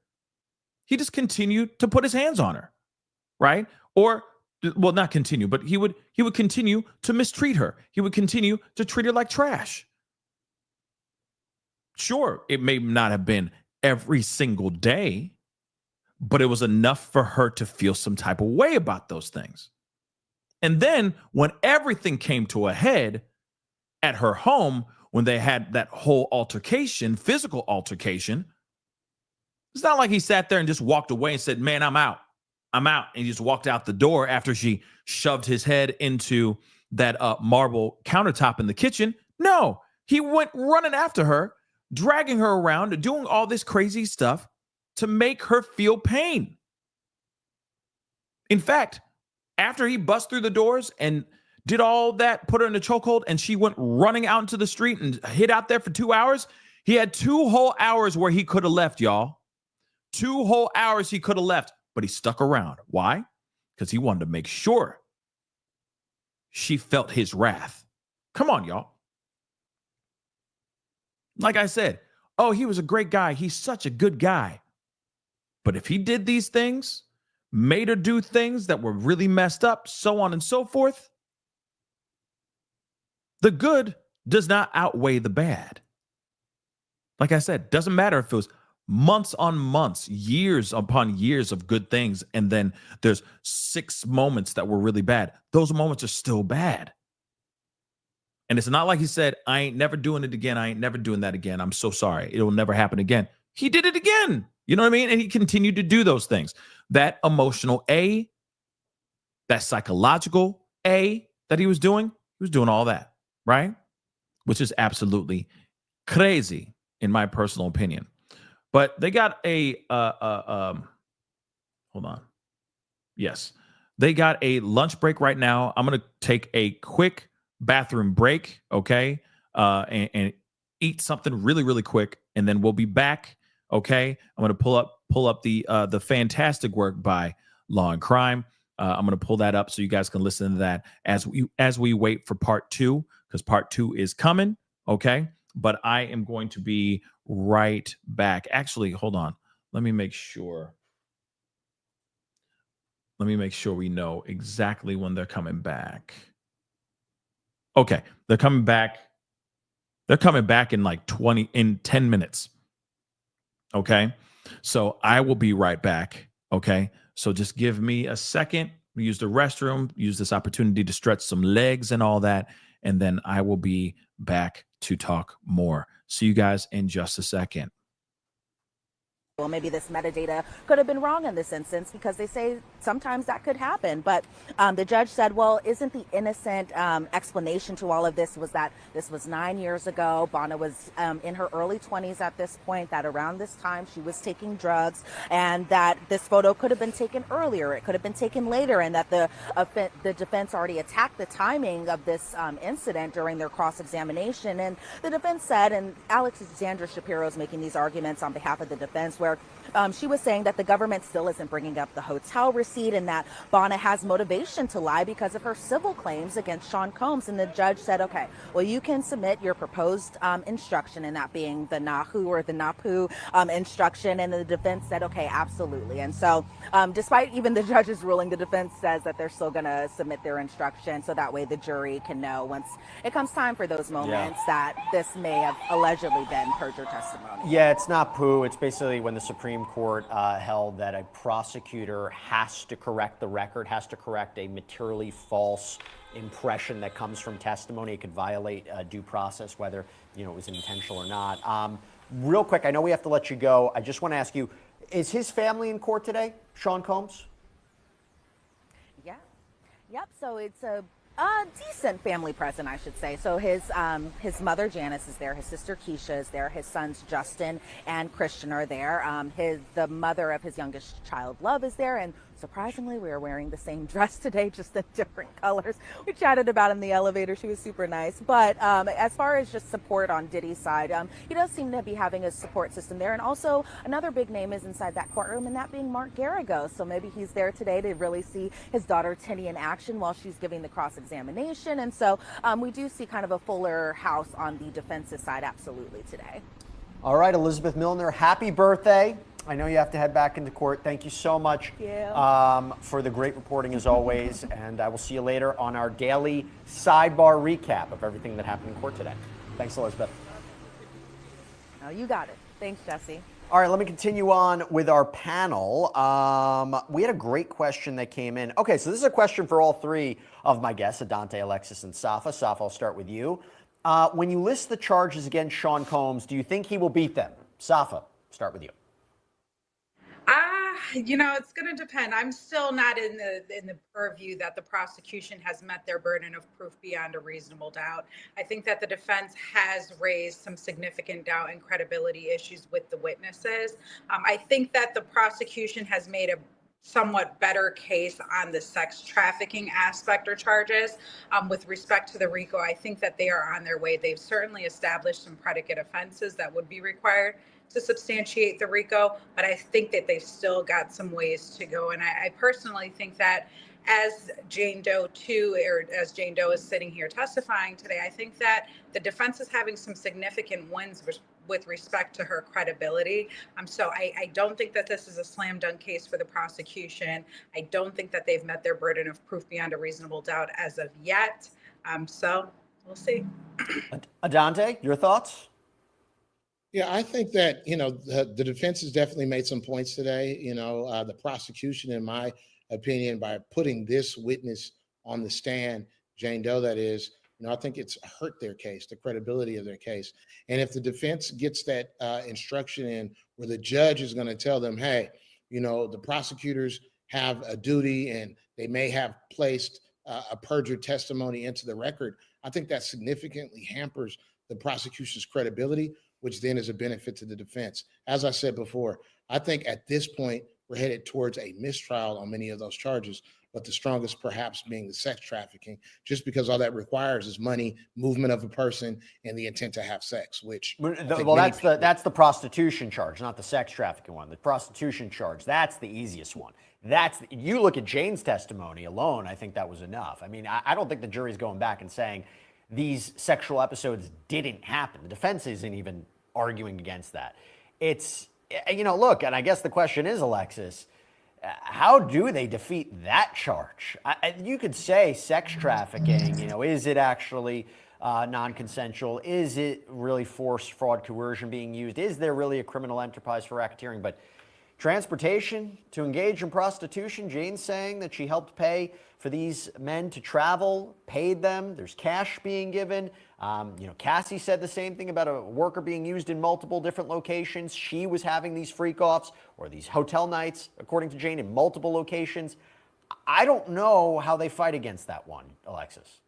He just continued to put his hands on her, right? Or, well, not continue, but he would continue to mistreat her. He would continue to treat her like trash. Sure, it may not have been every single day, but it was enough for her to feel some type of way about those things. And then when everything came to a head at her home, when they had that whole altercation, physical altercation, it's not like he sat there and just walked away and said, man, I'm out. And he just walked out the door after she shoved his head into that marble countertop in the kitchen. No, he went running after her, dragging her around, doing all this crazy stuff to make her feel pain. In fact, after he bust through the doors and did all that, put her in a chokehold, and she went running out into the street and hid out there for 2 hours, he had 2 whole hours where he could have left, y'all. 2 whole hours he could have left, but he stuck around. Why? Because he wanted to make sure she felt his wrath. Come on, y'all. Like I said, oh, he was a great guy. He's such a good guy. But if he did these things, made her do things that were really messed up, so on and so forth, the good does not outweigh the bad. Like I said, doesn't matter if it was months on months, years upon years of good things, and then there's 6 moments that were really bad. Those moments are still bad. And it's not like he said, I ain't never doing it again. I ain't never doing that again. I'm so sorry. It will never happen again. He did it again. You know what I mean? And he continued to do those things. That emotional A, that psychological A that he was doing all that, right? Which is absolutely crazy, in my personal opinion. But they got hold on. Yes. They got a lunch break right now. I'm going to take a quick bathroom break, okay? And eat something really, really quick, and then we'll be back, okay? I'm going to pull up the fantastic work by Law and Crime. I'm going to pull that up so you guys can listen to that as we wait for part 2, because part 2 is coming, okay? But I am going to be right back. Actually, hold on. Let me make sure we know exactly when they're coming back. Okay, they're coming back. They're coming back in like 10 minutes. Okay, so I will be right back. Okay, so just give me a second. We use the restroom, use this opportunity to stretch some legs and all that, and then I will be back to talk more. See you guys in just a second. Well, maybe this metadata could have been wrong in this instance, because they say sometimes that could happen. But the judge said, well, isn't the innocent explanation to all of this was that this was 9 years ago. Bonna was in her early 20s at this point, that around this time she was taking drugs, and that this photo could have been taken earlier. It could have been taken later, and that the defense already attacked the timing of this incident during their cross-examination. And the defense said, and Alexandra Shapiro is making these arguments on behalf of the defense, where she was saying that the government still isn't bringing up the hotel receipt, and that Bonna has motivation to lie because of her civil claims against Sean Combs. And the judge said, okay, well, you can submit your proposed instruction, and that being the NAHU or the NAPU instruction. And the defense said, okay, absolutely. And so despite even the judge's ruling, the defense says that they're still going to submit their instruction, so that way the jury can know once it comes time for those moments that this may have allegedly been perjured testimony. Yeah, it's not poo. It's basically when the Supreme Court held that a prosecutor has to correct the record, has to correct a materially false impression that comes from testimony. It could violate due process, whether it was intentional or not. Real quick, I know we have to let you go. I just want to ask you, is his family in court today, Sean Combs? Yeah. Yep. So it's a decent family present, I should say. So his mother Janice is there, his sister Keisha is there, his sons Justin and Christian are there. The mother of his youngest child, Love, is there, and surprisingly, we are wearing the same dress today, just in different colors. We chatted about it in the elevator. She was super nice. But as far as just support on Diddy's side, he does seem to be having a support system there. And also, another big name is inside that courtroom, and that being Mark Garrigo. So maybe he's there today to really see his daughter Tinny in action while she's giving the cross-examination. And so we do see kind of a fuller house on the defense's side, absolutely, today. All right, Elizabeth Milner, happy birthday. I know you have to head back into court. Thank you so much for the great reporting as always. And I will see you later on our daily sidebar recap of everything that happened in court today. Thanks, Elizabeth. Oh, you got it. Thanks, Jesse. All right, let me continue on with our panel. We had a great question that came in. Okay, so this is a question for all three of my guests, Adante, Alexis, and Safa. Safa, I'll start with you. When you list the charges against Sean Combs, do you think he will beat them? Safa, start with you. It's going to depend. I'm still not in the purview that the prosecution has met their burden of proof beyond a reasonable doubt. I think that the defense has raised some significant doubt and credibility issues with the witnesses. I think that the prosecution has made a somewhat better case on the sex trafficking aspect or charges. With respect to the RICO, I think that they are on their way. They've certainly established some predicate offenses that would be required to substantiate the RICO, but I think that they've still got some ways to go. And I personally think that as Jane Doe too, or as Jane Doe is sitting here testifying today, I think that the defense is having some significant wins with respect to her credibility. So I don't think that this is a slam dunk case for the prosecution. I don't think that they've met their burden of proof beyond a reasonable doubt as of yet. So we'll see. Adante, your thoughts? Yeah, I think that, the defense has definitely made some points today. The prosecution, in my opinion, by putting this witness on the stand, Jane Doe, that is, I think it's hurt their case, the credibility of their case. And if the defense gets that instruction in where the judge is going to tell them, hey, the prosecutors have a duty and they may have placed a perjured testimony into the record, I think that significantly hampers the prosecution's credibility, which then is a benefit to the defense. As I said before, I think at this point, we're headed towards a mistrial on many of those charges. but the strongest perhaps being the sex trafficking, just because all that requires is money, movement of a person, and the intent to have sex, which Well, that's the prostitution charge, not the sex trafficking one. The prostitution charge, that's the easiest one. You look at Jane's testimony alone, I think that was enough. I mean, I don't think the jury's going back and saying these sexual episodes didn't happen. The defense isn't even arguing against that. It's, look, and I guess the question is, Alexis, how do they defeat that charge? You could say sex trafficking, is it actually non-consensual? Is it really force, fraud, coercion being used? Is there really a criminal enterprise for racketeering? But transportation to engage in prostitution, Jane's saying that she helped pay for these men to travel, paid them. There's cash being given. Cassie said the same thing about a worker being used in multiple different locations. She was having these freak-offs or these hotel nights, according to Jane, in multiple locations. I don't know how they fight against that one, Alexis.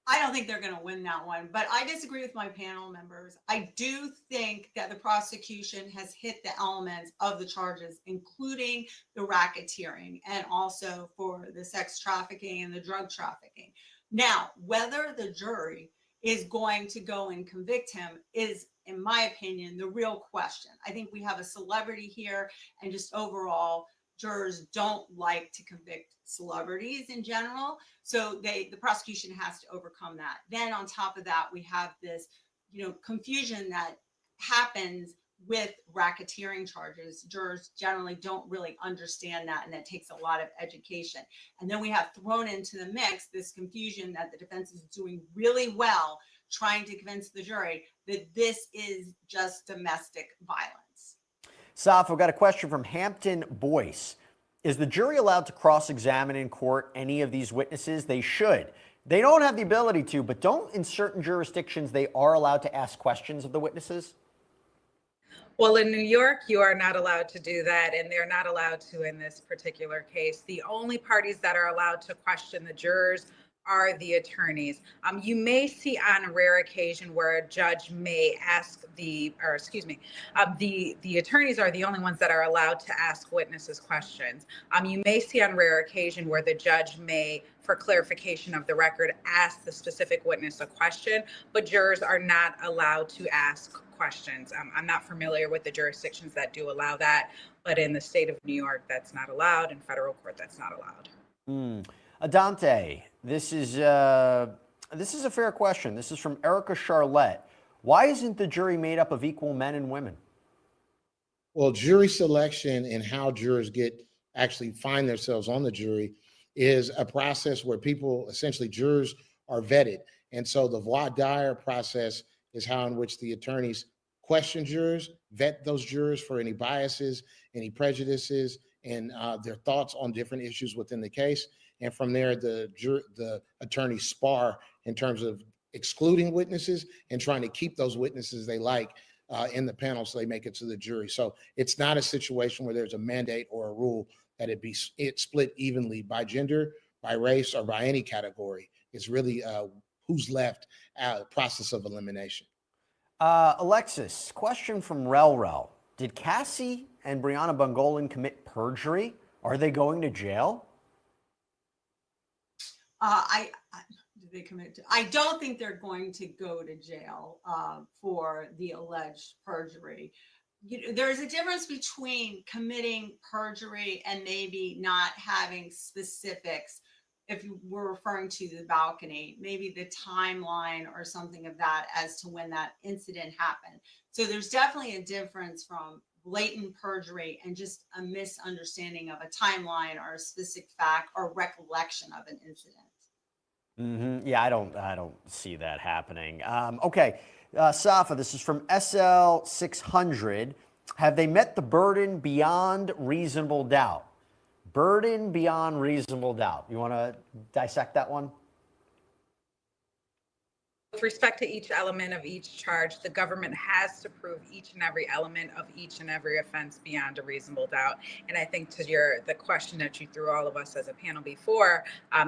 I don't think they're going to win that one, but I disagree with my panel members. I do think that the prosecution has hit the elements of the charges, including the racketeering and also for the sex trafficking and the drug trafficking. Now, whether the jury is going to go and convict him is, in my opinion, the real question. I think we have a celebrity here, and just overall, jurors don't like to convict celebrities in general. So the prosecution has to overcome that. Then on top of that, we have this, confusion that happens with racketeering charges. Jurors generally don't really understand that, and that takes a lot of education. And then we have thrown into the mix this confusion that the defense is doing really well trying to convince the jury that this is just domestic violence. Saf, I've got a question from Hampton Boyce. Is the jury allowed to cross-examine in court any of these witnesses? They should. They don't have the ability to, but don't in certain jurisdictions they are allowed to ask questions of the witnesses? Well, in New York, you are not allowed to do that, and they're not allowed to in this particular case. The only parties that are allowed to question the jurors are the attorneys. You may see on a rare occasion where a judge may ask the attorneys are the only ones that are allowed to ask witnesses questions. You may see on rare occasion where the judge may, for clarification of the record, ask the specific witness a question, but jurors are not allowed to ask questions. I'm not familiar with the jurisdictions that do allow that, but in the state of New York, that's not allowed. In federal court, that's not allowed. Adante, this is a fair question. This is from Erica Charlotte. Why isn't the jury made up of equal men and women? Well, jury selection and how jurors actually find themselves on the jury is a process where jurors are vetted. And so the voir dire process is how in which the attorneys question jurors, vet those jurors for any biases, any prejudices, and their thoughts on different issues within the case. And from there, the attorneys spar in terms of excluding witnesses and trying to keep those witnesses they like in the panel so they make it to the jury. So it's not a situation where there's a mandate or a rule that it's split evenly by gender, by race, or by any category. It's really who's left process of elimination. Alexis, question from Rel. Did Cassie and Brianna Bungolan commit perjury? Are they going to jail? I don't think they're going to go to jail for the alleged perjury. There's a difference between committing perjury and maybe not having specifics. If you were referring to the balcony, maybe the timeline or something of that as to when that incident happened. So there's definitely a difference from blatant perjury and just a misunderstanding of a timeline or a specific fact or recollection of an incident. Yeah, I don't see that happening. Okay, Safa, this is from SL600. Have they met the burden beyond reasonable doubt? Burden beyond reasonable doubt. You want to dissect that one? With respect to each element of each charge, the government has to prove each and every element of each and every offense beyond a reasonable doubt. And I think to the question that you threw all of us as a panel before,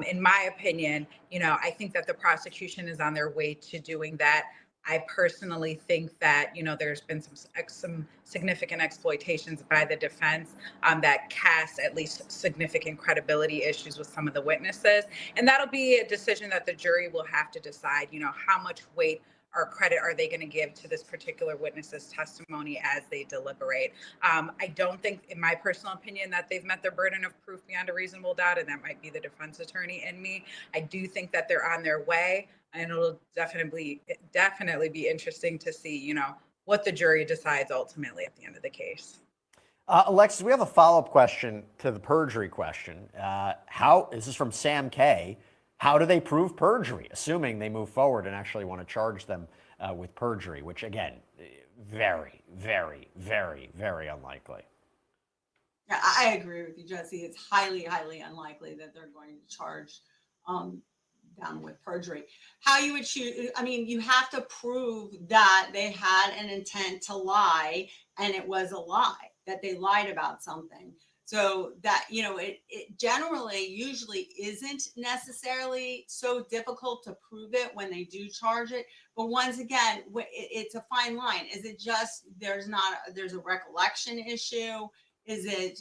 in my opinion, I think that the prosecution is on their way to doing that. I personally think that, there's been some significant exploitations by the defense that cast at least significant credibility issues with some of the witnesses. And that'll be a decision that the jury will have to decide, how much weight or credit are they going to give to this particular witness's testimony as they deliberate. I don't think, in my personal opinion, that they've met their burden of proof beyond a reasonable doubt, and that might be the defense attorney in me. I do think that they're on their way, and it'll definitely be interesting to see, what the jury decides ultimately at the end of the case. Alexis, we have a follow-up question to the perjury question. This is from Sam K. How do they prove perjury, assuming they move forward and actually want to charge them with perjury, which, again, very, very, very, very unlikely. Yeah, I agree with you, Jesse. It's highly, highly unlikely that they're going to charge them with perjury. How you would choose, you have to prove that they had an intent to lie and it was a lie, that they lied about something. So that, it generally usually isn't necessarily so difficult to prove it when they do charge it. But once again, it's a fine line. Is it just there's a recollection issue? Is it,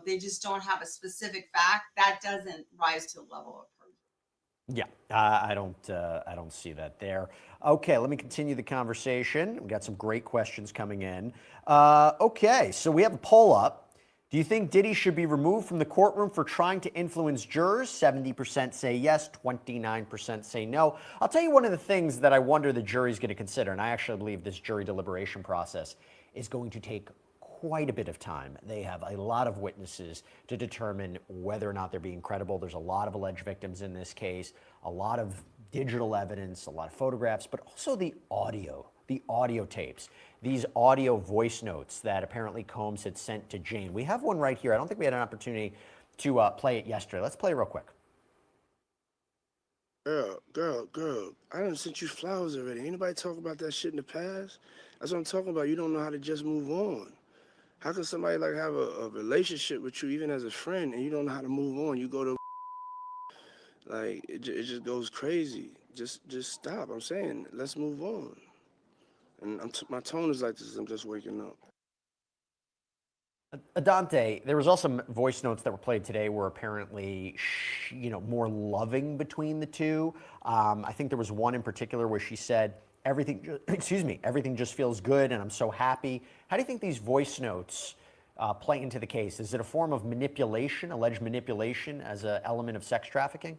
they just don't have a specific fact? That doesn't rise to the level of perjury. Yeah, I don't see that there. Okay, let me continue the conversation. We got some great questions coming in. Okay, so we have a poll up. Do you think Diddy should be removed from the courtroom for trying to influence jurors? 70% say yes, 29% say no. I'll tell you one of the things that I wonder the jury's going to consider, and I actually believe this jury deliberation process is going to take quite a bit of time. They have a lot of witnesses to determine whether or not they're being credible. There's a lot of alleged victims in this case, a lot of digital evidence, a lot of photographs, but also the audio tapes, these audio voice notes that apparently Combs had sent to Jane. We have one right here. I don't think we had an opportunity to play it yesterday. Let's play it real quick. Girl, I done sent you flowers already. Ain't nobody talk about that shit in the past? That's what I'm talking about. You don't know how to just move on. How can somebody have a relationship with you, even as a friend, and you don't know how to move on? You go to it just goes crazy. Just stop. I'm saying, let's move on. And my tone is like this. I'm just waking up. Adante, there was also voice notes that were played today were apparently, more loving between the two. I think there was one in particular where she said, everything just feels good and I'm so happy. How do you think these voice notes play into the case? Is it a form of manipulation, alleged manipulation as an element of sex trafficking?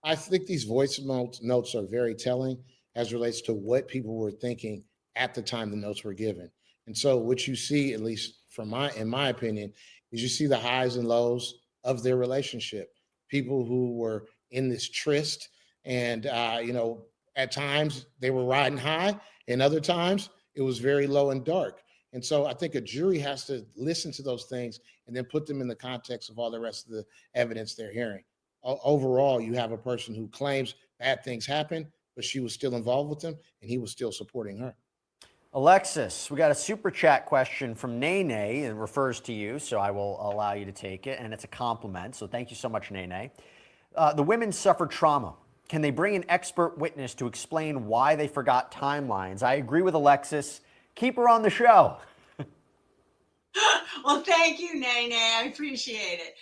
I think these voice notes are very telling as relates to what people were thinking at the time the notes were given. And so what you see, at least in my opinion, is you see the highs and lows of their relationship. People who were in this tryst and, at times they were riding high and other times it was very low and dark. And so I think a jury has to listen to those things and then put them in the context of all the rest of the evidence they're hearing. Overall, you have a person who claims bad things happened, but she was still involved with him and he was still supporting her. Alexis, we got a super chat question from Nene. It refers to you, so I will allow you to take it, and it's a compliment, so thank you so much, Nene. The women suffered trauma. Can they bring an expert witness to explain why they forgot timelines? I agree with Alexis. Keep her on the show. Well, thank you, Nene. I appreciate it.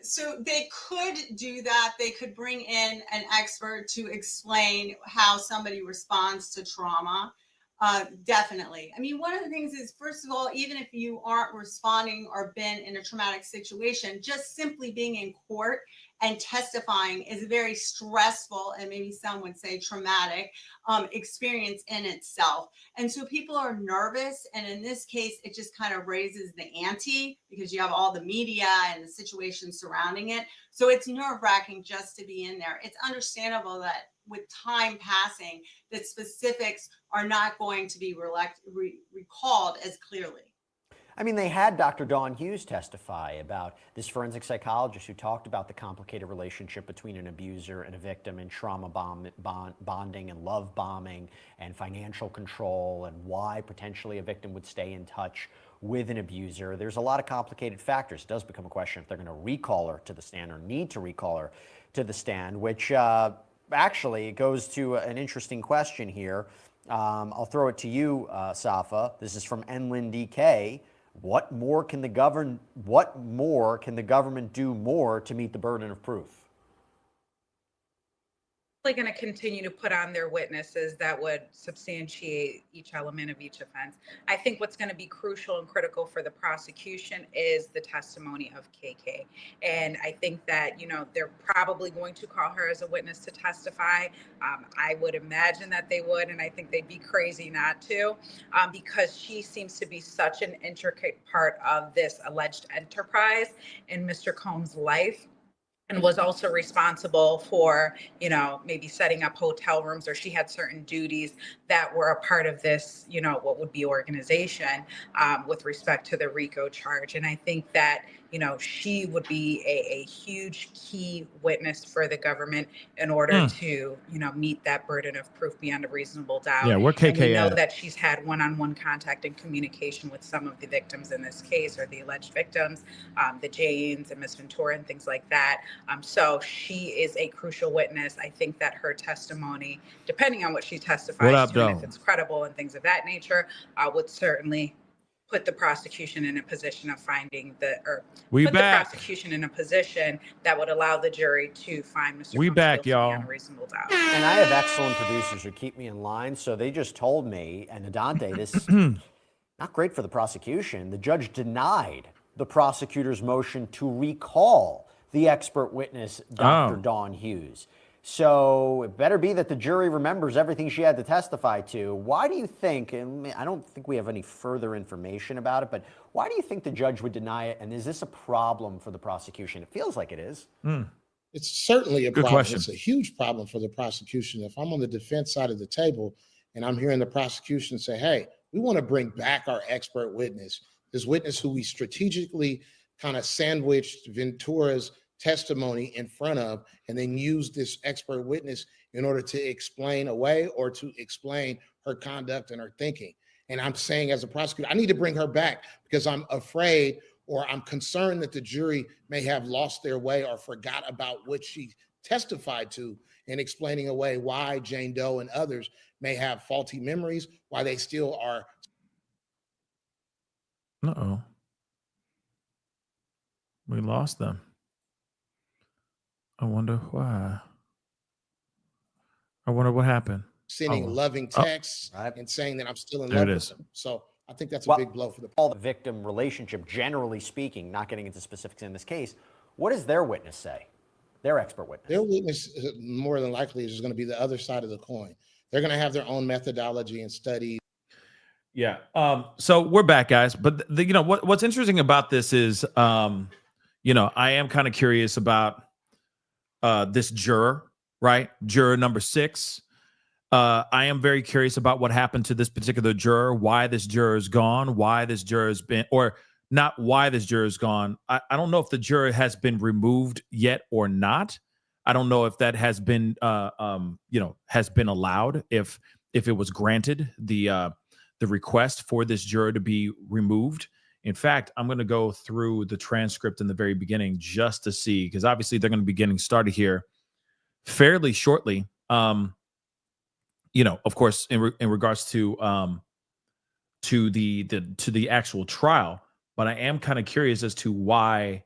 So they could do that. They could bring in an expert to explain how somebody responds to trauma. Definitely. One of the things is, first of all, even if you aren't responding or been in a traumatic situation, just simply being in court and testifying is a very stressful and maybe some would say traumatic experience in itself. And so people are nervous. And in this case, it just kind of raises the ante because you have all the media and the situation surrounding it. So it's nerve-wracking just to be in there. It's understandable that with time passing, that specifics are not going to be recalled as clearly. They had Dr. Dawn Hughes testify about this forensic psychologist who talked about the complicated relationship between an abuser and a victim and trauma bonding and love bombing and financial control and why potentially a victim would stay in touch with an abuser. There's a lot of complicated factors. It does become a question if they're going to recall her to the stand or need to recall her to the stand, which actually, it goes to an interesting question here. I'll throw it to you, Safa. This is from Enlin DK. What more can the government do more to meet the burden of proof? They're going to continue to put on their witnesses that would substantiate each element of each offense. I think what's going to be crucial and critical for the prosecution is the testimony of KK. And I think that, they're probably going to call her as a witness to testify. I would imagine that they would, and I think they'd be crazy not to, because she seems to be such an intricate part of this alleged enterprise in Mr. Combs' life, and was also responsible for, maybe setting up hotel rooms, or she had certain duties that were a part of this, what would be organization with respect to the RICO charge. And I think that, she would be a huge key witness for the government in order to, meet that burden of proof beyond a reasonable doubt. Yeah, where KK and we know at? that she's had one-on-one contact and communication with some of the victims in this case, or the alleged victims, the Janes and Miss Ventura and things like that. So she is a crucial witness. I think that her testimony, depending on what she testifies to, and if it's credible and things of that nature, would certainly put the prosecution in a position of finding the prosecution in a position that would allow the jury to find Mr. Combs guilty beyond a reasonable doubt. And I have excellent producers who keep me in line. So they just told me, and Adante, this is not great for the prosecution. The judge denied the prosecutor's motion to recall the expert witness, Dr. Dawn Hughes. So it better be that the jury remembers everything she had to testify to. Why do you think, and I don't think we have any further information about it, but why do you think the judge would deny it? And is this a problem for the prosecution? It feels like it is. It's certainly a problem. Question. It's a huge problem for the prosecution. If I'm on the defense side of the table and I'm hearing the prosecution say, hey, we want to bring back our expert witness, this witness who we strategically kind of sandwiched Ventura's testimony in front of, and then use this expert witness in order to explain away or to explain her conduct and her thinking. And I'm saying, as a prosecutor, I need to bring her back because I'm afraid, or I'm concerned that the jury may have lost their way or forgot about what she testified to, in explaining away why Jane Doe and others may have faulty memories, why they still are. We lost them. I wonder why. I wonder what happened. Sending loving texts and saying that I'm still in love with them. So I think that's a big blow for the victim relationship, generally speaking, not getting into specifics in this case. What does their witness say? Their expert witness? Their witness, more than likely, is going to be the other side of the coin. They're going to have their own methodology and study. Yeah. So we're back, guys. But what's interesting about this is, I am kind of curious about this juror, right? Juror number 6. I am very curious about what happened to this particular juror, why this juror is gone, why this juror has been, or not why this juror is gone. I don't know if the juror has been removed yet or not. I don't know if that has been, has been allowed, if it was granted the request for this juror to be removed. In fact, I'm going to go through the transcript in the very beginning just to see, because obviously they're going to be getting started here fairly shortly. Of course, in regards to the actual trial, but I am kind of curious as to why.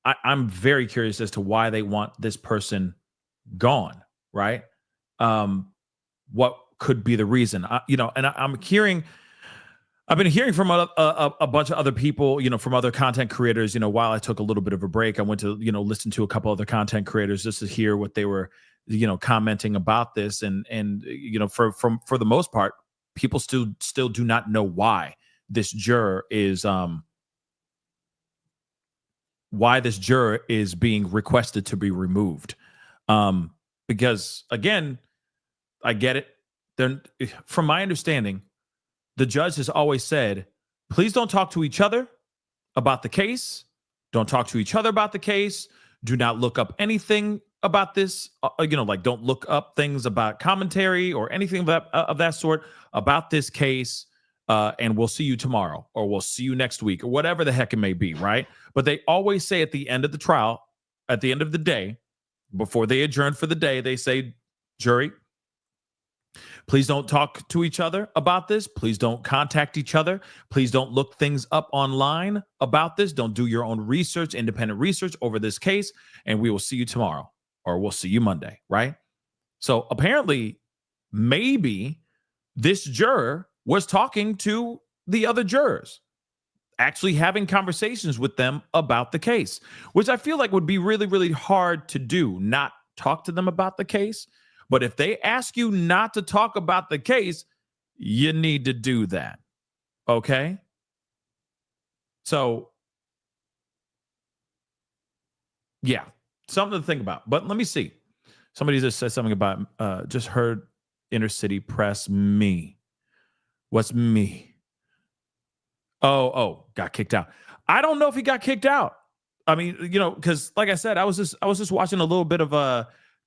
I'm very curious as to why they want this person gone, right? What could be the reason? I've been hearing from a bunch of other people, from other content creators, while I took a little bit of a break. I went to, listen to a couple other content creators just to hear what they were, commenting about this. And for the most part, people still do not know why this juror is being requested to be removed. Because again, I get it. From my understanding, the judge has always said, please don't talk to each other about the case. Don't talk to each other about the case. Do not look up anything about this. Don't look up things about commentary or anything of that sort about this case. And we'll see you tomorrow, or we'll see you next week, or whatever the heck it may be, right? But they always say at the end of the trial, at the end of the day, before they adjourn for the day, they say, jury, please don't talk to each other about this. Please don't contact each other. Please don't look things up online about this. Don't do your own research, independent research over this case. And we will see you tomorrow, or we'll see you Monday, right? So apparently, maybe this juror was talking to the other jurors, actually having conversations with them about the case, which I feel like would be really, really hard to do, not talk to them about the case. But if they ask you not to talk about the case, you need to do that. Okay? So, yeah, something to think about. But let me see. Somebody just said something about, just heard inner city press me. What's me? Oh, got kicked out. I don't know if he got kicked out. I mean, because like I said, I was just watching a little bit of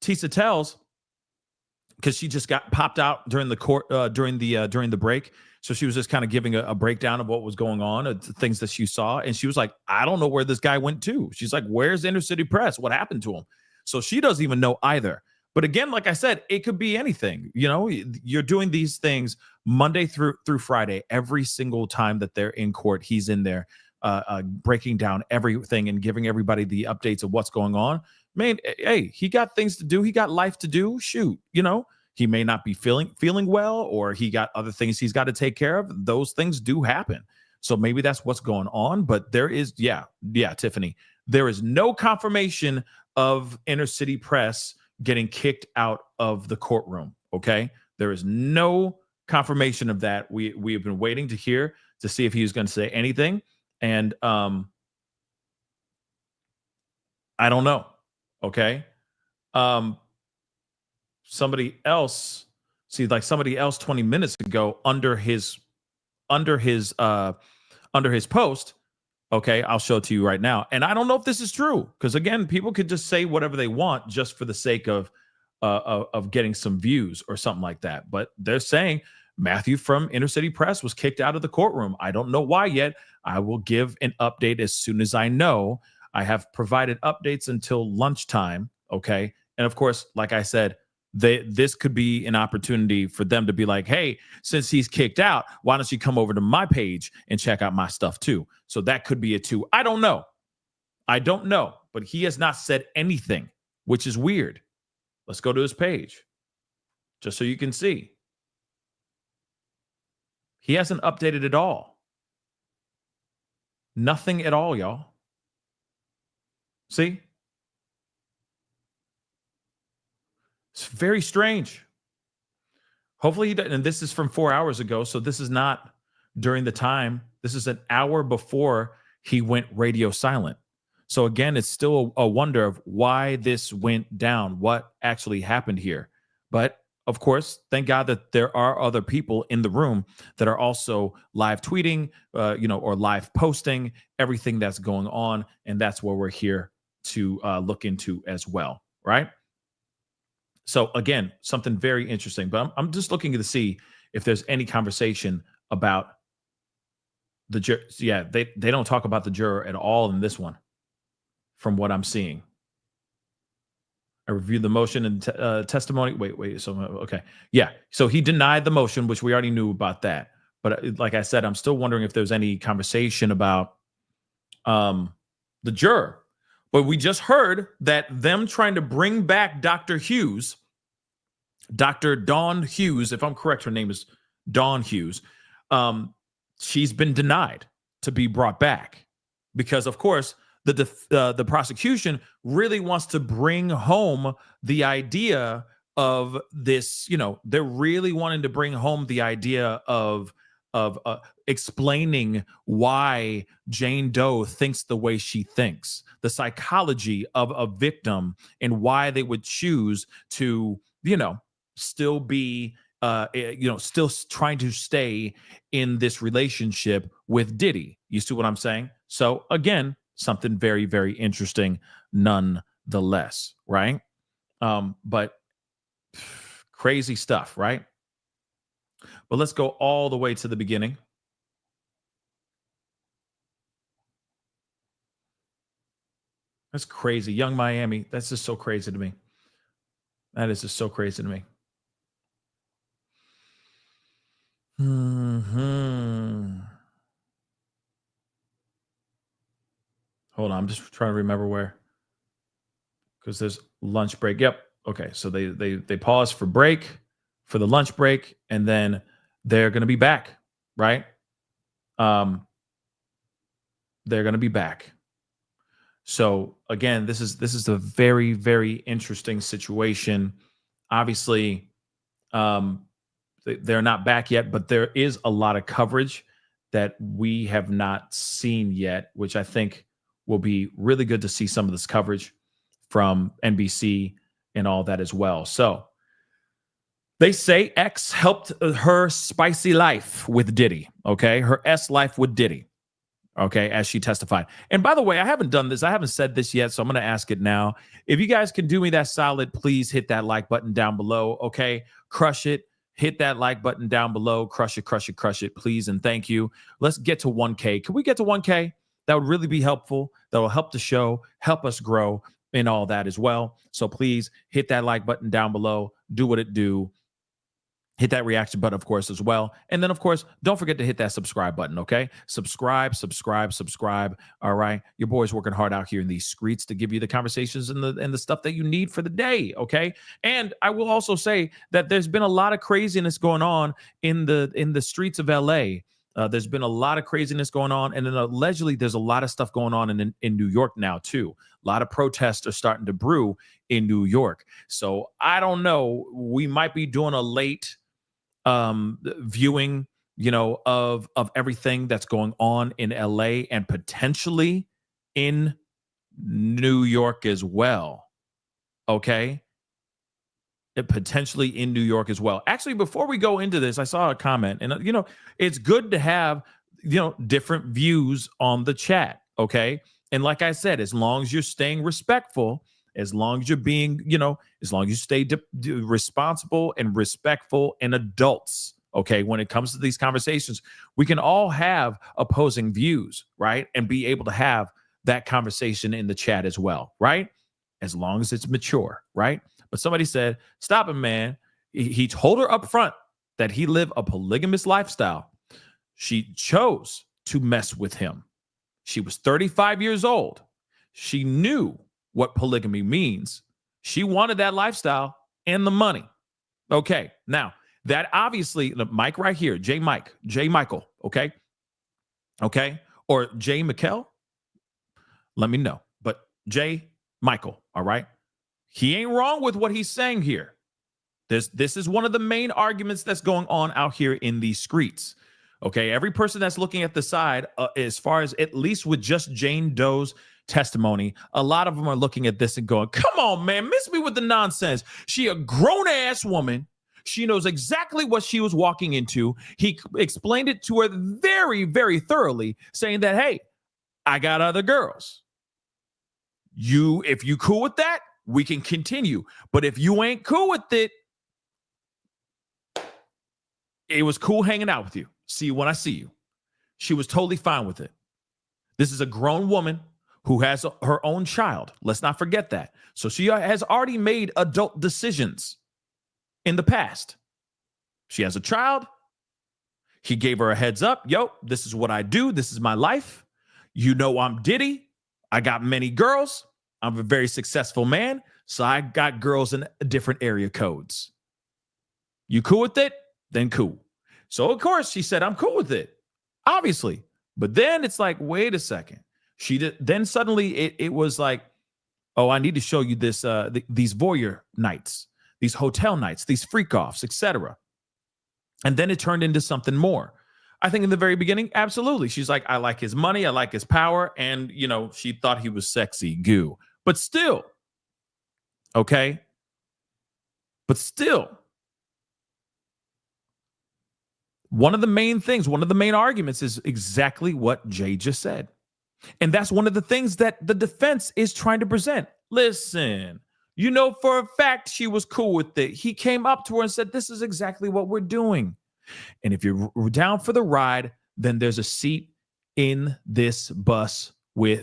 Tisa Tells, because she just got popped out during the court during the break. So she was just kind of giving a breakdown of what was going on, things that she saw, and she was like, I don't know where this guy went to. She's like, where's Inner City Press? What happened to him? So she doesn't even know either. But again, like I said, it could be anything. You're doing these things Monday through Friday. Every single time that they're in court, he's in there breaking down everything and giving everybody the updates of what's going on. Man, hey, he got things to do. He got life to do. Shoot, he may not be feeling well, or he got other things he's got to take care of. Those things do happen. So maybe that's what's going on. But there is, yeah, Tiffany, there is no confirmation of Inner City Press getting kicked out of the courtroom. Okay, there is no confirmation of that. We have been waiting to hear to see if he was going to say anything, and I don't know. Okay, somebody else 20 minutes ago under his post. Okay, I'll show it to you right now. And I don't know if this is true, because again, people could just say whatever they want just for the sake of getting some views or something like that. But they're saying Matthew from Inner City Press was kicked out of the courtroom. I don't know why yet. I will give an update as soon as I know. I have provided updates until lunchtime. Okay, and of course, like I said, this could be an opportunity for them to be like, hey, since he's kicked out, why don't you come over to my page and check out my stuff too? So that could be it too. I don't know, but he has not said anything, which is weird. Let's go to his page just so you can see. He hasn't updated at all. Nothing at all, y'all. See? It's very strange. Hopefully he doesn't. And this is from 4 hours ago, so this is not during the time. This is an hour before he went radio silent. So again, it's still a wonder of why this went down, what actually happened here. But of course, thank God that there are other people in the room that are also live tweeting, or live posting everything that's going on. And that's what we're here to look into as well, right? So again, something very interesting, but I'm just looking to see if there's any conversation about the juror. Yeah, they don't talk about the juror at all in this one, from what I'm seeing. I reviewed the motion and testimony. Wait. So, okay. Yeah. So he denied the motion, which we already knew about that. But like I said, I'm still wondering if there's any conversation about the juror. But we just heard that them trying to bring back Dr. Hughes, Dr. Dawn Hughes, if I'm correct, her name is Dawn Hughes. She's been denied to be brought back because, of course, the prosecution really wants to bring home the idea of this. They're really wanting to bring home the idea of explaining why Jane Doe thinks the way she thinks, the psychology of a victim, and why they would choose to, still be, still trying to stay in this relationship with Diddy. You see what I'm saying? So again, something very, very interesting nonetheless, right? But crazy stuff, right? But let's go all the way to the beginning. That's crazy. Young Miami. That's just so crazy to me. That is just so crazy to me. Hold on. I'm just trying to remember where. Because there's lunch break. Yep. Okay. So they pause for break, for the lunch break, and then they're going to be back, right? They're going to be back. So again, this is a very, very interesting situation. Obviously, they're not back yet, but there is a lot of coverage that we have not seen yet, which I think will be really good to see some of this coverage from NBC and all that as well. So they say X helped her spicy life with Diddy. Okay. Her S life with Diddy. Okay. As she testified. And by the way, I haven't done this. I haven't said this yet. So I'm going to ask it now. If you guys can do me that solid, please hit that like button down below. Okay. Crush it. Hit that like button down below. Crush it, crush it, crush it, please. And thank you. Let's get to 1K. Can we get to 1K? That would really be helpful. That will help the show, help us grow and all that as well. So please hit that like button down below. Do what it do. Hit that reaction button, of course, as well. And then, of course, don't forget to hit that subscribe button, okay? Subscribe. All right? Your boy's working hard out here in these streets to give you the conversations and the stuff that you need for the day, okay? And I will also say that there's been a lot of craziness going on in the streets of LA. There's been a lot of craziness going on. And then allegedly there's a lot of stuff going on in New York now, too. A lot of protests are starting to brew in New York. So I don't know. We might be doing a late viewing, of everything that's going on in LA and potentially in New York as well. Okay. Potentially in New York as well. Actually, before we go into this, I saw a comment and, it's good to have, different views on the chat. Okay. And like I said, as long as you're staying respectful, as long as you're being, as long as you stay responsible and respectful and adults, okay, when it comes to these conversations, we can all have opposing views, right? And be able to have that conversation in the chat as well, right? As long as it's mature, right? But somebody said, stop him, man. He told her up front that he lived a polygamous lifestyle. She chose to mess with him. She was 35 years old. She knew what polygamy means. She wanted that lifestyle and the money. Okay. Now, that obviously, the Mike right here, J. Michael, okay? Okay? Or J. Mikkel? Let me know. But J. Michael, all right? He ain't wrong with what he's saying here. This is one of the main arguments that's going on out here in these streets. Okay? Every person that's looking at the side, as far as at least with just Jane Doe's testimony, a lot of them are looking at this and going, come on, man, miss me with the nonsense. She a grown-ass woman. She knows exactly what she was walking into. He explained it to her very, very thoroughly, saying that, hey, I got other girls. If you cool with that, we can continue. But if you ain't cool with it, it was cool hanging out with you. See you when I see you. She was totally fine with it. This is a grown woman who has her own child. Let's not forget that. So she has already made adult decisions in the past. She has a child. He gave her a heads up. Yo, this is what I do. This is my life. I'm Diddy. I got many girls. I'm a very successful man. So I got girls in different area codes. You cool with it? Then cool. So of course she said, I'm cool with it. Obviously. But then it's like, wait a second. Then suddenly it was like, oh, I need to show you this, these voyeur nights, these hotel nights, these freak offs, etc. And then it turned into something more. I think in the very beginning, absolutely. She's like, I like his money. I like his power. And, she thought he was sexy goo. But still, okay? But still, one of the main arguments is exactly what Jay just said. And that's one of the things that the defense is trying to present. Listen, for a fact she was cool with it. He came up to her and said, this is exactly what we're doing. And if you're down for the ride, then there's a seat in this bus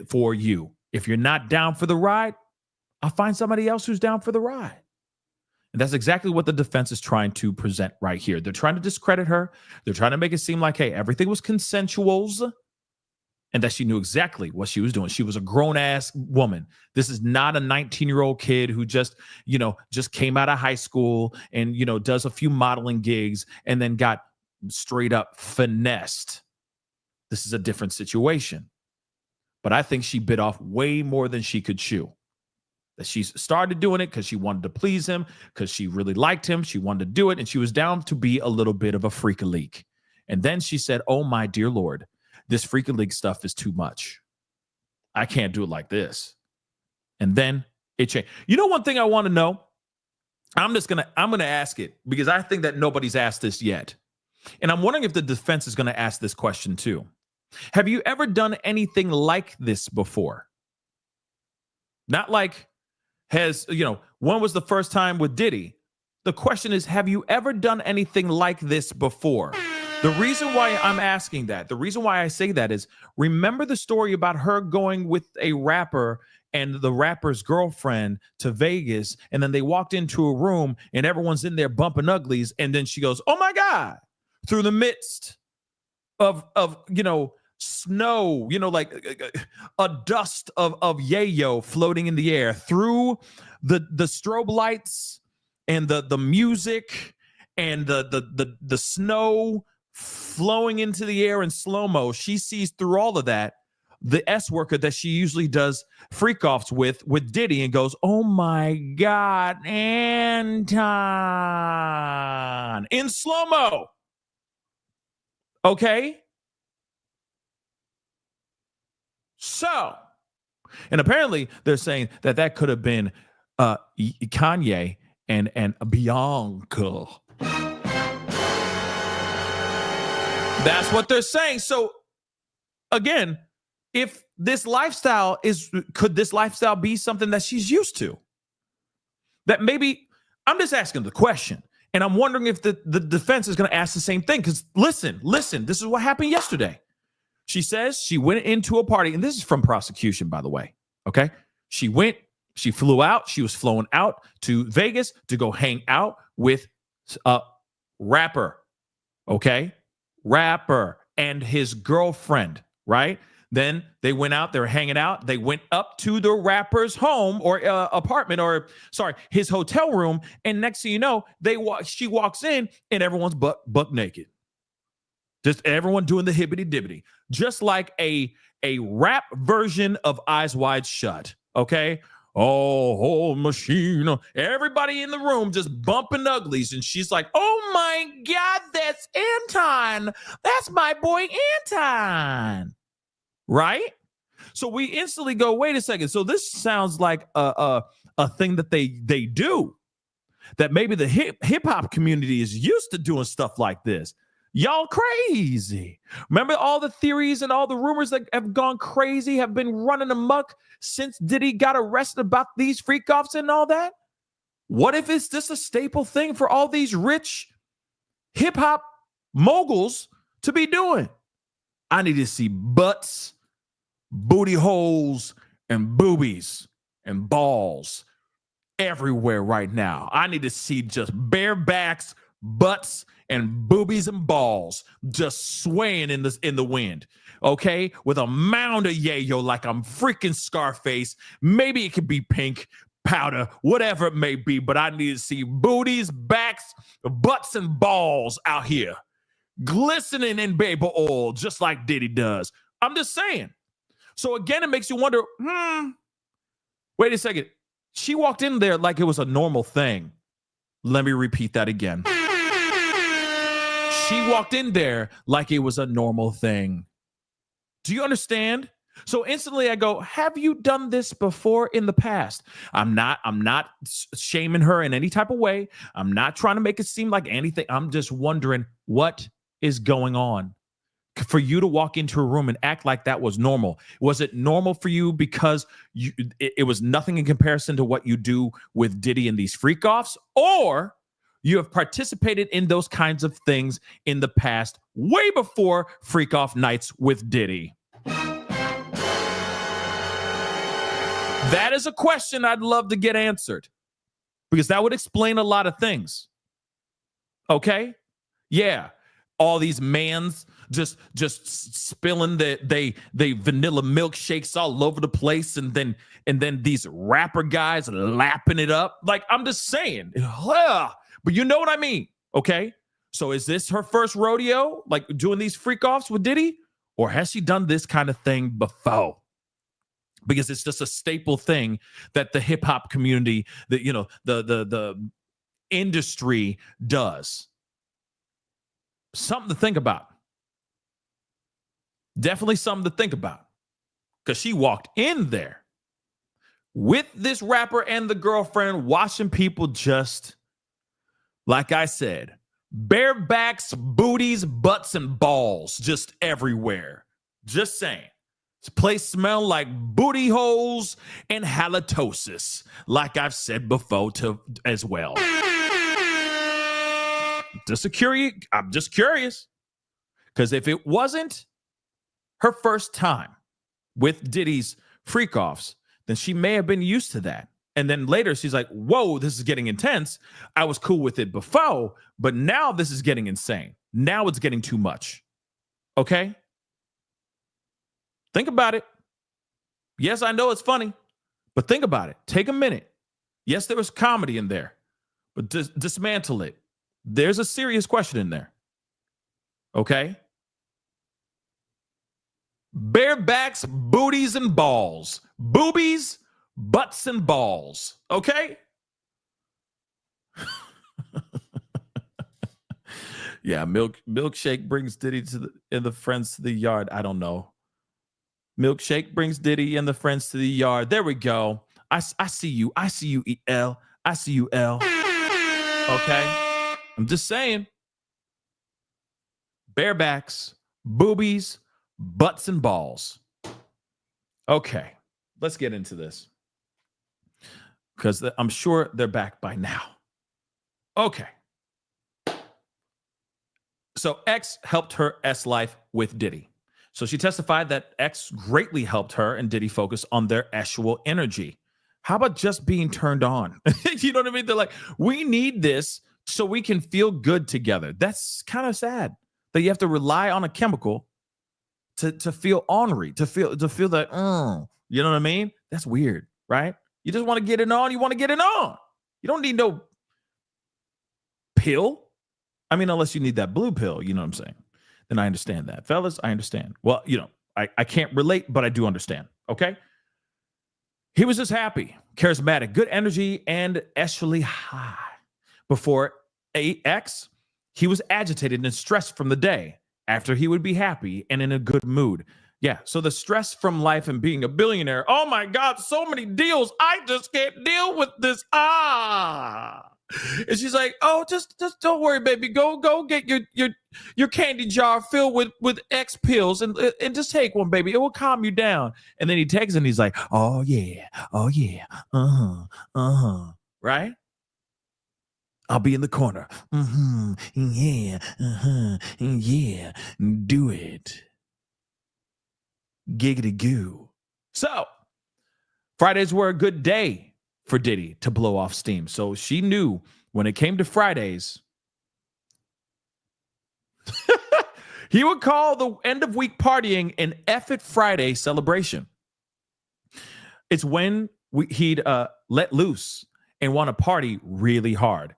for you. If you're not down for the ride, I'll find somebody else who's down for the ride. And that's exactly what the defense is trying to present right here. They're trying to discredit her. They're trying to make it seem like, hey, everything was consensuals and that she knew exactly what she was doing. She was a grown-ass woman. This is not a 19-year-old kid who just came out of high school and, does a few modeling gigs and then got straight up finessed. This is a different situation. But I think she bit off way more than she could chew. That she started doing it because she wanted to please him, because she really liked him. She wanted to do it, and she was down to be a little bit of a freak-a-leak. And then she said, oh, my dear Lord, this freak-a-leak stuff is too much. I can't do it like this. And then it changed. One thing I want to know? I'm going to ask it because I think that nobody's asked this yet. And I'm wondering if the defense is going to ask this question too. Have you ever done anything like this before? Not like, when was the first time with Diddy? The question is, have you ever done anything like this before? The reason why I'm asking that, the reason why I say that is, remember the story about her going with a rapper and the rapper's girlfriend to Vegas, and then they walked into a room and everyone's in there bumping uglies, and then she goes, oh my God, through the midst of snow, like a dust of yayo floating in the air, through the strobe lights and the music and the snow flowing into the air in slow-mo. She sees through all of that the S-worker that she usually does freak-offs with Diddy and goes, oh my God, Anton, in slow-mo. Okay? So, and apparently they're saying that could have been Kanye and Bianca. That's what they're saying. So, again, if this lifestyle could this lifestyle be something that she's used to? That maybe, I'm just asking the question. And I'm wondering if the defense is going to ask the same thing. Because listen, this is what happened yesterday. She says she went into a party, and this is from prosecution, by the way. Okay. She flew out. She was flown out to Vegas to go hang out with a rapper. Okay. Rapper and his girlfriend, right? Then they went out, they were hanging out. They went up to the rapper's home or apartment, his hotel room. And next thing you know, she walks in and everyone's buck naked. Just everyone doing the hibbity dibbity, just like a rap version of Eyes Wide Shut. Okay. Oh, machine. Everybody in the room just bumping uglies. And she's like, oh my God, that's Anton. That's my boy Anton. Right? So we instantly go, wait a second. So this sounds like a thing that they do. That maybe the hip hop community is used to doing stuff like this. Y'all crazy. Remember all the theories and all the rumors that have gone crazy, have been running amok since Diddy got arrested about these freak-offs and all that? What if it's just a staple thing for all these rich hip-hop moguls to be doing? I need to see butts, booty holes, and boobies and balls everywhere right now. I need to see just bare backs, butts, and boobies and balls just swaying in the wind, okay? With a mound of yayo like I'm freaking Scarface. Maybe it could be pink, powder, whatever it may be, but I need to see booties, backs, butts, and balls out here glistening in baby oil just like Diddy does. I'm just saying. So again, it makes you wonder, wait a second. She walked in there like it was a normal thing. Let me repeat that again. She walked in there like it was a normal thing. Do you understand? So instantly I go, have you done this before in the past? I'm not shaming her in any type of way. I'm not trying to make it seem like anything. I'm just wondering what is going on for you to walk into a room and act like that was normal. Was it normal for you because it was nothing in comparison to what you do with Diddy and these freak-offs? Or you have participated in those kinds of things in the past, way before freak-off nights with Diddy? That is a question I'd love to get answered because that would explain a lot of things. Okay? Yeah. All these mans just spilling they vanilla milkshakes all over the place, and then these rapper guys lapping it up. Like, I'm just saying. But you know what I mean, okay? So is this her first rodeo, like doing these freak offs with Diddy? Or has she done this kind of thing before? Because it's just a staple thing that the hip hop community, that, you know, the industry does. Something to think about. Definitely something to think about. Because she walked in there with this rapper and the girlfriend, watching people just, like I said, bare backs, booties, butts, and balls just everywhere. Just saying. This place smelled like booty holes and halitosis, like I've said before as well. I'm just curious. Because if it wasn't her first time with Diddy's freak-offs, then she may have been used to that. And then later she's like, whoa, this is getting intense. I was cool with it before, but now this is getting insane. Now it's getting too much. Okay? Think about it. Yes, I know it's funny, but think about it. Take a minute. Yes, there was comedy in there, but dismantle it. There's a serious question in there. Okay? Barebacks, booties, and balls. Boobies, butts, and balls. Okay? Yeah, milkshake brings Diddy and the friends to the yard. I don't know. Milkshake brings Diddy and the friends to the yard. There we go. I see you. I see you, L. I see you, L. Okay? I'm just saying. Barebacks, boobies, butts, and balls. Okay. Let's get into this. Because I'm sure they're back by now. Okay. So X helped her S life with Diddy. So she testified that X greatly helped her and Diddy focus on their actual energy. How about just being turned on? You know what I mean? They're like, we need this so we can feel good together. That's kind of sad that you have to rely on a chemical to feel ornery, to feel that, you know what I mean? That's weird, right? You just want to get it on. You want to get it on. You don't need no pill. I mean, unless you need that blue pill, you know what I'm saying? Then I understand that. Fellas, I understand. Well, you know, I can't relate, but I do understand. Okay? He was just happy, charismatic, good energy, and actually high. Before AX, he was agitated and stressed from the day. After, he would be happy and in a good mood. Yeah, so the stress from life and being a billionaire. Oh my God, so many deals. I just can't deal with this. And she's like, oh, just don't worry, baby. Go get your candy jar filled with X pills and just take one, baby. It will calm you down. And then he texts and he's like, oh yeah, right? I'll be in the corner. Yeah, yeah, do it. Giggity goo. So Fridays were a good day for Diddy to blow off steam. So she knew when it came to Fridays, he would call the end of week partying an F It Friday celebration. It's when he'd let loose and want to party really hard.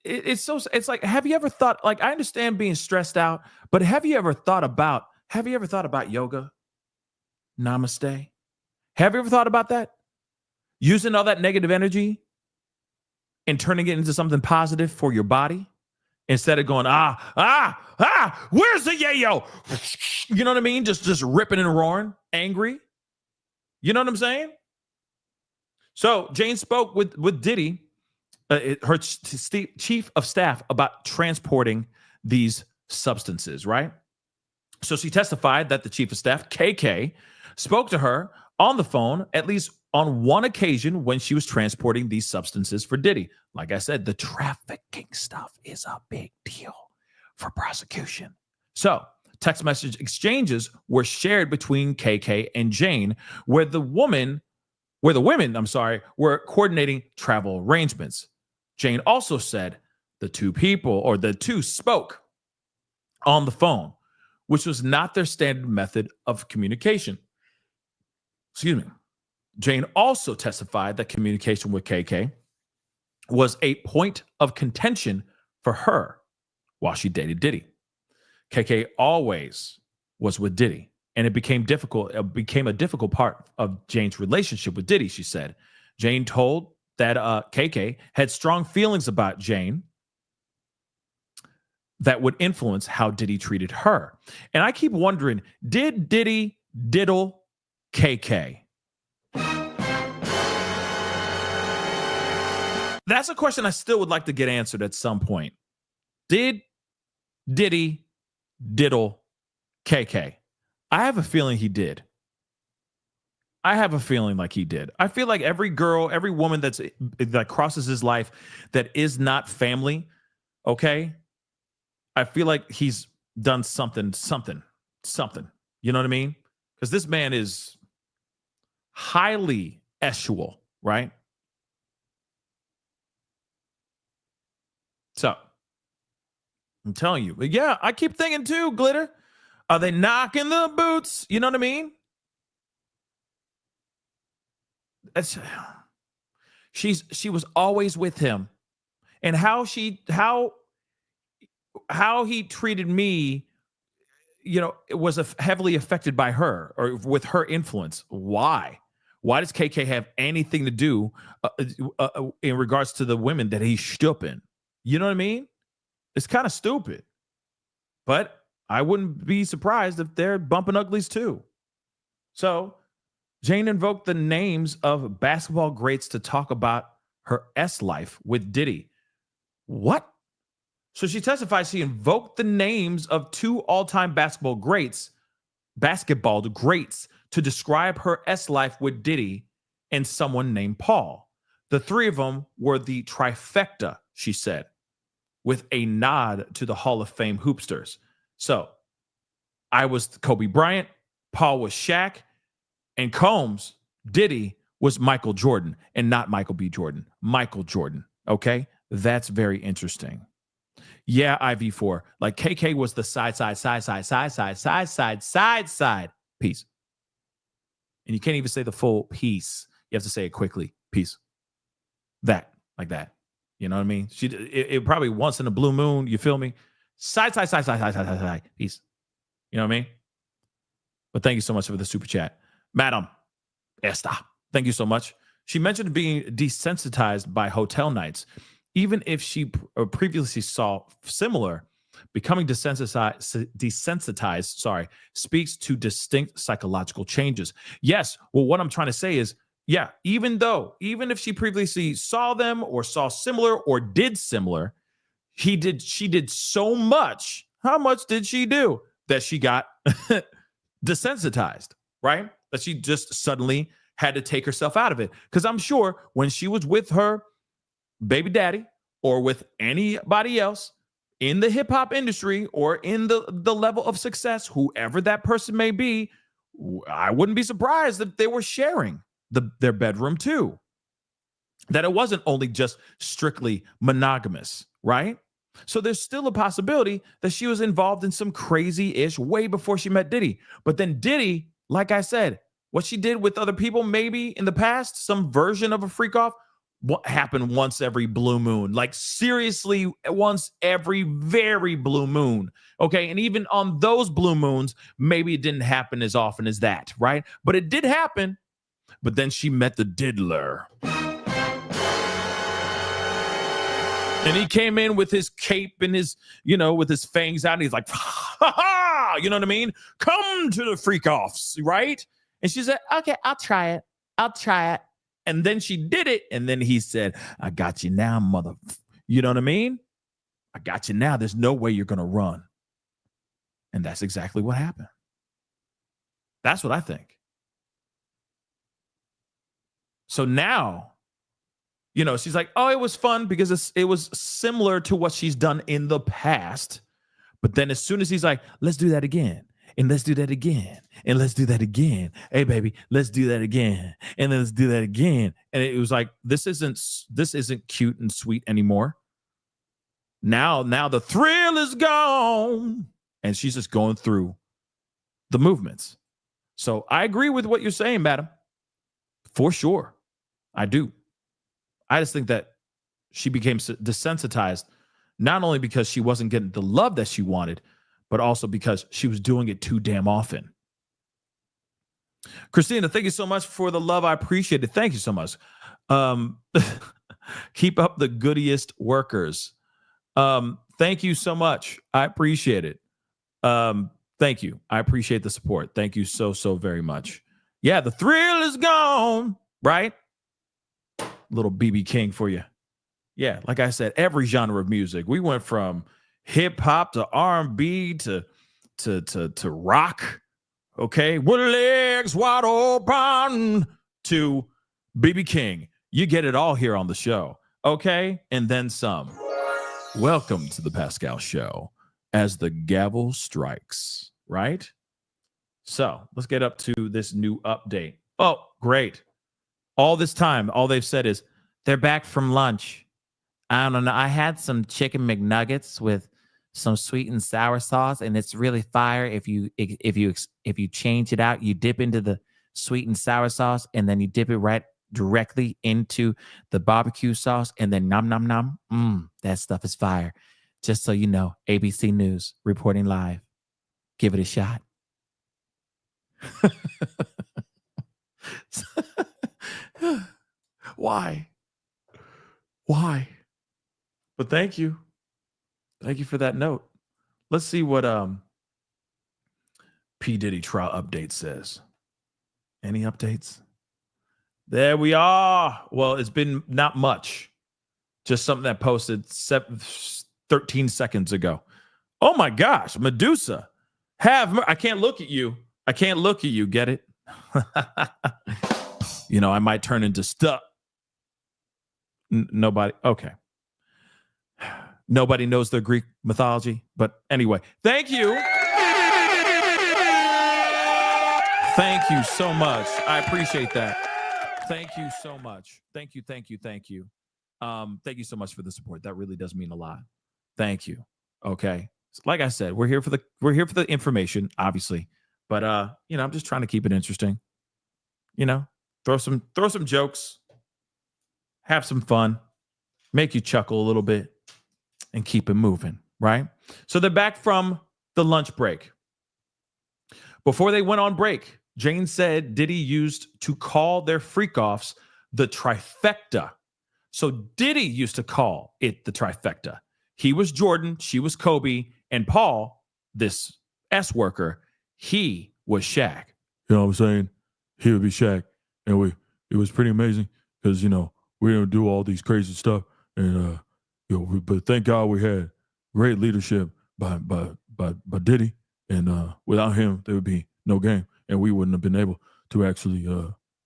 It's like, have you ever thought, like, I understand being stressed out, but have you ever thought about yoga? Namaste. Have you ever thought about that? Using all that negative energy and turning it into something positive for your body instead of going, where's the yayo? You know what I mean? Just ripping and roaring, angry. You know what I'm saying? So Jane spoke with Diddy, her chief of staff, about transporting these substances, right? So she testified that the chief of staff, KK, spoke to her on the phone at least on one occasion when she was transporting these substances for Diddy. Like I said, the trafficking stuff is a big deal for prosecution. So text message exchanges were shared between KK and Jane, where the woman were coordinating travel arrangements. Jane also said the two spoke on the phone, which was not their standard method of communication. Excuse me. Jane also testified that communication with KK was a point of contention for her while she dated Diddy. KK always was with Diddy, and it became a difficult part of Jane's relationship with Diddy, she said. Jane told that KK had strong feelings about Jane that would influence how Diddy treated her. And I keep wondering, did Diddy diddle KK? That's a question I still would like to get answered at some point. Did Diddy diddle KK? I have a feeling he did. I have a feeling like he did. I feel like every girl, every woman that crosses his life that is not family, okay? I feel like he's done something. You know what I mean? Because this man is highly sexual, right? So, I'm telling you. But yeah, I keep thinking too, Glitter. Are they knocking the boots? You know what I mean? She was always with him. And how he treated me, it was heavily affected by her or with her influence. Why? Why does KK have anything to do in regards to the women that he's stooping? You know what I mean? It's kind of stupid. But I wouldn't be surprised if they're bumping uglies too. So Jane invoked the names of basketball greats to talk about her life with Diddy. What? So she testified she invoked the names of two all-time basketball greats to describe her life with Diddy and someone named Paul. The three of them were the trifecta, she said, with a nod to the Hall of Fame hoopsters. So I was Kobe Bryant, Paul was Shaq, and Combs, Diddy, was Michael Jordan, and not Michael B. Jordan. Michael Jordan, okay? That's very interesting. Yeah, IV4. Like KK was the side piece. And you can't even say the full piece. You have to say it quickly. Piece. That, like that. You know what I mean? It probably once in a blue moon, you feel me? Side, piece. You know what I mean? But thank you so much for the super chat. Madam Esther, thank you so much. She mentioned being desensitized by hotel nights. Even if she previously saw similar, becoming desensitized, speaks to distinct psychological changes. Yes, well, what I'm trying to say is, yeah, even if she previously saw them or saw similar or did similar, she did so much. How much did she do that she got desensitized, right? That she just suddenly had to take herself out of it. Because I'm sure when she was with her baby daddy or with anybody else in the hip hop industry or in the level of success, whoever that person may be, I wouldn't be surprised if they were sharing their bedroom too. That it wasn't only just strictly monogamous, right? So there's still a possibility that she was involved in some crazy-ish way before she met Diddy. But then Diddy, like I said, what she did with other people maybe in the past, some version of a freak off, what happened once every blue moon, like seriously once every very blue moon. Okay. And even on those blue moons, maybe it didn't happen as often as that. Right. But it did happen. But then she met the diddler. And he came in with his cape and his, with his fangs out. And he's like, ha ha, you know what I mean? Come to the freak offs. Right. And she said, okay, I'll try it. And then she did it. And then he said, I got you now, mother. You know what I mean? I got you now. There's no way you're going to run. And that's exactly what happened. That's what I think. So now, she's like, oh, it was fun because it was similar to what she's done in the past. But then as soon as he's like, let's do that again. and let's do that again, and let's do that again. Hey, baby, let's do that again, and then let's do that again. And it was like, this isn't cute and sweet anymore. Now the thrill is gone, and she's just going through the movements. So I agree with what you're saying, madam, for sure. I do. I just think that she became desensitized, not only because she wasn't getting the love that she wanted, but also because she was doing it too damn often. Christina, thank you so much for the love. I appreciate it. Thank you so much. Keep up the goodiest workers. Thank you so much. I appreciate it. Thank you. I appreciate the support. Thank you so very much. Yeah, the thrill is gone, right? Little BB King for you. Yeah, like I said, every genre of music. We went from hip hop to R&B to rock. Okay, with legs wide open to BB King. You get it all here on the show. Okay, and then some. Welcome to the Pascal Show as the gavel strikes, right? So let's get up to this new update. Oh, great. All this time, all they've said is they're back from lunch. I don't know. I had some chicken McNuggets with some sweet and sour sauce, and it's really fire. If you change it out, you dip into the sweet and sour sauce, and then you dip it right directly into the barbecue sauce, and then nom nom nom. That stuff is fire. Just so you know, ABC News reporting live. Give it a shot. Why? But thank you for that note. Let's see what P. Diddy trial update says. Any updates? There we are. Well, it's been not much. Just something that posted 13 seconds ago. Oh my gosh, Medusa. I can't look at you. Get it? You know, I might turn into stuff. Nobody. Okay. Nobody knows their Greek mythology. But anyway, thank you. Thank you so much. I appreciate that. Thank you so much. Thank you. Thank you so much for the support. That really does mean a lot. Thank you. Okay. Like I said, we're here for the information, obviously. But I'm just trying to keep it interesting. Throw some jokes, have some fun, make you chuckle a little bit, and keep it moving, right? So they're back from the lunch break. Before they went on break, Jane said Diddy used to call their freak-offs the Trifecta. So Diddy used to call it the Trifecta. He was Jordan, she was Kobe, and Paul, this S worker, he was Shaq. You know what I'm saying? He would be Shaq. And it was pretty amazing because, we don't do all these crazy stuff. And, but thank God we had great leadership by Diddy. And without him, there would be no game. And we wouldn't have been able to actually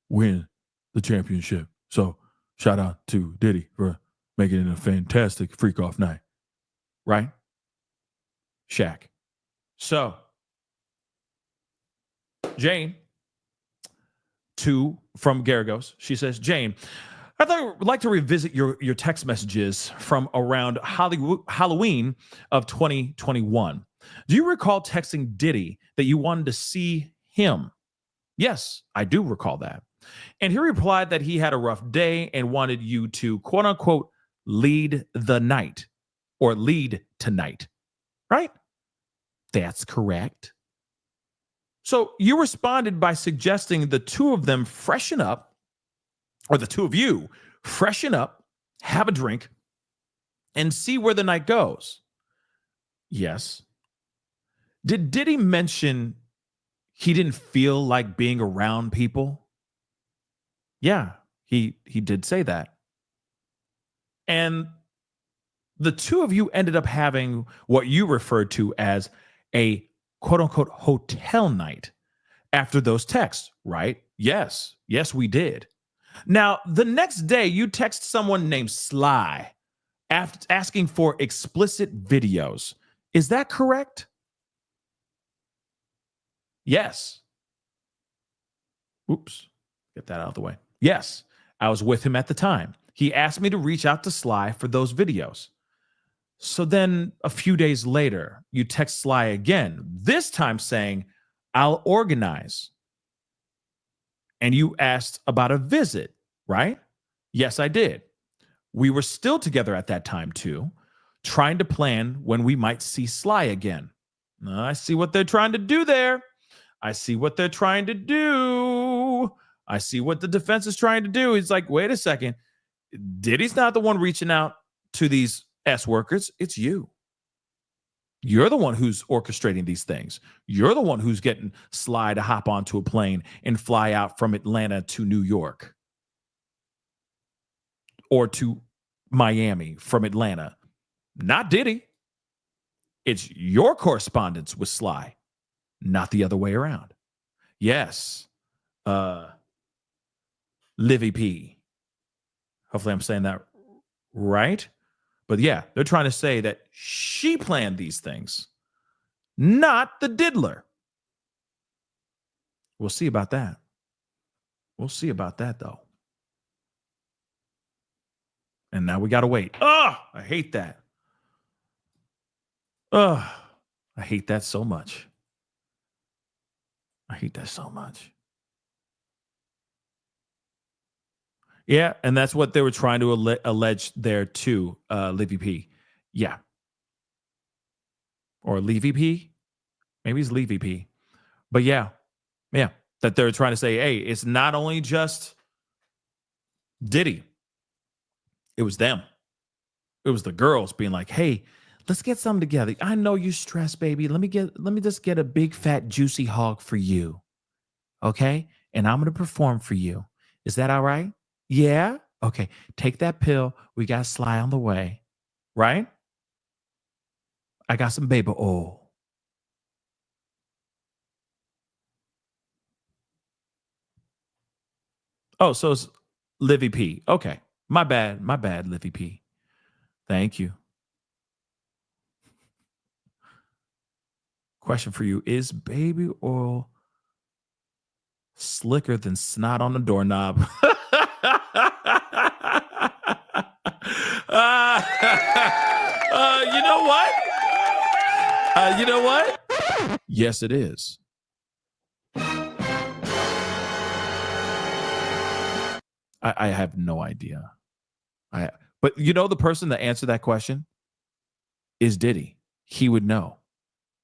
win the championship. So shout out to Diddy for making it a fantastic freak-off night. Right? Shaq. So, Jane, from Garagos, she says, Jane, I thought I would like to revisit your text messages from around Halloween of 2021. Do you recall texting Diddy that you wanted to see him? Yes, I do recall that. And he replied that he had a rough day and wanted you to, quote unquote, lead the night or lead tonight, right? That's correct. So you responded by suggesting the two of them freshen up, or the two of you freshen up, have a drink, and see where the night goes. Yes. Did Diddy mention he didn't feel like being around people? Yeah, he did say that. And the two of you ended up having what you referred to as a quote-unquote hotel night after those texts, right? Yes, we did. Now, the next day, you text someone named Sly asking for explicit videos. Is that correct? Yes. Oops. Get that out of the way. Yes. I was with him at the time. He asked me to reach out to Sly for those videos. So then a few days later, you text Sly again, this time saying, I'll organize. And you asked about a visit, right? Yes, I did. We were still together at that time too, trying to plan when we might see Sly again. I see what they're trying to do there. I see what they're trying to do. I see what the defense is trying to do. He's like, wait a second. Diddy's not the one reaching out to these S workers. It's you. You're the one who's orchestrating these things. You're the one who's getting Sly to hop onto a plane and fly out from Atlanta to New York or to Miami from Atlanta. Not Diddy. It's your correspondence with Sly, not the other way around. Yes. Livy P. Hopefully I'm saying that right. But yeah, they're trying to say that she planned these things, not the diddler. We'll see about that. We'll see about that, though. And now we got to wait. Oh, I hate that. Oh, I hate that so much. I hate that so much. Yeah, and that's what they were trying to allege there too, Livy P. Yeah. Or Levy P. Maybe it's Levy P. But yeah, that they're trying to say, hey, it's not only just Diddy. It was them. It was the girls being like, hey, let's get something together. I know you're stressed, baby. Let me just get a big, fat, juicy hog for you. Okay? And I'm going to perform for you. Is that all right? Yeah? Okay. Take that pill. We got Sly on the way. Right? I got some baby oil. Oh, so it's Livy P. Okay. My bad, Livy P. Thank you. Question for you. Is baby oil slicker than snot on the doorknob? You know what? You know what? Yes, it is. I have no idea. But you know the person that answered that question is Diddy. He would know.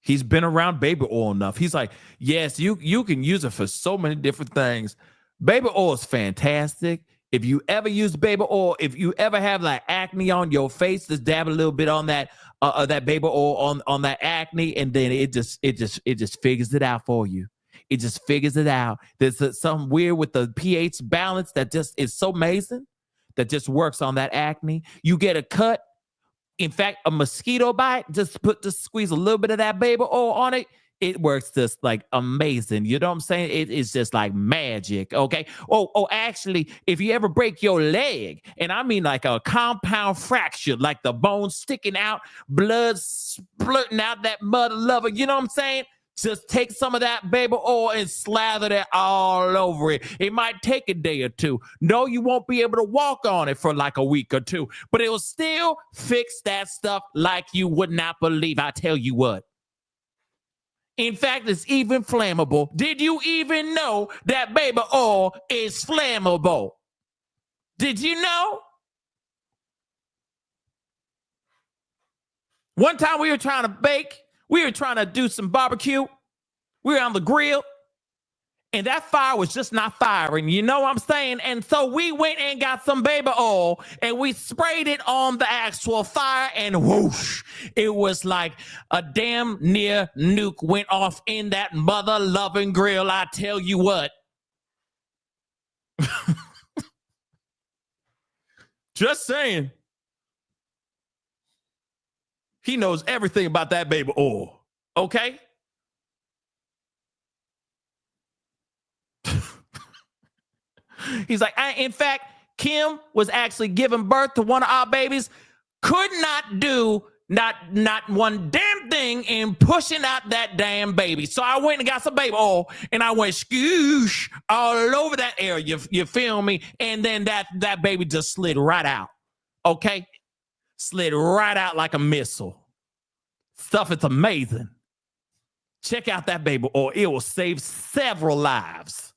He's been around baby oil enough. He's like, yes, you can use it for so many different things. Baby oil is fantastic. If you ever use baby oil, if you ever have like acne on your face, just dab a little bit on that baby oil on that acne, and then it just figures it out for you. It just figures it out. There's something weird with the pH balance that just is so amazing that just works on that acne. You get a cut. In fact, a mosquito bite, just squeeze a little bit of that baby oil on it. It works just like amazing. You know what I'm saying? It's just like magic. Okay. Oh, actually, if you ever break your leg, and I mean like a compound fracture, like the bone sticking out, blood splurting out that mother lover, you know what I'm saying? Just take some of that baby oil and slather that all over it. It might take a day or two. No, you won't be able to walk on it for like a week or two, but it will still fix that stuff like you would not believe. I tell you what. In fact, it's even flammable. Did you even know that baby oil is flammable? Did you know? One time we were trying to bake. We were trying to do some barbecue. We were on the grill. And that fire was just not firing. You know what I'm saying? And so we went and got some baby oil and we sprayed it on the actual fire, and whoosh, it was like a damn near nuke went off in that mother loving grill. I tell you what. Just saying. He knows everything about that baby oil. Okay? He's like, in fact, Kim was actually giving birth to one of our babies, could not do not one damn thing in pushing out that damn baby. So I went and got some baby oil and I went skoosh all over that area. You feel me? And then that baby just slid right out. Okay? Slid right out like a missile. Stuff is amazing. Check out that baby oil. It will save several lives.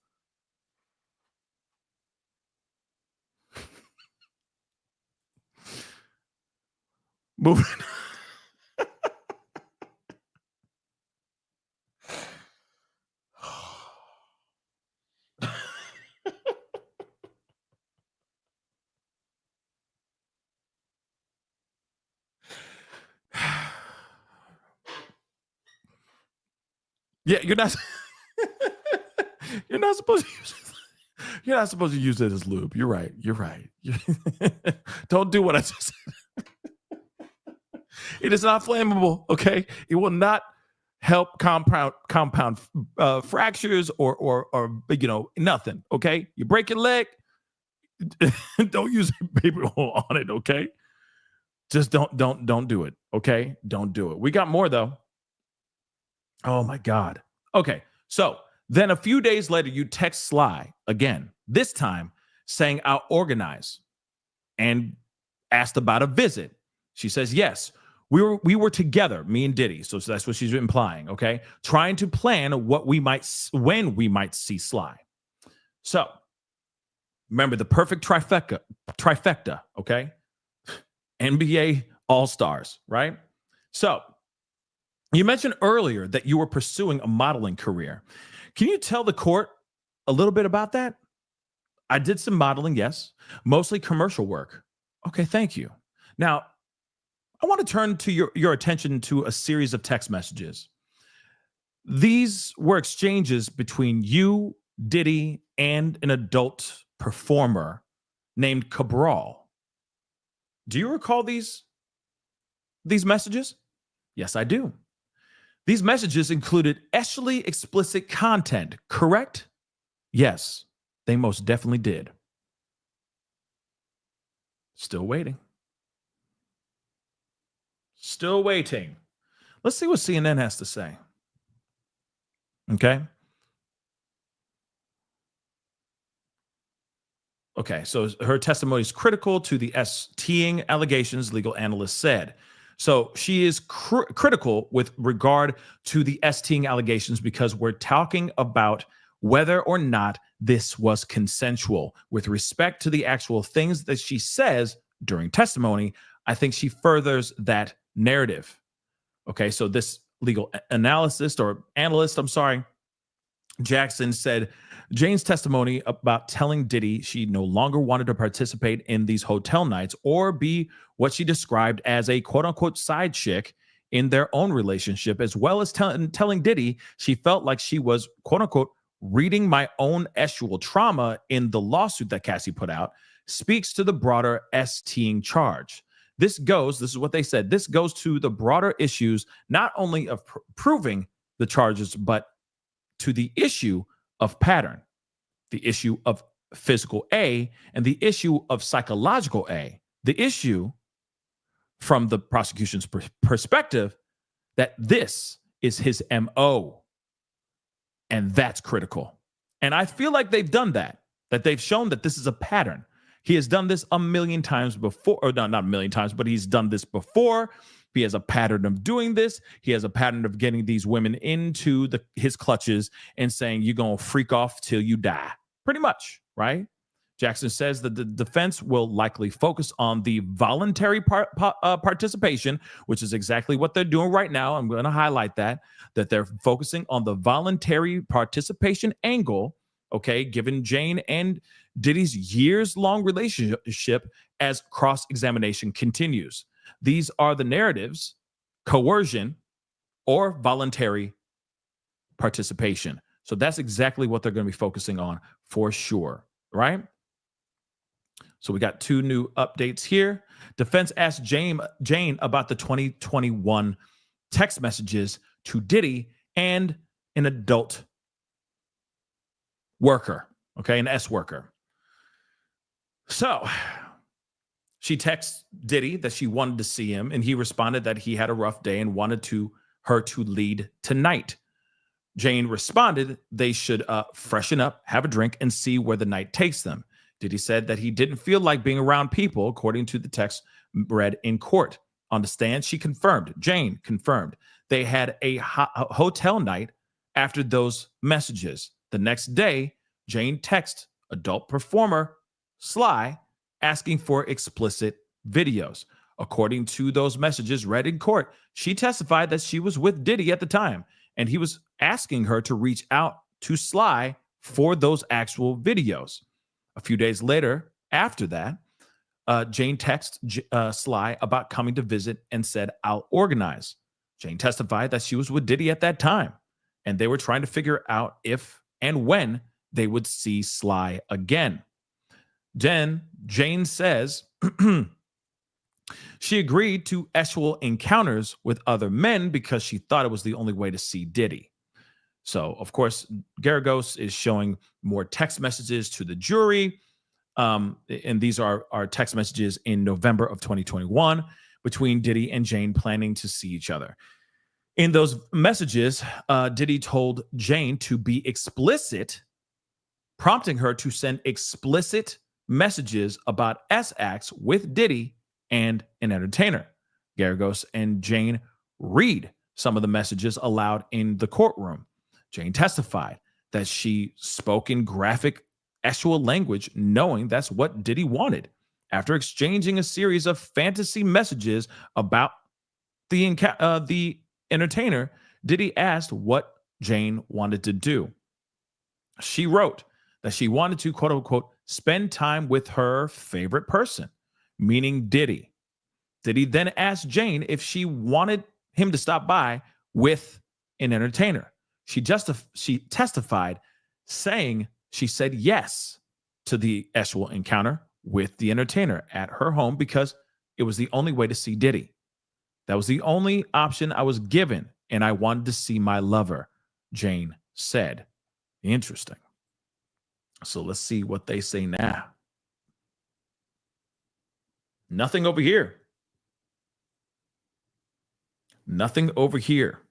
Moving. Yeah, you're not supposed to use it. You're not supposed to use it as lube. You're right. Don't do what I just said. It is not flammable, okay? It will not help compound fractures or nothing, okay? You break your leg, don't use baby oil on it, okay? Just don't do it, okay? Don't do it. We got more though. Oh my God. Okay, so then a few days later, you text Sly again, this time saying, I'll organize, and asked about a visit. She says, yes, we were together, me and Diddy. So that's what she's implying, okay? Trying to plan when we might see Sly. So remember the perfect trifecta, okay? NBA All-Stars, right? So you mentioned earlier that you were pursuing a modeling career. Can you tell the court a little bit about that? I did some modeling, yes, mostly commercial work. Okay, thank you. Now, I want to turn to your attention to a series of text messages. These were exchanges between you, Diddy, and an adult performer named Cabral. Do you recall these messages? Yes, I do. These messages included sexually explicit content, correct? Yes, they most definitely did. Still waiting. Still waiting. Let's see what CNN has to say. Okay. Okay, so her testimony is critical to the STing allegations, legal analyst said. So she is critical with regard to the STing allegations because we're talking about whether or not this was consensual. With respect to the actual things that she says during testimony, I think she furthers that narrative. Okay, so this legal analyst, Jackson said, Jane's testimony about telling Diddy she no longer wanted to participate in these hotel nights or be what she described as a quote unquote side chick in their own relationship, as well as telling Diddy she felt like she was quote unquote reading my own sexual trauma in the lawsuit that Cassie put out, speaks to the broader STing charge. This is what they said, this goes to the broader issues, not only of proving the charges, but to the issue of pattern, the issue of physical A, and the issue of psychological A. The issue from the prosecution's perspective that this is his MO, and that's critical. And I feel like they've done that they've shown that this is a pattern. He has done this a million times before, or not a million times, but he's done this before. He has a pattern of doing this. He has a pattern of getting these women into his clutches and saying, you're going to freak off till you die. Pretty much, right? Jackson says that the defense will likely focus on the voluntary participation, which is exactly what they're doing right now. I'm going to highlight that they're focusing on the voluntary participation angle, okay, given Jane and Diddy's years-long relationship as cross-examination continues. These are the narratives: coercion or voluntary participation. So that's exactly what they're going to be focusing on for sure, right? So we got two new updates here. Defense asked Jane about the 2021 text messages to Diddy and an adult worker, okay, an S worker. So She texted Diddy that she wanted to see him, and he responded that he had a rough day and wanted her to lead tonight. Jane responded they should freshen up, have a drink, and see where the night takes them. Diddy said that he didn't feel like being around people, according to the text read in court. On the stand, Jane confirmed, they had a hotel night after those messages. The next day, Jane texted adult performer Sly asking for explicit videos. According to those messages read in court, she testified that she was with Diddy at the time, and he was asking her to reach out to Sly for those actual videos. A few days later, after that, Jane texted Sly about coming to visit and said, "I'll organize." Jane testified that she was with Diddy at that time, and they were trying to figure out if and when they would see Sly again. Jane says she agreed to actual encounters with other men because she thought it was the only way to see Diddy. So, of course, Garagos is showing more text messages to the jury. And these are text messages in November of 2021 between Diddy and Jane planning to see each other. In those messages, Diddy told Jane to be explicit, prompting her to send explicit messages about S-acts with Diddy and an entertainer. Garagos and Jane read some of the messages aloud in the courtroom. Jane testified that she spoke in graphic actual language, knowing that's what Diddy wanted. After exchanging a series of fantasy messages about the entertainer, Diddy asked what Jane wanted to do. She wrote that she wanted to, quote unquote, spend time with her favorite person, meaning Diddy. Diddy then asked Jane if she wanted him to stop by with an entertainer. She testified saying she said yes to the actual encounter with the entertainer at her home because it was the only way to see Diddy. That was the only option I was given, and I wanted to see my lover, Jane said. Interesting. So let's see what they say now. Nothing over here. Nothing over here.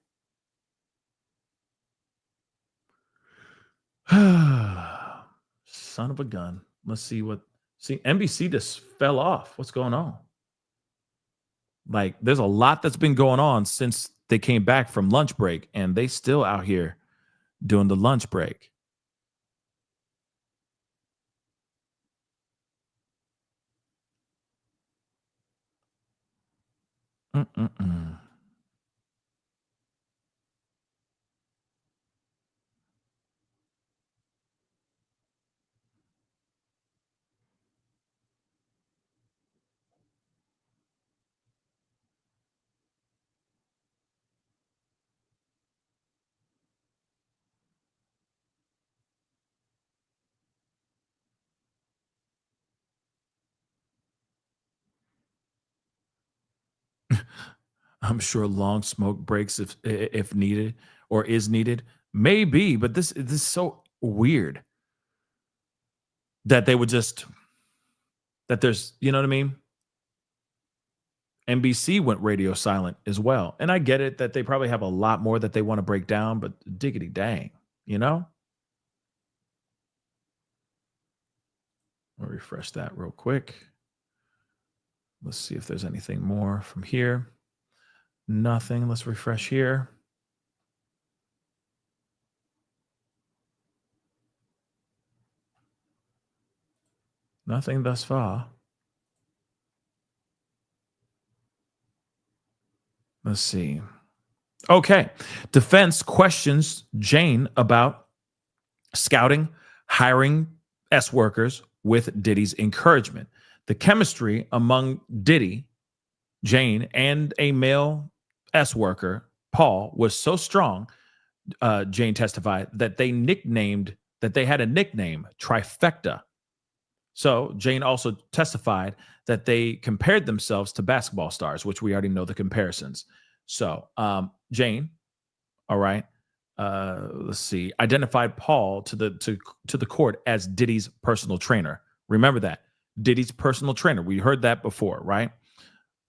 Son of a gun. Let's see NBC just fell off. What's going on? Like, there's a lot that's been going on since they came back from lunch break, and they still out here doing the lunch break. I'm sure long smoke breaks if needed or is needed. Maybe, but this is so weird that they would just, that there's, you know what I mean? NBC went radio silent as well. And I get it that they probably have a lot more that they want to break down, but diggity dang, you know? I'll refresh that real quick. Let's see if there's anything more from here. Nothing. Let's refresh here. Nothing thus far. Let's see. Okay. Defense questions Jane about scouting, hiring S workers with Diddy's encouragement. The chemistry among Diddy, Jane, and a male S worker, Paul, was so strong, Jane testified, that they had a nickname, Trifecta. So Jane also testified that they compared themselves to basketball stars, which we already know the comparisons. So Jane, all right, let's see, identified Paul to the court as Diddy's personal trainer. Remember that. Diddy's personal trainer. We heard that before, right?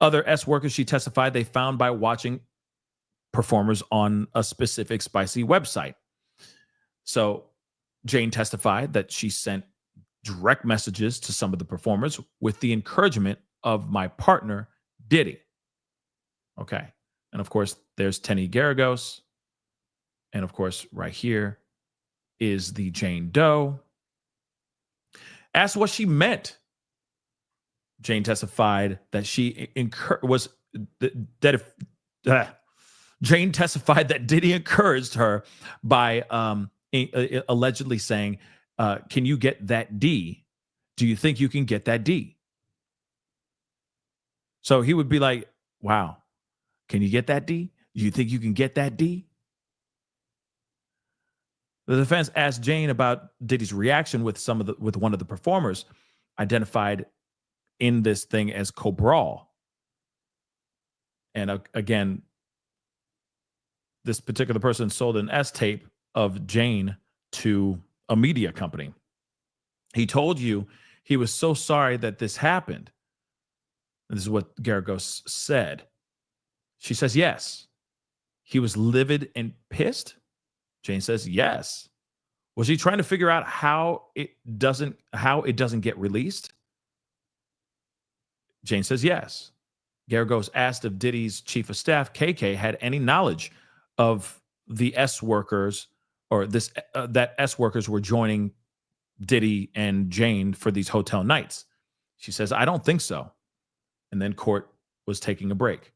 Other S workers she testified they found by watching performers on a specific spicy website. So Jane testified that she sent direct messages to some of the performers with the encouragement of my partner, Diddy. Okay. And of course, there's Tenny Garagos. And of course, right here is the Jane Doe. Asked what she meant. Jane testified that Jane testified that Diddy encouraged her by allegedly saying, can you get that D? Do you think you can get that D? So he would be like, wow, can you get that D? Do you think you can get that D? The defense asked Jane about Diddy's reaction with one of the performers identified in this thing as co-brawl. And again, this particular person sold an S tape of Jane to a media company. He told you he was so sorry that this happened. This is what Garagos said. She says, yes. He was livid and pissed? Jane says, yes. Was he trying to figure out how it doesn't get released? Jane says, yes. Garagos asked if Diddy's chief of staff, KK, had any knowledge of the S workers or that S workers were joining Diddy and Jane for these hotel nights. She says, I don't think so. And then court was taking a break.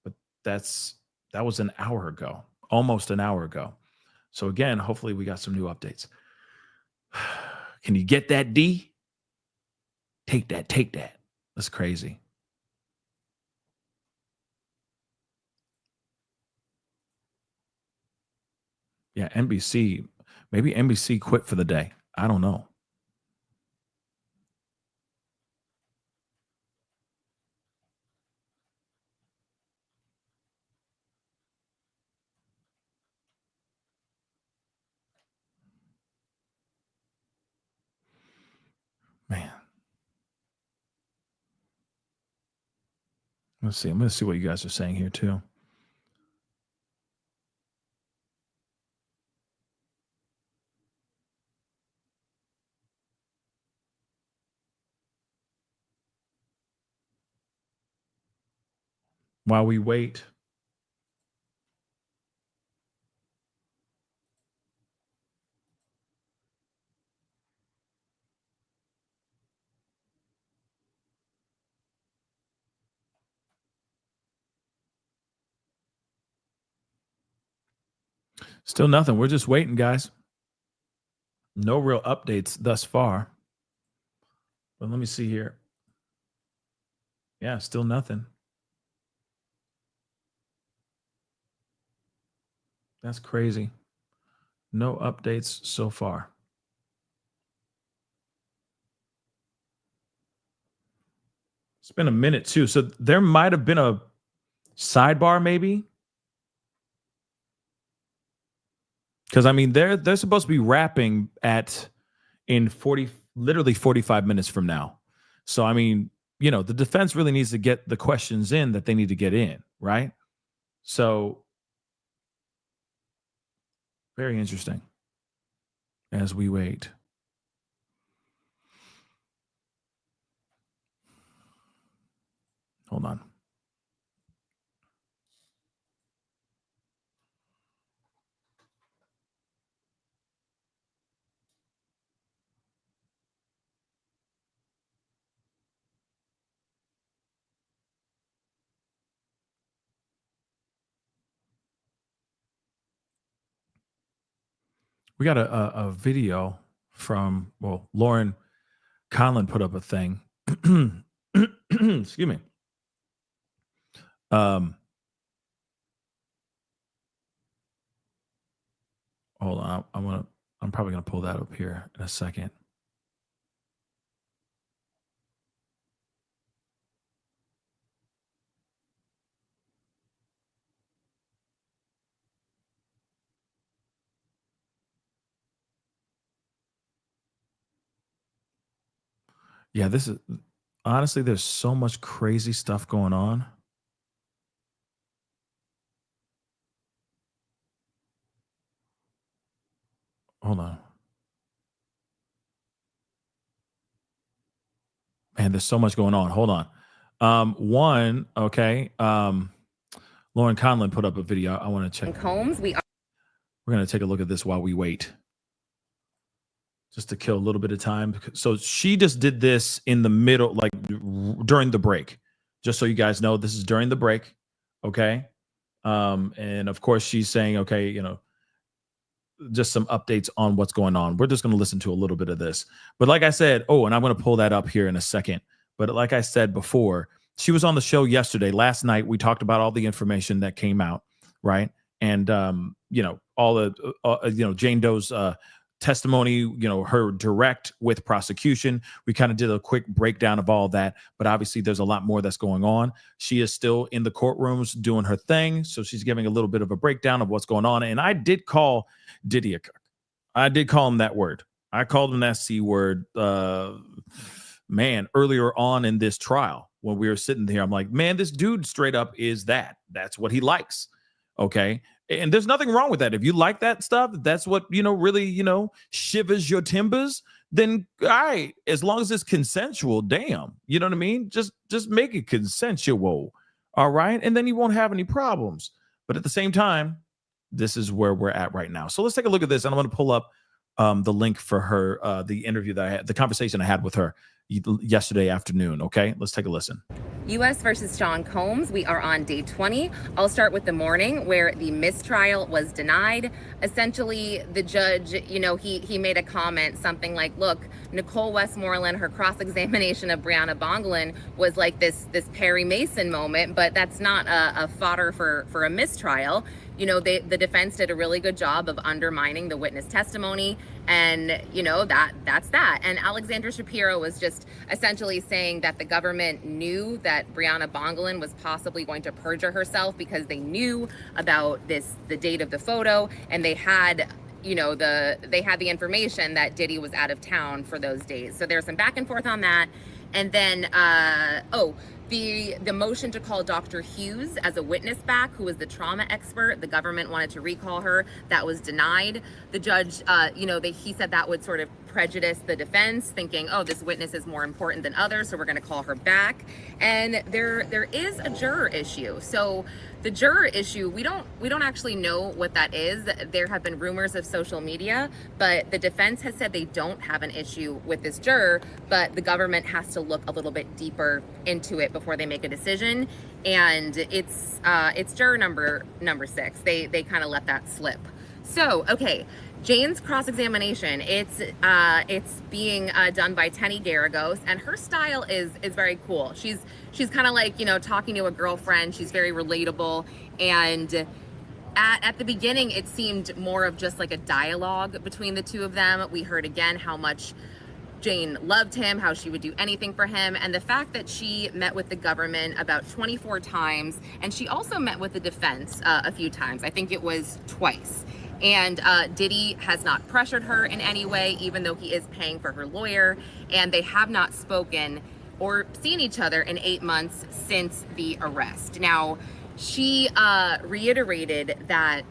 But that was an hour ago, almost an hour ago. So again, hopefully we got some new updates. Can you get that D? Take that. That's crazy. Yeah, NBC, maybe NBC quit for the day. I don't know. Man. Let's see. I'm going to see what you guys are saying here too. While we wait. Still nothing. We're just waiting, guys. No real updates thus far. But let me see here. Yeah, still nothing. That's crazy. No updates so far. It's been a minute too. So there might have been a sidebar maybe. Because I mean, they're supposed to be wrapping in 45 minutes from now. So I mean, the defense really needs to get the questions in that they need to get in, right? So very interesting as we wait. Hold on. We got a video from, Lauren Conlon put up a thing. Excuse me. Hold on. I'm probably going to pull that up here in a second. Yeah, this is honestly, there's so much crazy stuff going on. Hold on. Man, there's so much going on. Hold on. Okay. Lauren Conlon put up a video. I want to check. Combs, we're going to take a look at this while we wait. Just to kill a little bit of time. So she just did this in the middle, like during the break. Just so you guys know, this is during the break. Okay. And of course she's saying, okay, you know, just some updates on what's going on. We're just going to listen to a little bit of this. But like I said, and I'm going to pull that up here in a second. But like I said before, she was on the show yesterday. Last night, we talked about all the information that came out, right? And, you know, all the, you know, Jane Doe's testimony, you know, her direct with prosecution. We kind of did a quick breakdown of all that, but obviously there's a lot more that's going on. She is still in the courtrooms doing her thing. So she's giving a little bit of a breakdown of what's going on. And I did call Diddy a cuck. I did call him that word. I called him that C word, man, earlier on in this trial when we were sitting there. I'm like, man, this dude straight up is that. That's what he likes. Okay. And there's nothing wrong with that. If you like that stuff, that's what, you know, really, you know, shivers your timbers, then all right, as long as it's consensual, damn, you know what I mean? Just make it consensual. All right. And then you won't have any problems. But at the same time, this is where we're at right now. So let's take a look at this. And I'm going to pull up the link for her, the interview that I had, the conversation I had with her yesterday afternoon. Okay, let's take a listen. U.S. versus Sean Combs. We are on day 20. I'll start with the morning where the mistrial was denied. Essentially, the judge, you know, he made a comment, something like, look, Nicole Westmoreland, her cross-examination of Brianna Bongolan was like this Perry Mason moment, but that's not a fodder for a mistrial. You know, the defense did a really good job of undermining the witness testimony, and you know, that's that. And Alexandra Shapiro was just essentially saying that the government knew that Brianna Bongolan was possibly going to perjure herself because they knew about the date of the photo, and they had, you know, they had the information that Diddy was out of town for those days. So there's some back and forth on that. And then the motion to call Dr. Hughes as a witness back, who was the trauma expert, the government wanted to recall her. That was denied. The judge, you know, he said that would sort of prejudice the defense, thinking, oh, this witness is more important than others, so we're going to call her back. And there is a juror issue. So the juror issue, we don't actually know what that is. There have been rumors of social media, but the defense has said they don't have an issue with this juror, but the government has to look a little bit deeper into it before they make a decision. And it's juror number 6. They kind of let that slip. So, okay, Jane's cross-examination, it's being done by Tenny Garagos, and her style is very cool. She's kind of like, you know, talking to a girlfriend. She's very relatable, and at the beginning, it seemed more of just like a dialogue between the two of them. We heard again how much Jane loved him, how she would do anything for him, and the fact that she met with the government about 24 times, and she also met with the defense a few times. I think it was twice. And Diddy has not pressured her in any way, even though he is paying for her lawyer, and they have not spoken or seen each other in 8 months since the arrest. Now, she reiterated that,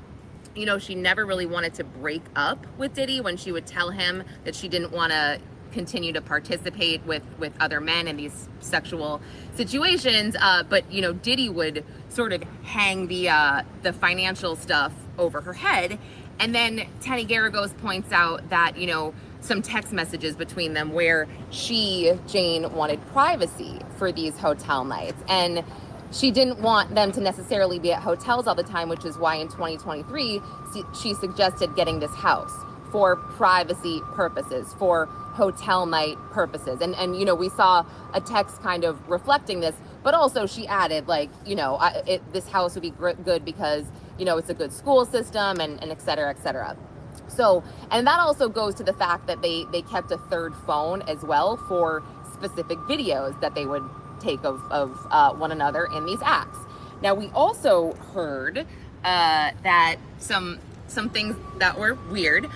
you know, she never really wanted to break up with Diddy when she would tell him that she didn't want to continue to participate with other men in these sexual situations, but you know, Diddy would sort of hang the financial stuff over her head. And then Tenny Garagos points out that, you know, some text messages between them where Jane wanted privacy for these hotel nights, and she didn't want them to necessarily be at hotels all the time, which is why in 2023 she suggested getting this house for privacy purposes, for hotel night purposes. And you know, we saw a text kind of reflecting this, but also she added, like, you know, this house would be good because, you know, it's a good school system, and et cetera, et cetera. So, and that also goes to the fact that they kept a third phone as well for specific videos that they would take of one another in these acts. Now, we also heard that some things that were weird.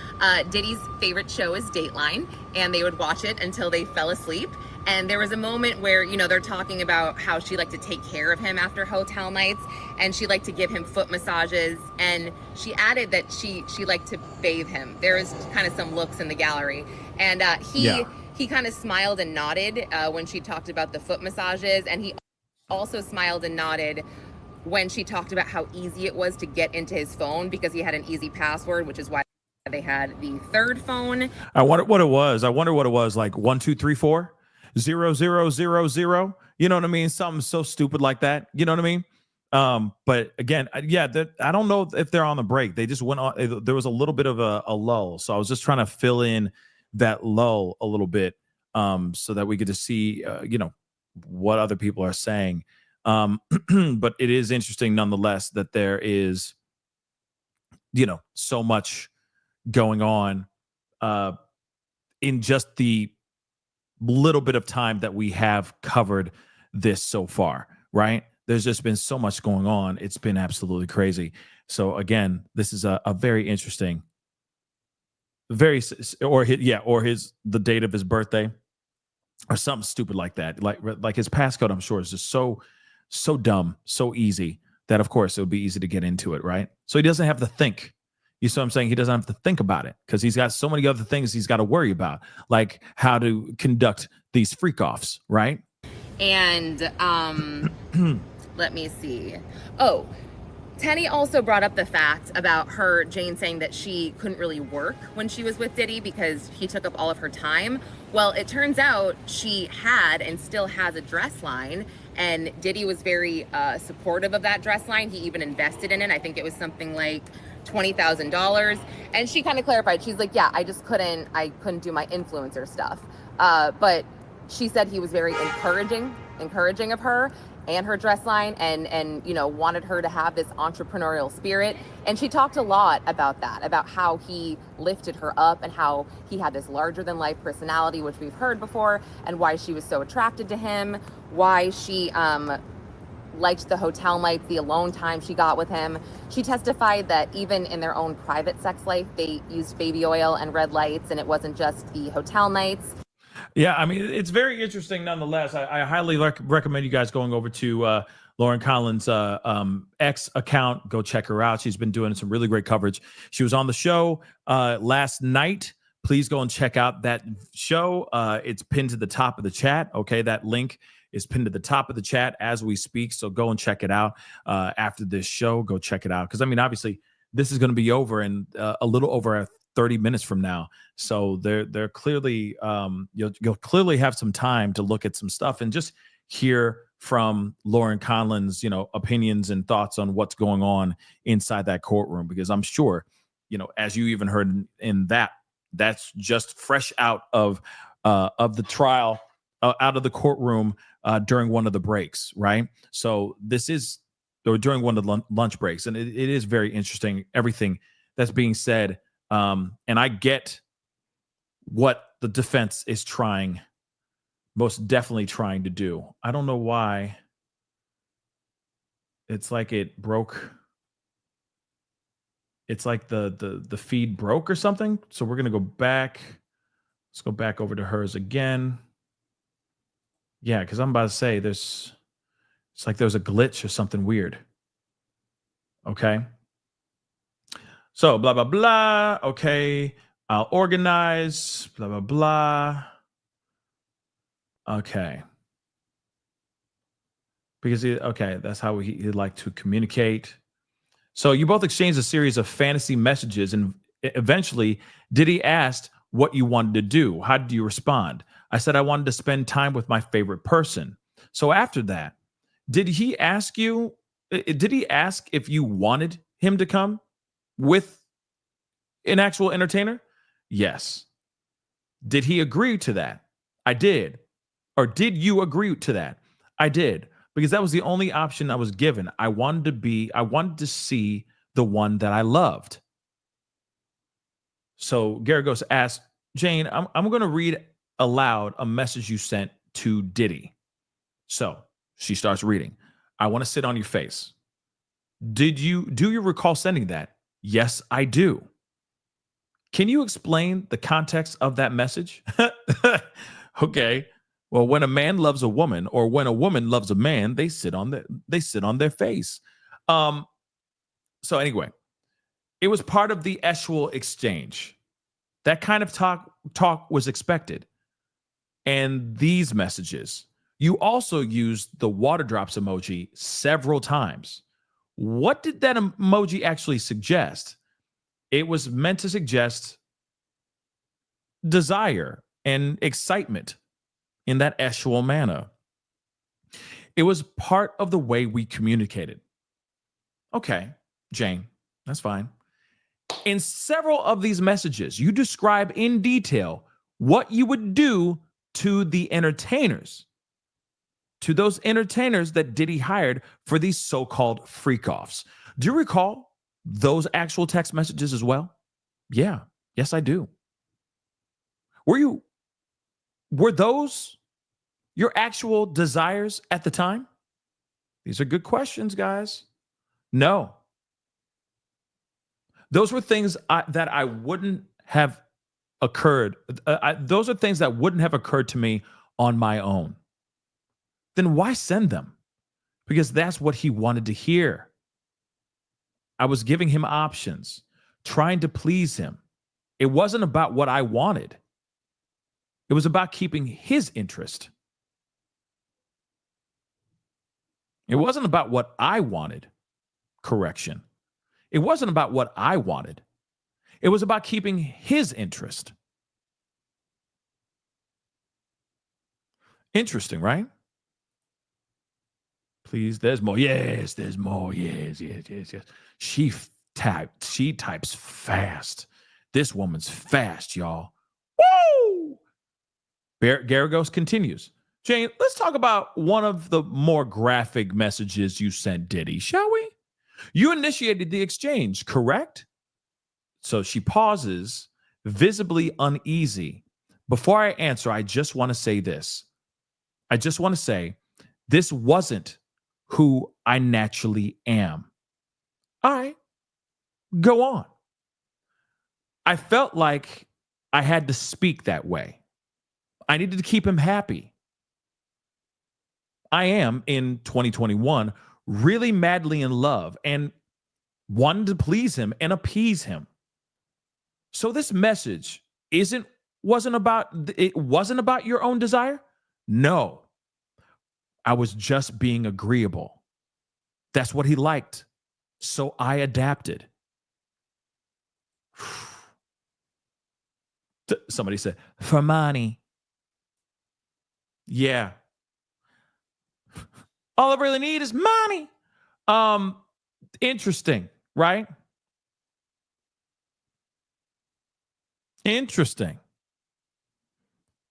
Diddy's favorite show is Dateline, and they would watch it until they fell asleep. And there was a moment where, you know, they're talking about how she liked to take care of him after hotel nights, and she liked to give him foot massages. And she added that she liked to bathe him. There is kind of some looks in the gallery. And he kind of smiled and nodded when she talked about the foot massages. And he also smiled and nodded when she talked about how easy it was to get into his phone because he had an easy password, which is why they had the third phone. I wonder what it was. Like 1234 0000. You know what I mean? Something so stupid like that. You know what I mean? But again, I don't know if they're on the break. They just went on. There was a little bit of a lull. So I was just trying to fill in that lull a little bit so that we get to see, what other people are saying. But it is interesting nonetheless that there is, so much going on in just the little bit of time that we have covered this so far, right? There's just been so much going on. It's been absolutely crazy. So again, this is a very interesting, the date of his birthday or something stupid like that. Like his passcode, I'm sure, is just so dumb, so easy that of course it would be easy to get into it, right? So he doesn't have to think. You see what I'm saying? He doesn't have to think about it because he's got so many other things he's got to worry about, like how to conduct these freak-offs, right? And let me see. Oh, Tenny also brought up the fact about Jane saying that she couldn't really work when she was with Diddy because he took up all of her time. Well, it turns out she had and still has a dress line, and Diddy was very supportive of that dress line. He even invested in it. I think it was something like $20,000. And she kind of clarified. She's like, yeah, I couldn't do my influencer stuff. But she said he was very encouraging of her and her dress line and wanted her to have this entrepreneurial spirit. And she talked a lot about that, about how he lifted her up and how he had this larger than life personality, which we've heard before, and why she was so attracted to him, why she liked the hotel nights, the alone time she got with him. She testified that even in their own private sex life, they used baby oil and red lights, and it wasn't just the hotel nights. Yeah, I mean, it's very interesting nonetheless. I highly recommend you guys going over to Lauren Collins' X account. Go check her out. She's been doing some really great coverage. She was on the show last night. Please go and check out that show. It's pinned to the top of the chat. Okay, that link is pinned to the top of the chat as we speak. So go and check it out after this show. Go check it out. Because, I mean, obviously, this is going to be over in a little over 30 minutes from now. So they're clearly, you'll clearly have some time to look at some stuff and just hear from Lauren Collins, opinions and thoughts on what's going on inside that courtroom. Because I'm sure, as you even heard in that's just fresh out of the trial, out of the courtroom during one of the breaks, right? So during one of the lunch breaks. And it is very interesting, everything that's being said. And I get what the defense is most definitely trying to do. I don't know why. It's like it broke. It's like the feed broke or something. So we're going to go back. Let's go back over to hers again. Yeah, because I'm about to say it's like there's a glitch or something weird. Okay. So blah, blah, blah. Okay. I'll organize. Blah, blah, blah. Okay. Because that's how he'd like to communicate. So you both exchanged a series of fantasy messages, and eventually Diddy asked what you wanted to do. How did you respond? I said I wanted to spend time with my favorite person. So after that, did he ask if you wanted him to come with an actual entertainer? Yes. Did he agree to that? I did. Or did you agree to that? I did. Because that was the only option I was given. I wanted to see the one that I loved. So Garagos asked, Jane, I'm going to read aloud a message you sent to Diddy. So she starts reading. I want to sit on your face. Do you recall sending that? Yes, I do. Can you explain the context of that message? Okay. Well, when a man loves a woman, or when a woman loves a man, they sit on their face. So anyway, it was part of the Eschwell exchange. That kind of talk was expected. And these messages, you also used the water drops emoji several times. What did that emoji actually suggest? It was meant to suggest desire and excitement in that Eschwell manner. It was part of the way we communicated. Okay, Jane, that's fine. In several of these messages, you describe in detail what you would do to the entertainers, to those entertainers that Diddy hired for these so-called freak-offs. Do you recall those actual text messages as well? Yeah, yes, I do. Were those your actual desires at the time? These are good questions, guys. No. Those were things that I wouldn't have occurred. Those are things that wouldn't have occurred to me on my own. Then why send them? Because that's what he wanted to hear. I was giving him options, trying to please him. It wasn't about what I wanted. It was about keeping his interest. It wasn't about what I wanted. Correction. It wasn't about what I wanted. It was about keeping his interest. Interesting, right? Please, there's more. Yes, there's more. Yes. She types fast. This woman's fast, y'all. Woo! Garagos continues. Jane, let's talk about one of the more graphic messages you sent Diddy, shall we? You initiated the exchange, correct? So she pauses, visibly uneasy. Before I answer, I just want to say this. I just want to say this wasn't who I naturally am. All right, go on. I felt like I had to speak that way. I needed to keep him happy. I am, in 2021, really madly in love and wanted to please him and appease him. So this message wasn't about your own desire? No. I was just being agreeable. That's what he liked. So I adapted. Somebody said, for money. Yeah. All I really need is money. Interesting, right? Interesting.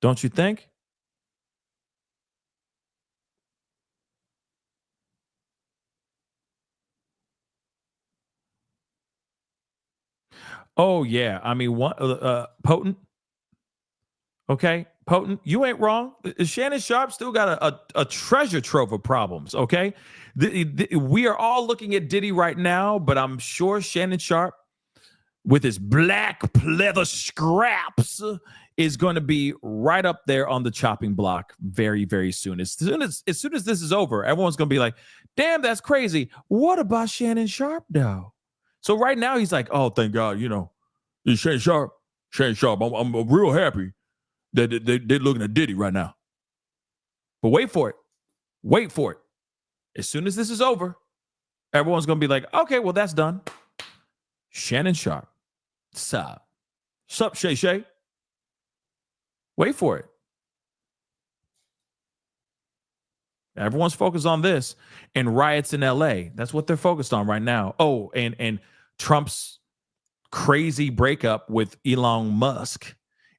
Don't you think? Oh, yeah. I mean, Potent. Okay, Potent, you ain't wrong. Shannon Sharp still got a treasure trove of problems, okay? We are all looking at Diddy right now, but I'm sure Shannon Sharp, with his black leather scraps, is going to be right up there on the chopping block very, very soon. As soon as this is over, everyone's going to be like, damn, that's crazy. What about Shannon Sharp, though? So right now, he's like, oh, thank God, it's Shannon Sharp. I'm real happy that they're looking at Diddy right now. But wait for it. As soon as this is over, everyone's going to be like, okay, well, that's done. Shannon Sharp. Sup, Shay Shay? Wait for it. Everyone's focused on this and riots in LA. That's what they're focused on right now. Oh, and Trump's crazy breakup with Elon Musk.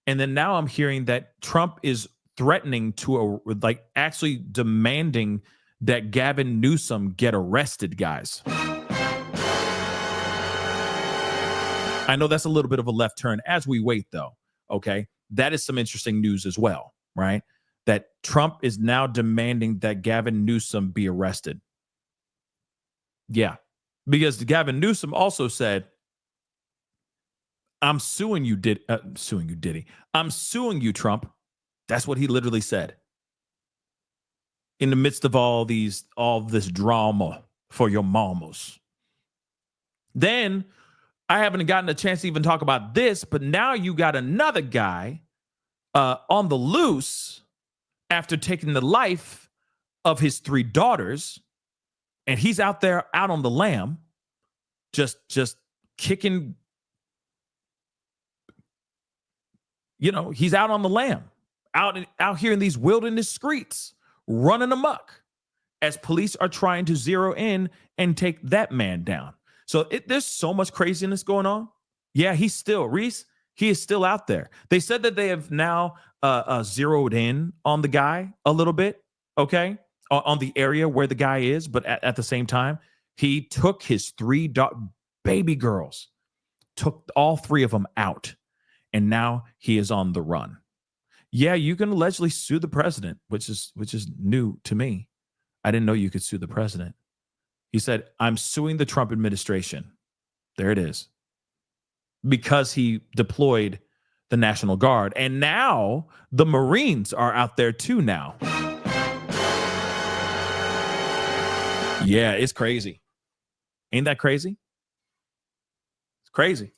And then now I'm hearing that Trump is threatening to actually demanding that Gavin Newsom get arrested, guys. I know that's a little bit of a left turn as we wait, though. Okay. That is some interesting news as well, right? That Trump is now demanding that Gavin Newsom be arrested. Yeah. Because Gavin Newsom also said, I'm suing you, Diddy. I'm suing you, Trump. That's what he literally said. in the midst of all this drama for your mamas. Then I haven't gotten a chance to even talk about this, but now you got another guy on the loose after taking the life of his 3 daughters, and he's out on the lam, just kicking. He's out on the lam, out here in these wilderness streets, running amok, as police are trying to zero in and take that man down. So there's so much craziness going on. Yeah, he is still out there. They said that they have now zeroed in on the guy a little bit, okay, on the area where the guy is. But at the same time, he took his 3 baby girls, took all 3 of them out, and now he is on the run. Yeah, you can allegedly sue the president, which is new to me. I didn't know you could sue the president. He said, I'm suing the Trump administration. There it is. Because he deployed the National Guard. And now the Marines are out there too now. Yeah, it's crazy. Ain't that crazy? It's crazy.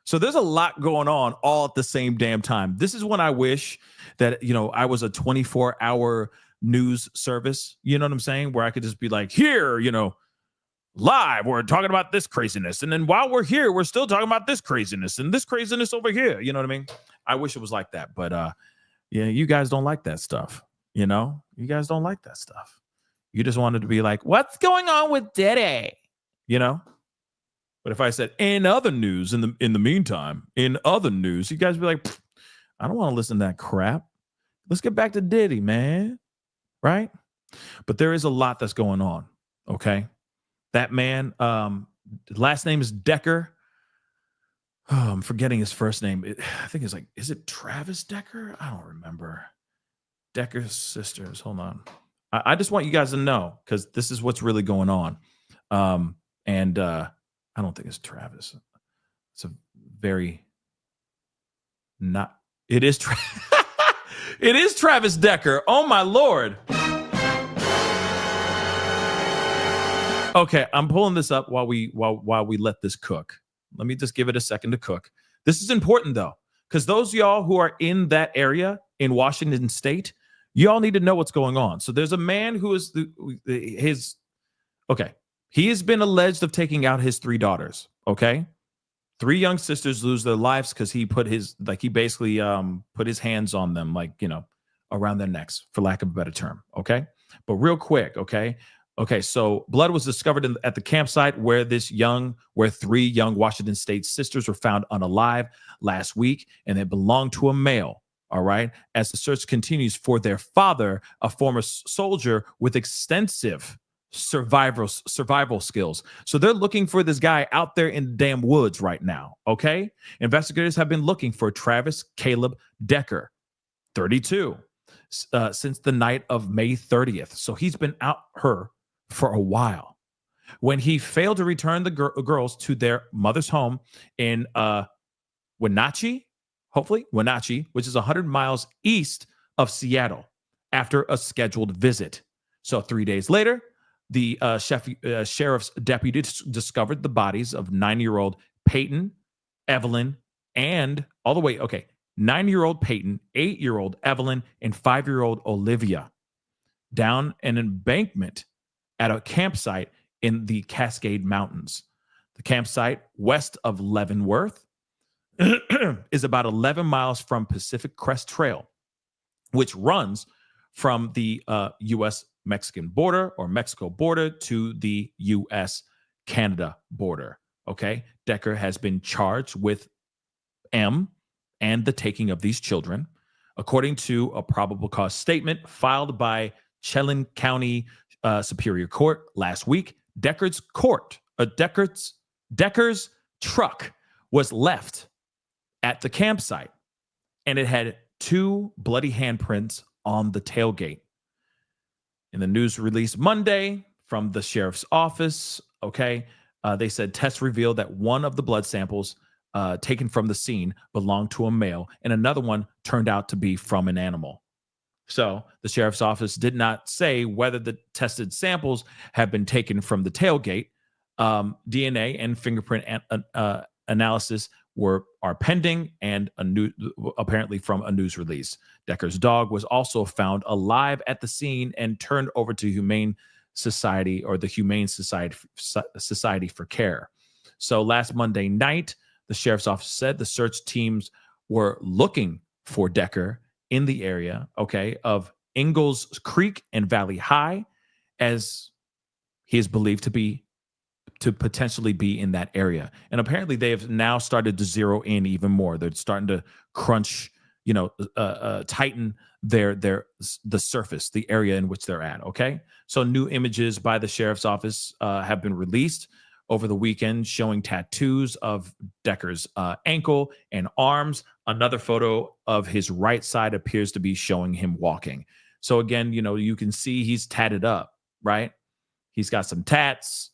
So there's a lot going on all at the same damn time. This is when I wish that, I was a 24-hour news service, you know what I'm saying? Where I could just be like, here, live, we're talking about this craziness. And then while we're here, we're still talking about this craziness and this craziness over here. You know what I mean? I wish it was like that. But yeah, you guys don't like that stuff. You guys don't like that stuff. You just wanted to be like, what's going on with Diddy? But if I said in other news, in the meantime, in other news, you guys would be like, I don't want to listen to that crap. Let's get back to Diddy, man. Right? But there is a lot that's going on. Okay. That man, last name is Decker. Oh, I'm forgetting his first name. I think it's is it Travis Decker? I don't remember. Decker's sisters. Hold on. I just want you guys to know, because this is what's really going on. And I don't think it's Travis. It's a very not. It is. It is Travis Decker. Oh my Lord. Okay, I'm pulling this up while we let this cook. Let me just give it a second to cook. This is important though, because those of y'all who are in that area in Washington State, y'all need to know what's going on. So there's a man who is he has been alleged of taking out his 3 daughters. Okay, 3 young sisters lose their lives because he put he basically put his hands on them, around their necks, for lack of a better term. Okay, but real quick, okay, so blood was discovered at the campsite where 3 young Washington State sisters were found unalive last week, and they belonged to a male. All right, as the search continues for their father, a former soldier with extensive survival skills. So they're looking for this guy out there in the damn woods right now. Okay, investigators have been looking for Travis Caleb Decker, 32, since the night of May 30th. So he's been out her for a while. When he failed to return the girls to their mother's home in Wenatchee, which is 100 miles east of Seattle, after a scheduled visit. So 3 days later, the sheriff's deputy discovered the bodies of 9-year-old Peyton, Evelyn, and 9-year-old Peyton, 8-year-old Evelyn, and 5-year-old Olivia down an embankment at a campsite in the Cascade Mountains. The campsite west of Leavenworth is about 11 miles from Pacific Crest Trail, which runs from the U.S.-Mexican border or Mexico border to the U.S.-Canada border. Okay, Decker has been charged with M and the taking of these children, according to a probable cause statement filed by Chelan County Superior Court last week. Decker's truck was left at the campsite, and it had 2 bloody handprints on the tailgate. In the news release Monday from the sheriff's office, they said tests revealed that one of the blood samples taken from the scene belonged to a male, and another one turned out to be from an animal. So the sheriff's office did not say whether the tested samples have been taken from the tailgate. DNA and fingerprint analysis are pending, and apparently from a news release. Decker's dog was also found alive at the scene and turned over to Humane Society, or the Humane Society for care. So last Monday night, the sheriff's office said the search teams were looking for Decker in the area, of Ingalls Creek and Valley High, as he is believed to potentially be in that area. And apparently they have now started to zero in even more. They're starting to crunch, tighten the surface, the area in which they're at. Okay. So new images by the sheriff's office have been released over the weekend showing tattoos of Decker's ankle and arms. Another photo of his right side appears to be showing him walking. So again, you can see he's tatted up, right? He's got some tats.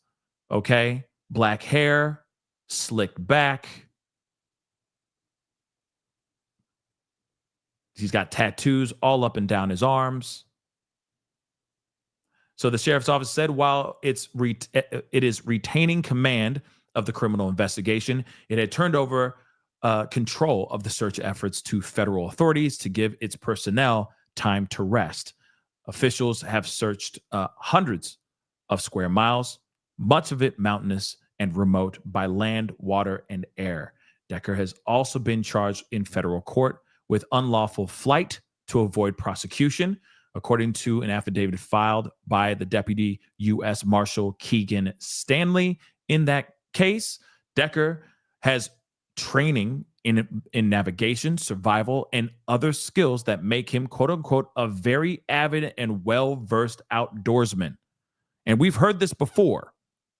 Okay, black hair, slicked back. He's got tattoos all up and down his arms. So the sheriff's office said while it is retaining command of the criminal investigation, it had turned over control of the search efforts to federal authorities to give its personnel time to rest. Officials have searched hundreds of square miles, much of it mountainous and remote, by land, water, and air. Decker has also been charged in federal court with unlawful flight to avoid prosecution, according to an affidavit filed by the Deputy U.S. Marshal Keegan Stanley. In that case, Decker has training in navigation, survival, and other skills that make him, quote unquote, a very avid and well-versed outdoorsman. And we've heard this before.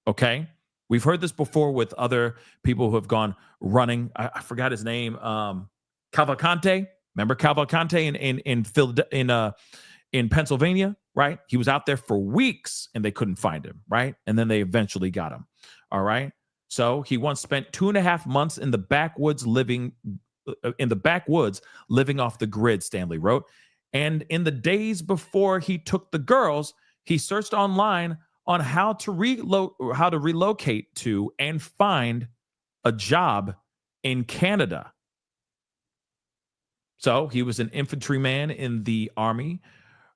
Okay, we've heard this before with other people who have gone running. I forgot his name. Cavalcante. Remember Cavalcante in Pennsylvania, right? He was out there for weeks and they couldn't find him, right? And then they eventually got him. All right. So he once spent 2.5 months in the backwoods living off the grid, Stanley wrote. And in the days before he took the girls, he searched online on how to relocate to and find a job in Canada. So he was an infantryman in the Army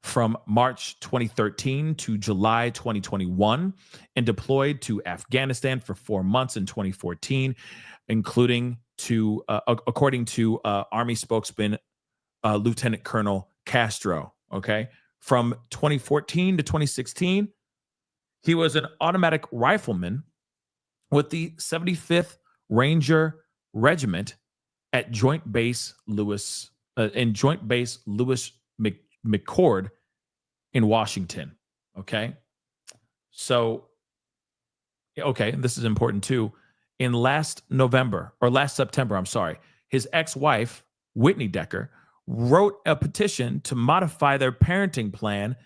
from March 2013 to July 2021 and deployed to Afghanistan for 4 months in 2014, including according to Army spokesman Lieutenant Colonel Castro. Okay. From 2014 to 2016, he was an automatic rifleman with the 75th Ranger Regiment at Joint Base Lewis McChord in Washington. Okay. So, this is important too. In last September, his ex-wife, Whitney Decker, wrote a petition to modify their parenting plan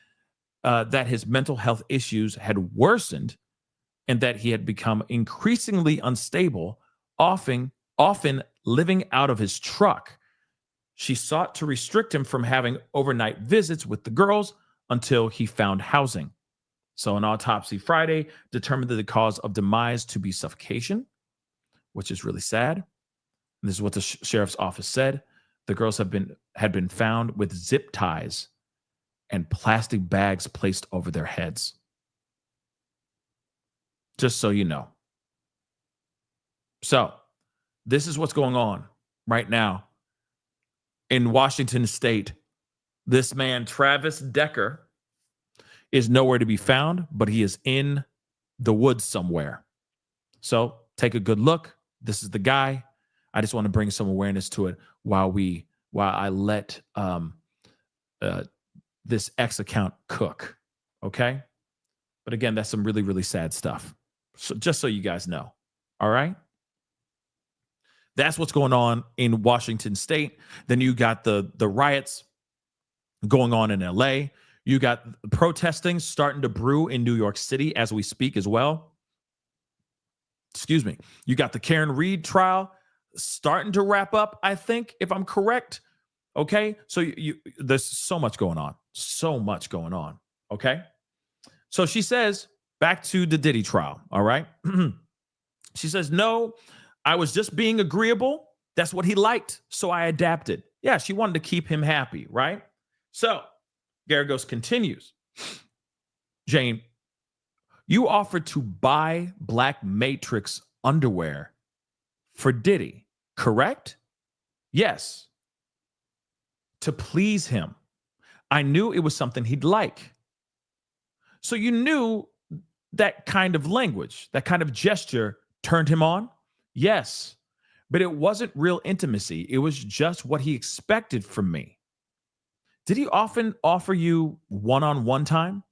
that his mental health issues had worsened and that he had become increasingly unstable, often living out of his truck. She sought to restrict him from having overnight visits with the girls until he found housing. So an autopsy Friday determined the cause of demise to be suffocation, which is really sad. And this is what the sheriff's office said. The girls had been found with zip ties and plastic bags placed over their heads. Just so you know. So this is what's going on right now in Washington State. This man, Travis Decker, is nowhere to be found, but he is in the woods somewhere. So take a good look. This is the guy. I just want to bring some awareness to it while I let this X account cook. Okay. But again, that's some really, really sad stuff. So just so you guys know. All right. That's what's going on in Washington State. Then you got the riots going on in LA. You got protesting starting to brew in New York City as we speak as well. Excuse me. You got the Karen Reed trial starting to wrap up, I think, if I'm correct. Okay. So there's so much going on. So much going on. Okay. So she says, back to the Diddy trial. All right. She says, no, I was just being agreeable. That's what he liked. So I adapted. Yeah, she wanted to keep him happy, right? So Garagos continues. Jane, you offered to buy Black Matrix underwear for Diddy, correct? Yes. To please him. I knew it was something he'd like. So you knew that kind of language, that kind of gesture turned him on? Yes. But it wasn't real intimacy. It was just what he expected from me. Did he often offer you one-on-one time?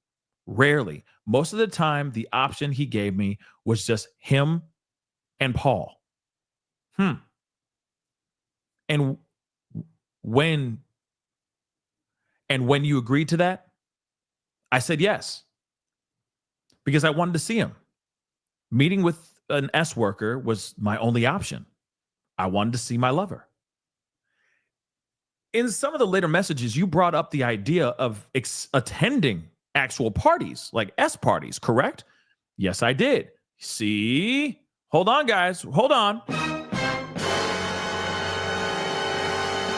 Rarely. Most of the time, the option he gave me was just him and Paul. And when you agreed to that, I said yes. Because I wanted to see him. Meeting with an S worker was my only option. I wanted to see my lover. In some of the later messages, you brought up the idea of attending actual parties, like S parties, correct? Yes, I did. See? Hold on, guys. Hold on.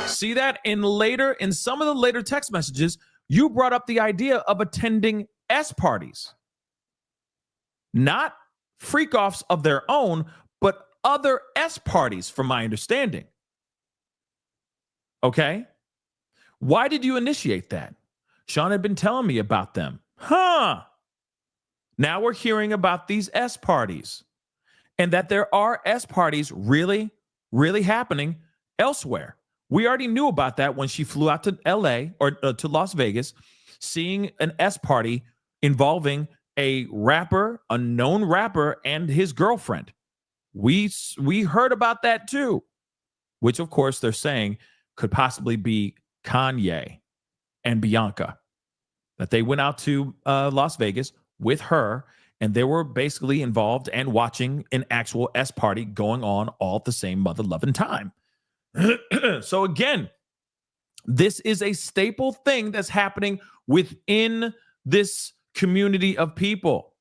See that in some of the later text messages, you brought up the idea of attending S parties. Not freak-offs of their own, but other S parties, from my understanding. Okay? Why did you initiate that? Sean had been telling me about them. Now we're hearing about these S parties. And that there are S parties really, really happening elsewhere. We already knew about that when she flew out to LA or to Las Vegas, seeing an S party involving a rapper, a known rapper, and his girlfriend. We heard about that too, which of course they're saying could possibly be Kanye and Bianca, that they went out to Las Vegas with her and they were basically involved and watching an actual S party going on all at the same mother-loving time. So again, this is a staple thing that's happening within this community of people.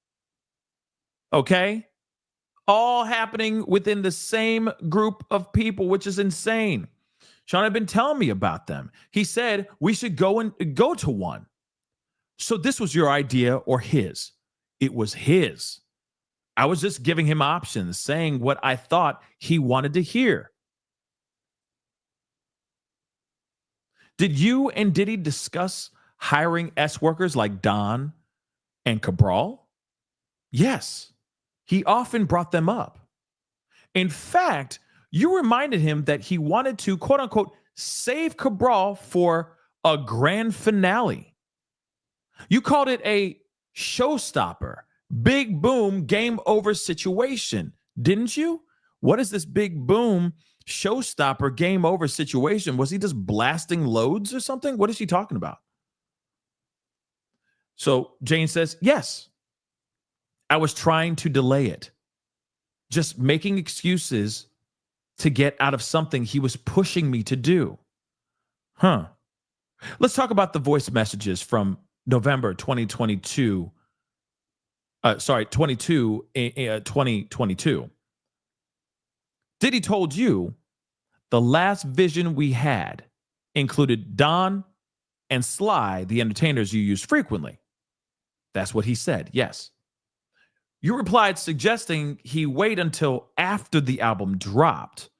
Okay? All happening within the same group of people, which is insane. Sean had been telling me about them. He said we should go to one. So this was your idea or his? It was his. I was just giving him options, saying what I thought he wanted to hear. Did you and Diddy discuss hiring S workers like Don and Cabral? Yes. He often brought them up. In fact, you reminded him that he wanted to, quote unquote, save Cabral for a grand finale. You called it a showstopper, big boom, game over situation, didn't you? What is this big boom, showstopper, game over situation? Was he just blasting loads or something? What is she talking about? So Jane says, yes, I was trying to delay it, just making excuses to get out of something he was pushing me to do. Let's talk about the voice messages from November 2022. 2022. Diddy told you the last vision we had included Don and Sly, the entertainers you used frequently. That's what he said, yes. You replied suggesting he wait until after the album dropped.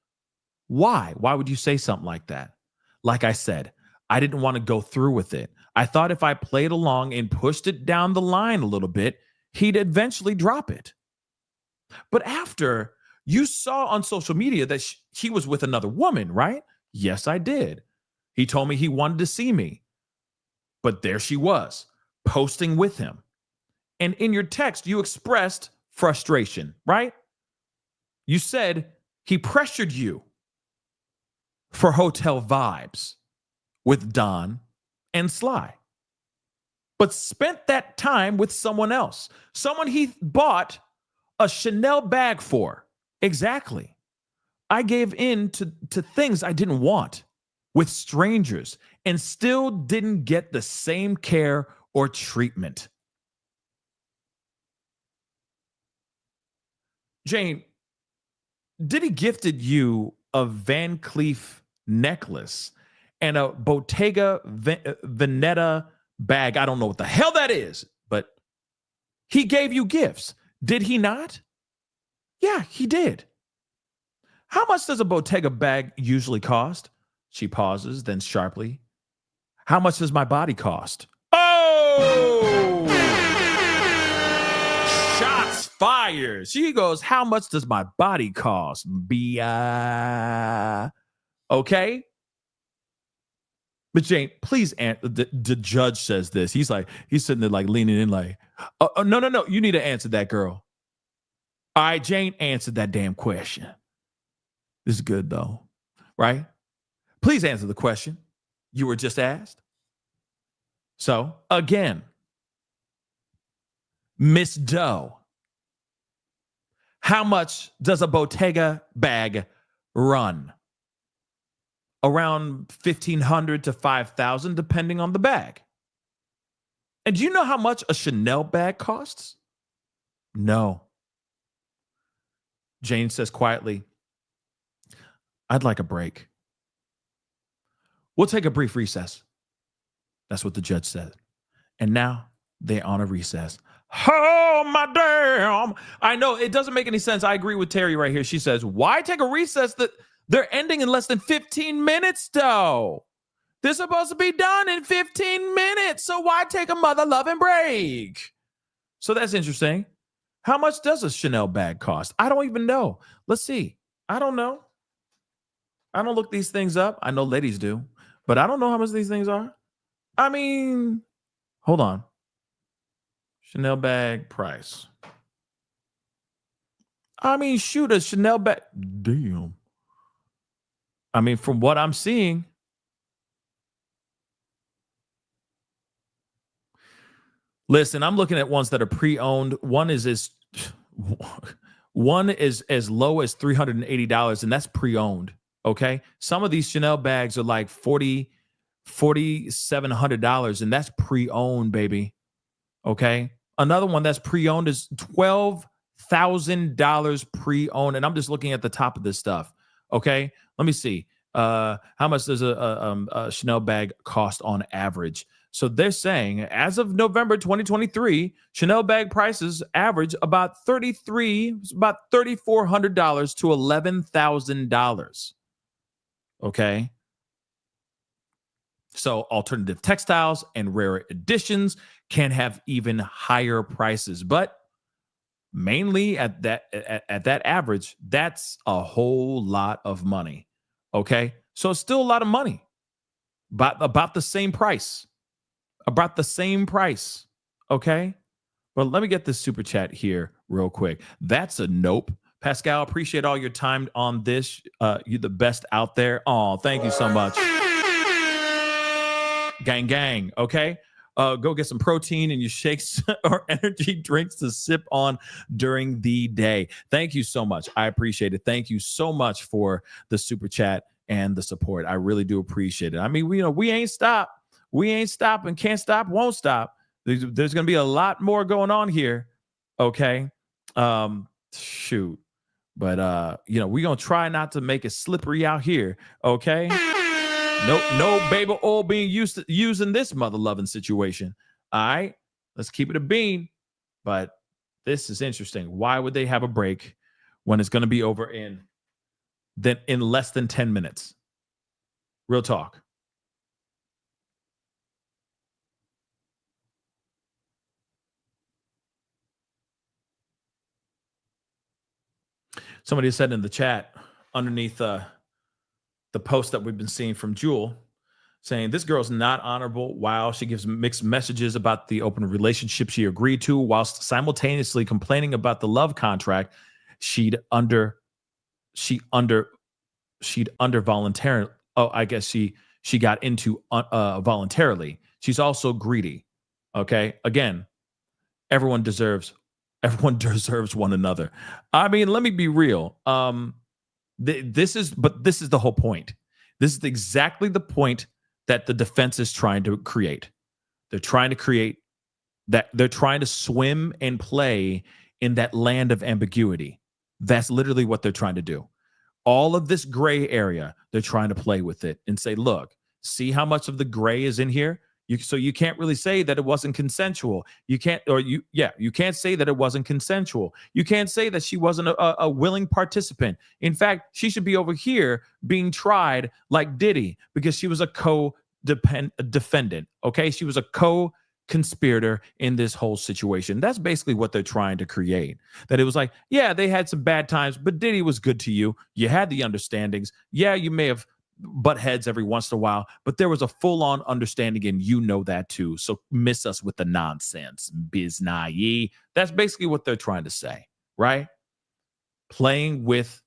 Why? Why would you say something like that? Like I said, I didn't want to go through with it. I thought if I played along and pushed it down the line a little bit, he'd eventually drop it. But after, you saw on social media that he was with another woman, right? Yes, I did. He told me he wanted to see me. But there she was, posting with him. And in your text, you expressed frustration, right? You said he pressured you for hotel vibes with Don and Sly, but spent that time with someone else, someone he bought a Chanel bag for. Exactly. I gave in to things I didn't want. with strangers and still didn't get the same care or treatment. Jane, Diddy gifted you a Van Cleef necklace and a Bottega Veneta bag. I don't know what the hell that is, but he gave you gifts. Did he not? Yeah, he did. How much does a Bottega bag usually cost? She pauses, then sharply. How much does my body cost? Oh! Shots fired. She goes, how much does my body cost? Okay? But Jane, please answer. The judge says this. He's sitting there like leaning in like, no. You need to answer that, girl. All right, Jane, answer that damn question. This is good though, right? Please answer the question you were just asked. So again, Miss Doe, how much does a Bottega bag run? Around $1,500 to $5,000, depending on the bag. And do you know how much a Chanel bag costs? No. Jane says quietly, I'd like a break. We'll take a brief recess. That's what the judge said. And now they're on a recess. Oh, my damn. I know it doesn't make any sense. I agree with Terry right here. She says, why take a recess that they're ending in less than 15 minutes, though? They're supposed to be done in 15 minutes. So why take a mother-loving break? So that's interesting. How much does a Chanel bag cost? I don't even know. Let's see. I don't know. I don't look these things up. I know ladies do, but I don't know how much these things are. I mean, hold on. Chanel bag price. I mean, shoot, a Chanel bag. Damn. I mean, from what I'm seeing, listen, I'm looking at ones that are pre-owned. One is as low as $380, and that's pre-owned. Okay. Some of these Chanel bags are like $4,700, and that's pre-owned, baby. Okay. Another one that's pre-owned is $12,000 pre-owned. And I'm just looking at the top of this stuff. Okay. Let me see. How much does a Chanel bag cost on average? So they're saying as of November 2023, Chanel bag prices average about $3,400 to $11,000. Okay. So alternative textiles and rare editions can have even higher prices, but mainly at that average, that's a whole lot of money. Okay. So it's still a lot of money, but about the same price. About the same price. Okay. Well, let me get this super chat here real quick. That's a nope. Pascal, appreciate all your time on this. You're the best out there. Oh, thank you so much. Gang, gang. Okay. Go get some protein in your shakes or energy drinks to sip on during the day. Thank you so much. I appreciate it. Thank you so much for the super chat and the support. I really do appreciate it. I mean, we ain't stopped. We ain't stopping, can't stop, won't stop. There's going to be a lot more going on here. Okay. Shoot. But, we're going to try not to make it slippery out here. Okay. No baby oil being used in this mother-loving situation. All right. Let's keep it a bean. But this is interesting. Why would they have a break when it's going to be over in less than 10 minutes? Real talk. Somebody said in the chat underneath the post that we've been seeing from Jewel, saying this girl's not honorable. Wow, she gives mixed messages about the open relationship she agreed to, whilst simultaneously complaining about the love contract she'd under voluntarily. Oh, I guess she got into voluntarily. She's also greedy. Okay, again, everyone deserves one another. I mean, let me be real. This is the whole point. This is exactly the point that the defense is trying to create. They're trying to create that, they're trying to swim and play in that land of ambiguity. That's literally what they're trying to do. All of this gray area, they're trying to play with it and say, look, see how much of the gray is in here? So you can't really say that it wasn't consensual. You can't say that it wasn't consensual. You can't say that she wasn't a willing participant. In fact, she should be over here being tried like Diddy because she was a co-defendant. Okay, she was a co-conspirator in this whole situation. That's basically what they're trying to create. That it was like, yeah, they had some bad times, but Diddy was good to you. You had the understandings. Yeah, you may have butt heads every once in a while, but there was a full-on understanding, and you know that too. So miss us with the nonsense, biznaye. That's basically what they're trying to say, right? Playing with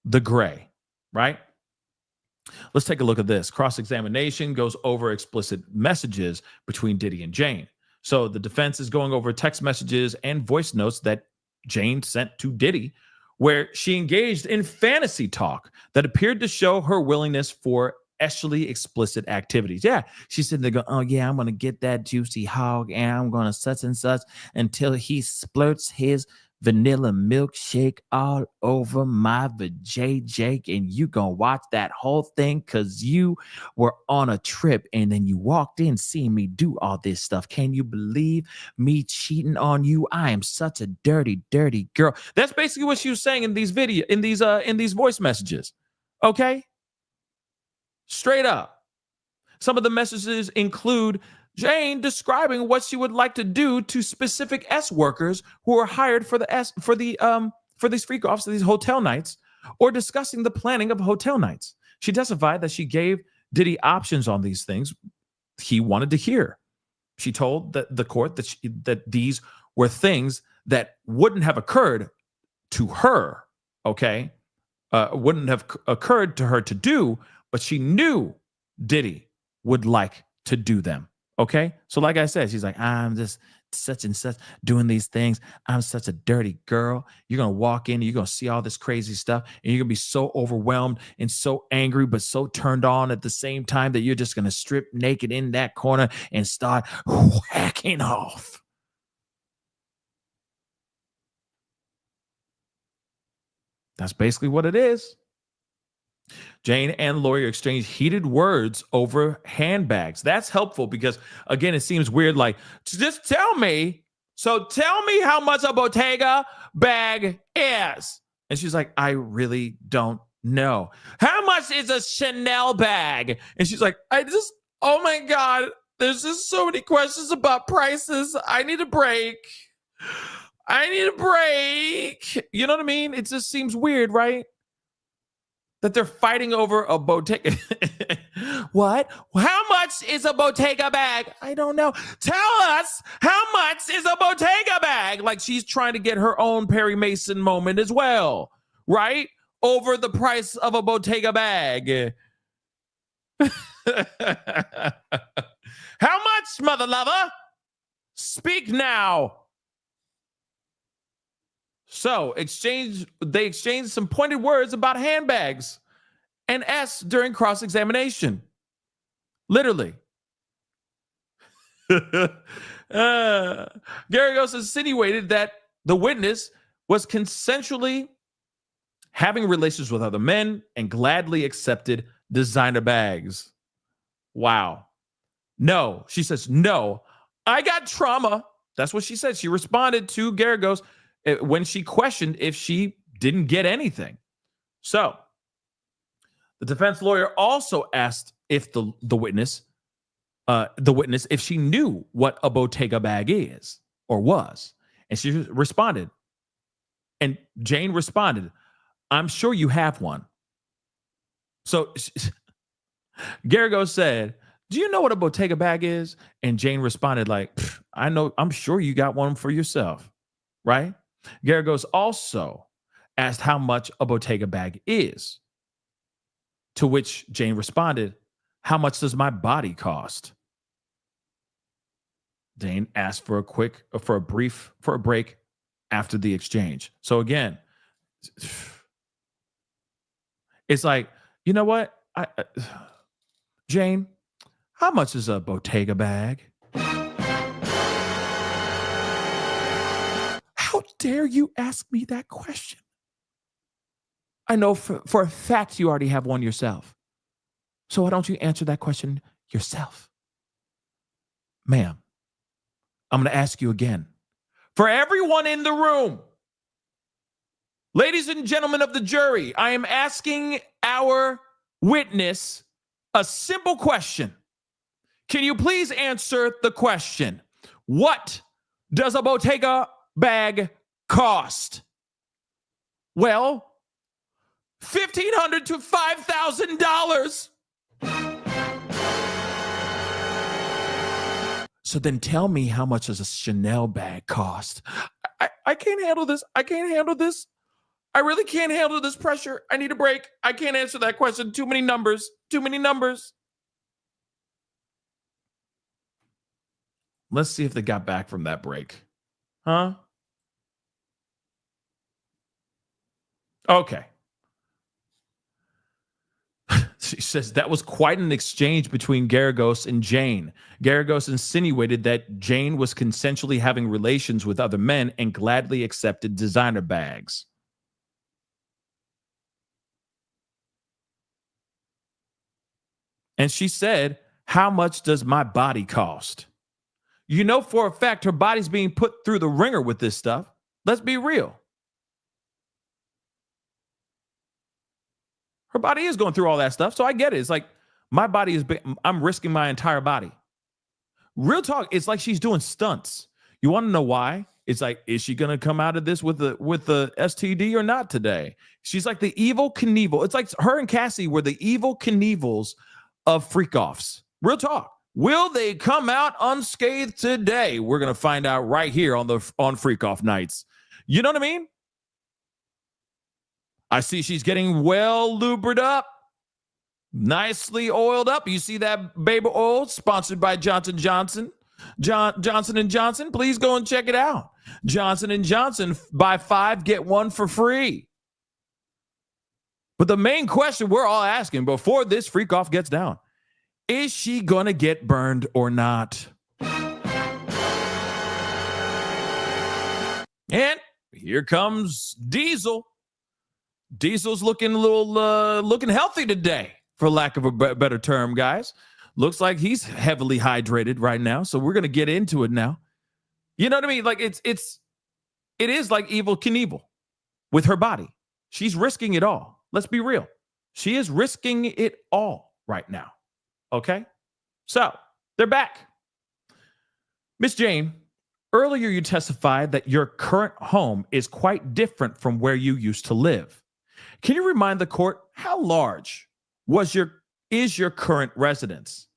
the gray, right? Let's take a look at this. Cross-examination goes over explicit messages between Diddy and Jane. So the defense is going over text messages and voice notes that Jane sent to Diddy, where she engaged in fantasy talk that appeared to show her willingness for sexually explicit activities. Yeah, she said, they go, oh yeah, I'm going to get that juicy hog and I'm going to such and such until he splurts his vanilla milkshake all over my vajayjake, and you gonna watch that whole thing because you were on a trip and then you walked in seeing me do all this stuff. Can you believe me cheating on you? I am such a dirty, dirty girl. That's basically what she was saying in these in these voice messages. Okay? Straight up. Some of the messages include Jane describing what she would like to do to specific S workers who are hired for these freak offs, these hotel nights, or discussing the planning of hotel nights. She testified that she gave Diddy options on these things he wanted to hear. She told the court that these were things that wouldn't have occurred to her, okay? Wouldn't have occurred to her to do, but she knew Diddy would like to do them. Okay, so like I said, she's like, I'm just such and such doing these things. I'm such a dirty girl. You're going to walk in, and you're going to see all this crazy stuff, and you're going to be so overwhelmed and so angry, but so turned on at the same time that you're just going to strip naked in that corner and start whacking off. That's basically what it is. Jane and lawyer exchange heated words over handbags. That's helpful because, again, it seems weird. Like, just tell me. So tell me how much a Bottega bag is. And she's like, I really don't know. How much is a Chanel bag? And she's like, oh my God, there's just so many questions about prices. I need a break. You know what I mean? It just seems weird, right? That they're fighting over a Bottega. What? How much is a Bottega bag? I don't know. Tell us how much is a Bottega bag? Like she's trying to get her own Perry Mason moment as well, right? Over the price of a Bottega bag. How much, mother lover? Speak now. So they exchanged some pointed words about handbags and S during cross-examination. Literally. Garagos insinuated that the witness was consensually having relations with other men and gladly accepted designer bags. Wow. No, she says, no, I got trauma. That's what she said. She responded to Garagos when she questioned if she didn't get anything. So the defense lawyer also asked if the witness, if she knew what a Bottega bag is or was. And she responded. And Jane responded, I'm sure you have one. So Garagos said, do you know what a Bottega bag is? And Jane responded like, I know, I'm sure you got one for yourself, right? Garagos also asked how much a Bottega bag is, to which Jane responded, how much does my body cost? Jane asked for a break after the exchange. So again, it's like, you know what? Jane, how much is a Bottega bag? How dare you ask me that question? I know for a fact you already have one yourself. So why don't you answer that question yourself? Ma'am, I'm going to ask you again. For everyone in the room, ladies and gentlemen of the jury, I am asking our witness a simple question. Can you please answer the question? What does a Bottega bag cost? Well, $1,500 to $5,000. So then tell me, how much does a Chanel bag cost? I can't handle this. I can't handle this. I really can't handle this pressure. I need a break. I can't answer that question. Too many numbers. Too many numbers. Let's see if they got back from that break. Huh? Okay. She says that was quite an exchange between Garagos and Jane. Garagos insinuated that Jane was consensually having relations with other men and gladly accepted designer bags. And she said, how much does my body cost? You know for a fact her body's being put through the ringer with this stuff. Let's be real. Her body is going through all that stuff. So I get it. It's like my body is, I'm risking my entire body. Real talk. It's like she's doing stunts. You want to know why? It's like, is she going to come out of this with the STD or not today? She's like the evil Knievel. It's like her and Cassie were the evil Knievels of freak offs. Real talk. Will they come out unscathed today? We're going to find out right here on Freak Off Nights. You know what I mean? I see she's getting well lubricated up, nicely oiled up. You see that baby oil sponsored by Johnson & Johnson? Johnson & Johnson, please go and check it out. Johnson & Johnson, buy 5, get 1 for free. But the main question we're all asking before this freak off gets down, is she going to get burned or not? And here comes Diesel. Diesel's looking a little, looking healthy today, for lack of a better term, guys. Looks like he's heavily hydrated right now. So we're going to get into it now. You know what I mean? Like it is like evil Knievel with her body. She's risking it all. Let's be real. She is risking it all right now. Okay. So they're back. Miss Jane, earlier you testified that your current home is quite different from where you used to live. Can you remind the court how large is your current residence?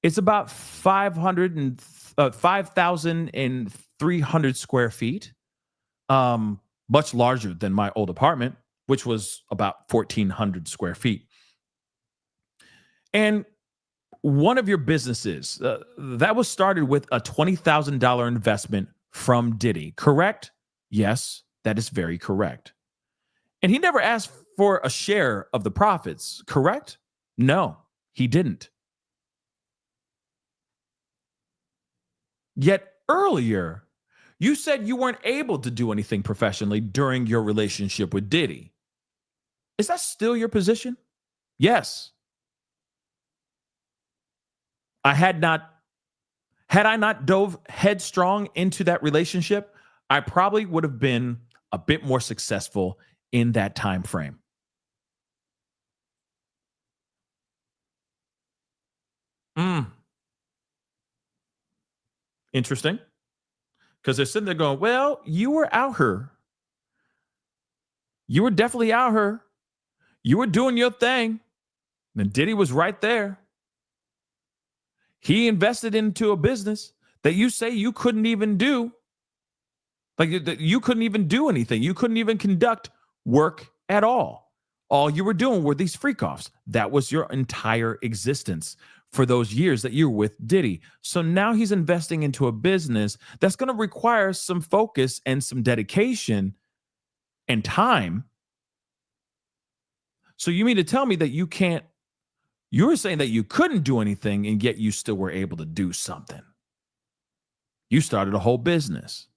It's about 5,300 square feet, much larger than my old apartment, which was about 1,400 square feet. And one of your businesses that was started with a $20,000 investment from Diddy, correct? Yes, that is very correct. And he never asked for a share of the profits, correct? No, he didn't. Yet earlier, you said you weren't able to do anything professionally during your relationship with Diddy. Is that still your position? Yes. Had I not dove headstrong into that relationship, I probably would have been a bit more successful in that time frame. Interesting. Because they're sitting there going, well, you were out here. You were definitely out here. You were doing your thing. And Diddy was right there. He invested into a business that you say you couldn't even do. Like you couldn't even do anything. You couldn't even conduct work at all. All you were doing were these freak offs. That was your entire existence for those years that you were with Diddy. So now he's investing into a business that's going to require some focus and some dedication and time. So you mean to tell me that you can't You were saying that you couldn't do anything, and yet you still were able to do something. You started a whole business.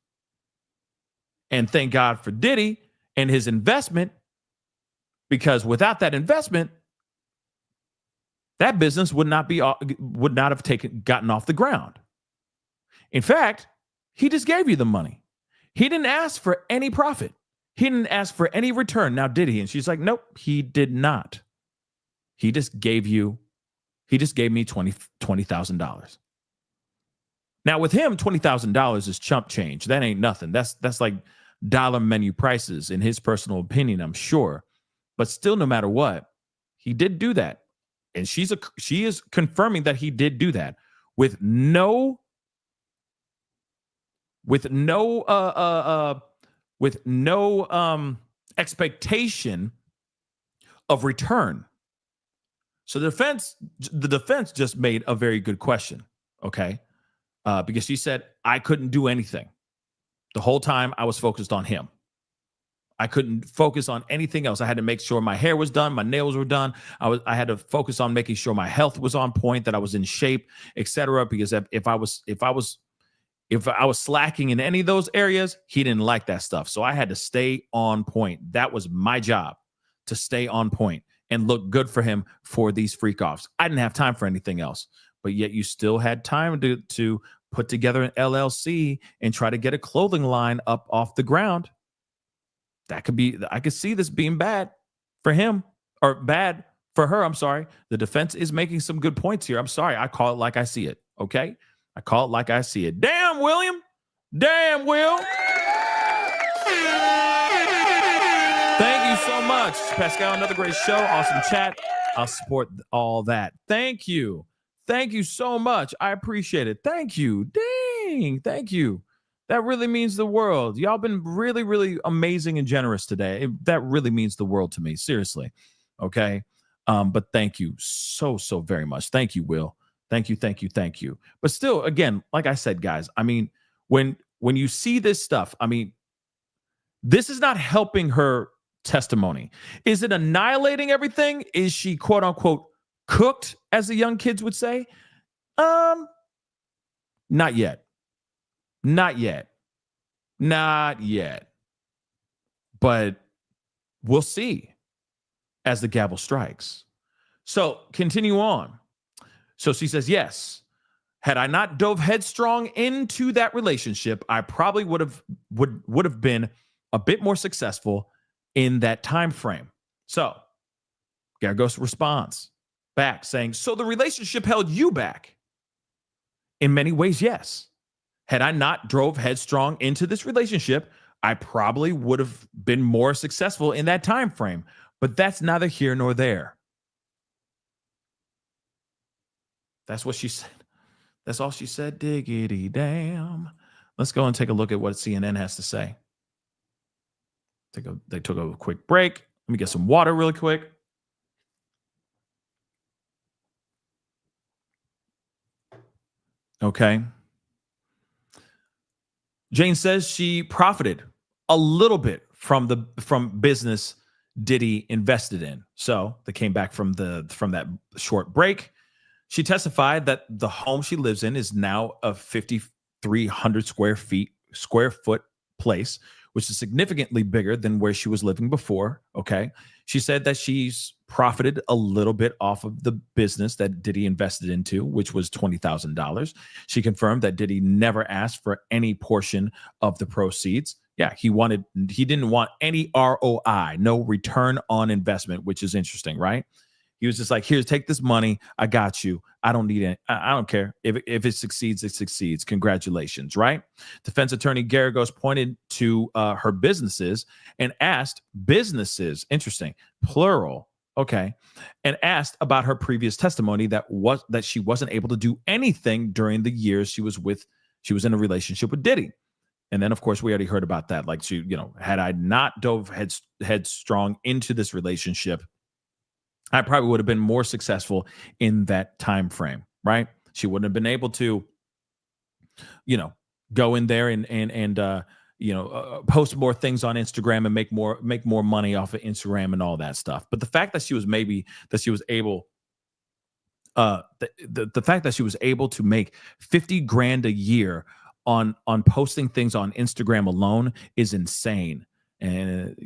And thank God for Diddy and his investment, because without that investment, that business would not have gotten off the ground. In fact, he just gave you the money. He didn't ask for any profit. He didn't ask for any return. Now, did he? And she's like, nope, he did not. He just gave me $20,000. Now, with him, $20,000 is chump change. That ain't nothing. That's like dollar menu prices in his personal opinion, I'm sure. But still, no matter what, he did do that. And she is confirming that he did do that with no expectation of return. So the defense just made a very good question, okay? Because she said, I couldn't do anything. The whole time I was focused on him. I couldn't focus on anything else. I had to make sure my hair was done, my nails were done. I had to focus on making sure my health was on point, that I was in shape, etc. Because if I was slacking in any of those areas, he didn't like that stuff. So I had to stay on point. That was my job, to stay on point and look good for him for these freak offs. I didn't have time for anything else, but yet you still had time to put together an LLC and try to get a clothing line up off the ground. I could see this being bad for him, or bad for her. I'm sorry. The defense is making some good points here. I'm sorry. I call it like I see it. Okay. I call it like I see it. Damn, William. Damn, Will. Thank you so much, Pascal. Another great show. Awesome chat. I'll support all that. Thank you. Thank you so much. I appreciate it. Thank you. Dang. Thank you. That really means the world. Y'all been really, really amazing and generous today. That really means the world to me. Seriously. Okay. But thank you so very much. Thank you, Will. Thank you. But still, again, like I said, guys, I mean, when you see this stuff, I mean, this is not helping her testimony. Is it annihilating everything? Is she, quote unquote, cooked, as the young kids would say? Not yet. But we'll see as the gavel strikes. So continue on. So she says, yes, had I not dove headstrong into that relationship, I probably would have been a bit more successful in that time frame. So Garagos responds back saying, so the relationship held you back? In many ways, yes. Had I not drove headstrong into this relationship, I probably would have been more successful in that time frame. But that's neither here nor there. That's what she said. That's all she said. Diggity damn. Let's go and take a look at what CNN has to say. They took a quick break. Let me get some water really quick. Okay. Jane says she profited a little bit from business Diddy invested in. So they came back from that short break. She testified that the home she lives in is now a 5,300 square foot place, which is significantly bigger than where she was living before. Okay. She said that she's profited a little bit off of the business that Diddy invested into, which was $20,000. She confirmed that Diddy never asked for any portion of the proceeds. Yeah, he didn't want any ROI, no return on investment, which is interesting, right? He was just like, here, take this money. I got you. I don't need it. I don't care. If it succeeds, it succeeds. Congratulations, right? Defense attorney Garagos pointed to her businesses and asked businesses, interesting, plural, okay, and asked about her previous testimony that she wasn't able to do anything during the years she was in a relationship with Diddy. And then, of course, we already heard about that. Like, had I not dove headstrong into this relationship, I probably would have been more successful in that time frame, right? She wouldn't have been able to, go in there and post more things on Instagram and make more money off of Instagram and all that stuff. But the fact that she was able the fact that she was able to make 50 grand a year on posting things on Instagram alone is insane. And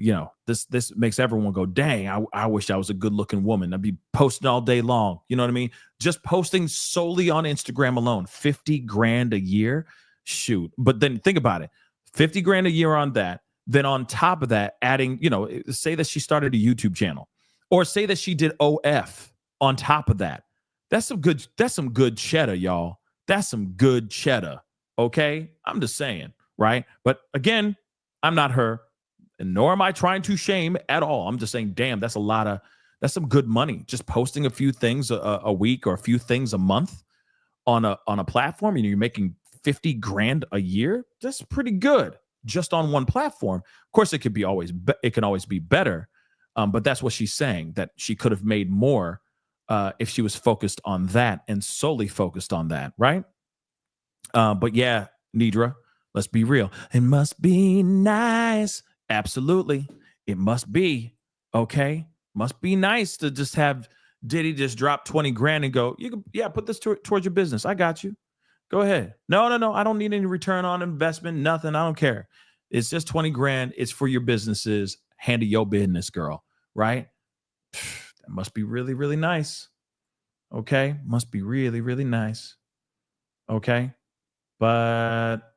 this makes everyone go, dang, I wish I was a good looking woman. I'd be posting all day long. You know what I mean? Just posting solely on Instagram alone, 50 grand a year. Shoot. But then think about it. 50 grand a year on that. Then on top of that, adding, say that she started a YouTube channel, or say that she did OF on top of that. That's some good cheddar, y'all. That's some good cheddar. Okay. I'm just saying. Right. But again, I'm not her, and nor am I trying to shame at all. I'm just saying, damn, that's some good money. Just posting a few things a week or a few things a month on a platform, and you're making 50 grand a year. That's pretty good just on one platform. Of course, it can always be better. But that's what she's saying, that she could have made more if she was focused on that and solely focused on that, right? But yeah, Nidra, let's be real. It must be nice. Absolutely. It must be. Okay. Must be nice to just have Diddy just drop 20 grand and go, put this towards your business. I got you. Go ahead. No. I don't need any return on investment. Nothing. I don't care. It's just 20 grand. It's for your businesses. Handle your business, girl. Right? That must be really, really nice. Okay. Must be really, really nice. Okay. But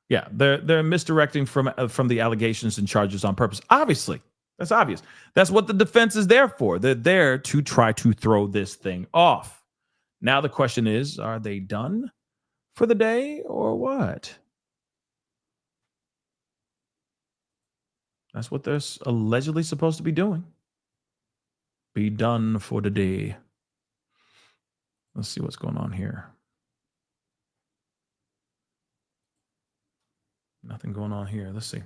yeah, they're misdirecting from the allegations and charges on purpose. Obviously, that's obvious. That's what the defense is there for. They're there to try to throw this thing off. Now the question is, are they done for the day or what? That's what they're allegedly supposed to be doing. Be done for the day. Let's see what's going on here. Nothing going on here. Let's see.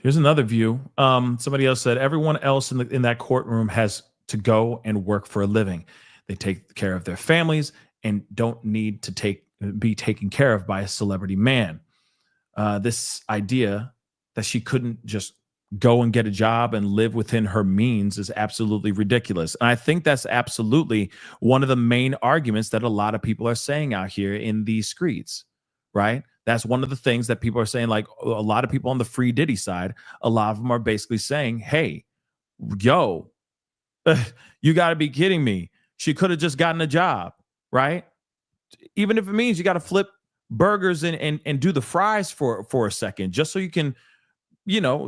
Here's another view. Somebody else said everyone else in that courtroom has to go and work for a living. They take care of their families and don't need to be taken care of by a celebrity man. This idea that she couldn't just go and get a job and live within her means is absolutely ridiculous. And I think that's absolutely one of the main arguments that a lot of people are saying out here in these streets, right? That's one of the things that people are saying. Like a lot of people on the free Diddy side, a lot of them are basically saying, hey, yo, you got to be kidding me. She could have just gotten a job, right? Even if it means you got to flip burgers and do the fries for a second, just so you can,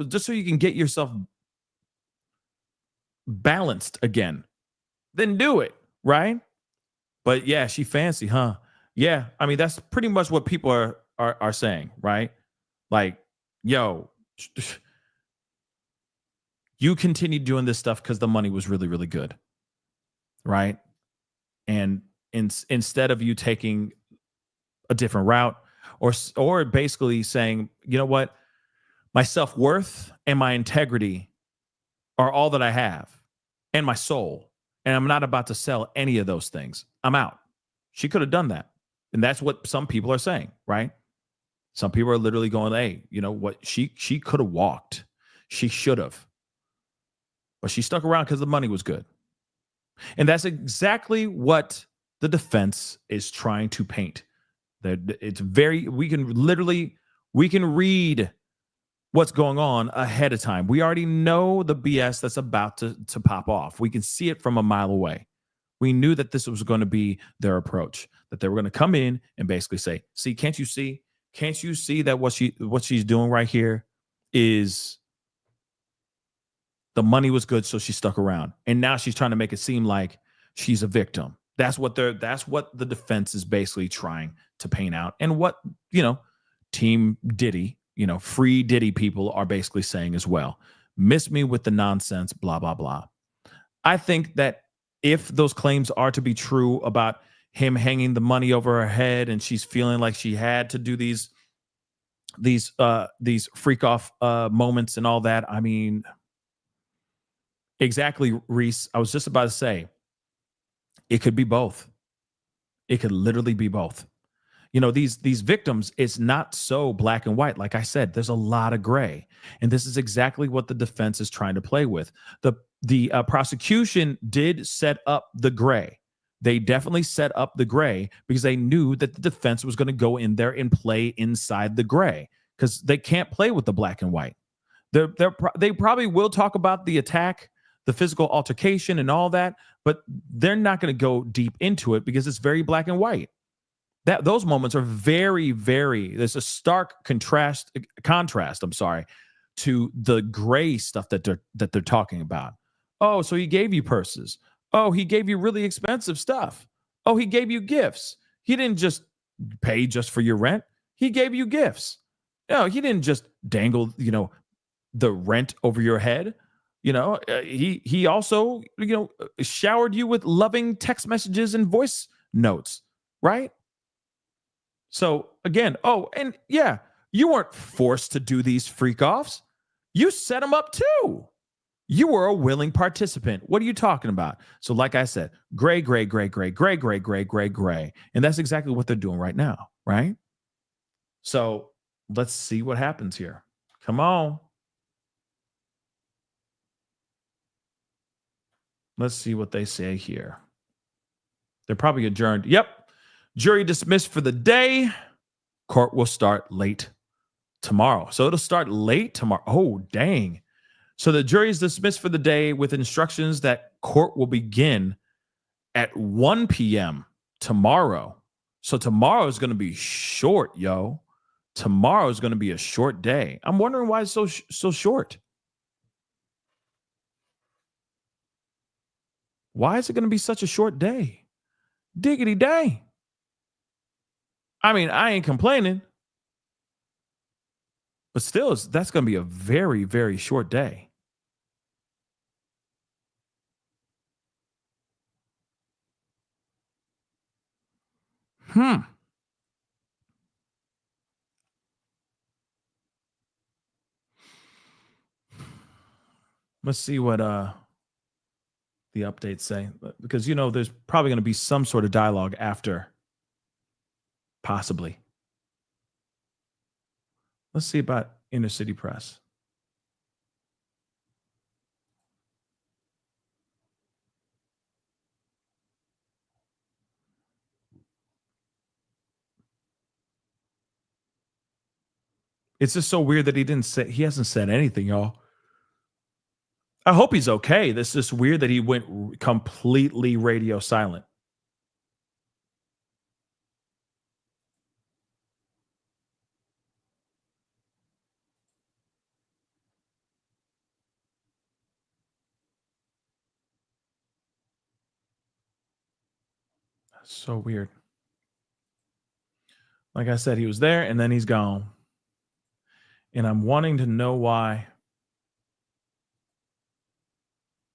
just so you can get yourself balanced again, then do it, right? But yeah, she fancy, huh? Yeah, I mean, that's pretty much what people are saying, right? Like, yo, you continued doing this stuff because the money was really, really good, right? And instead of you taking a different route, or basically saying, you know what, my self-worth and my integrity are all that I have, and my soul, and I'm not about to sell any of those things. I'm out. She could have done that. And that's what some people are saying, right? Some people are literally going, hey, you know what? She could have walked. She should have. But she stuck around because the money was good. And that's exactly what the defense is trying to paint. It's we can read what's going on ahead of time. We already know the BS that's about to pop off. We can see it from a mile away. We knew that this was going to be their approach, that they were going to come in and basically say, see, can't you see that what she's doing right here is the money was good, so she stuck around. And now she's trying to make it seem like she's a victim. That's what the defense is basically trying to paint out. And what, Team Diddy, free Diddy people are basically saying as well. Miss me with the nonsense, blah, blah, blah. I think that if those claims are to be true about him hanging the money over her head and she's feeling like she had to do these freak off moments and all that, I mean, exactly, Reese. I was just about to say, it could be both. It could literally be both. You know, these victims, it's not so black and white. Like I said, there's a lot of gray, and this is exactly what the defense is trying to play with. The prosecution did set up the gray. They definitely set up the gray because they knew that the defense was going to go in there and play inside the gray because they can't play with the black and white. They probably will talk about the attack, the physical altercation, and all that, but they're not going to go deep into it because it's very black and white. Those moments are very, very. There's a stark contrast. I'm sorry, to the gray stuff that they're talking about. Oh, so he gave you purses. Oh, he gave you really expensive stuff. Oh, he gave you gifts. He didn't just pay just for your rent. He gave you gifts. No, he didn't just dangle, the rent over your head. He also, showered you with loving text messages and voice notes, right? So again, and yeah, you weren't forced to do these freak offs. You set them up too. You were a willing participant. What are you talking about? So like I said, gray, gray, gray, gray, gray, gray, gray, gray, gray. And that's exactly what they're doing right now, right? So let's see what happens here. Come on. Let's see what they say here. They're probably adjourned. Yep. Jury dismissed for the day. Court will start late tomorrow. So it'll start late tomorrow. Oh, dang. So the jury is dismissed for the day with instructions that court will begin at 1 p.m. tomorrow. So tomorrow is going to be short, yo. Tomorrow is going to be a short day. I'm wondering why it's so short. Why is it going to be such a short day? Diggity dang. I mean, I ain't complaining. But still, that's going to be a very, very short day. Let's see what the updates say. Because, there's probably going to be some sort of dialogue after. Possibly. Let's see about Inner City Press. It's just so weird that he hasn't said anything, y'all. I hope he's okay. This is weird that he went completely radio silent. That's so weird. Like I said, he was there and then he's gone. And I'm wanting to know why.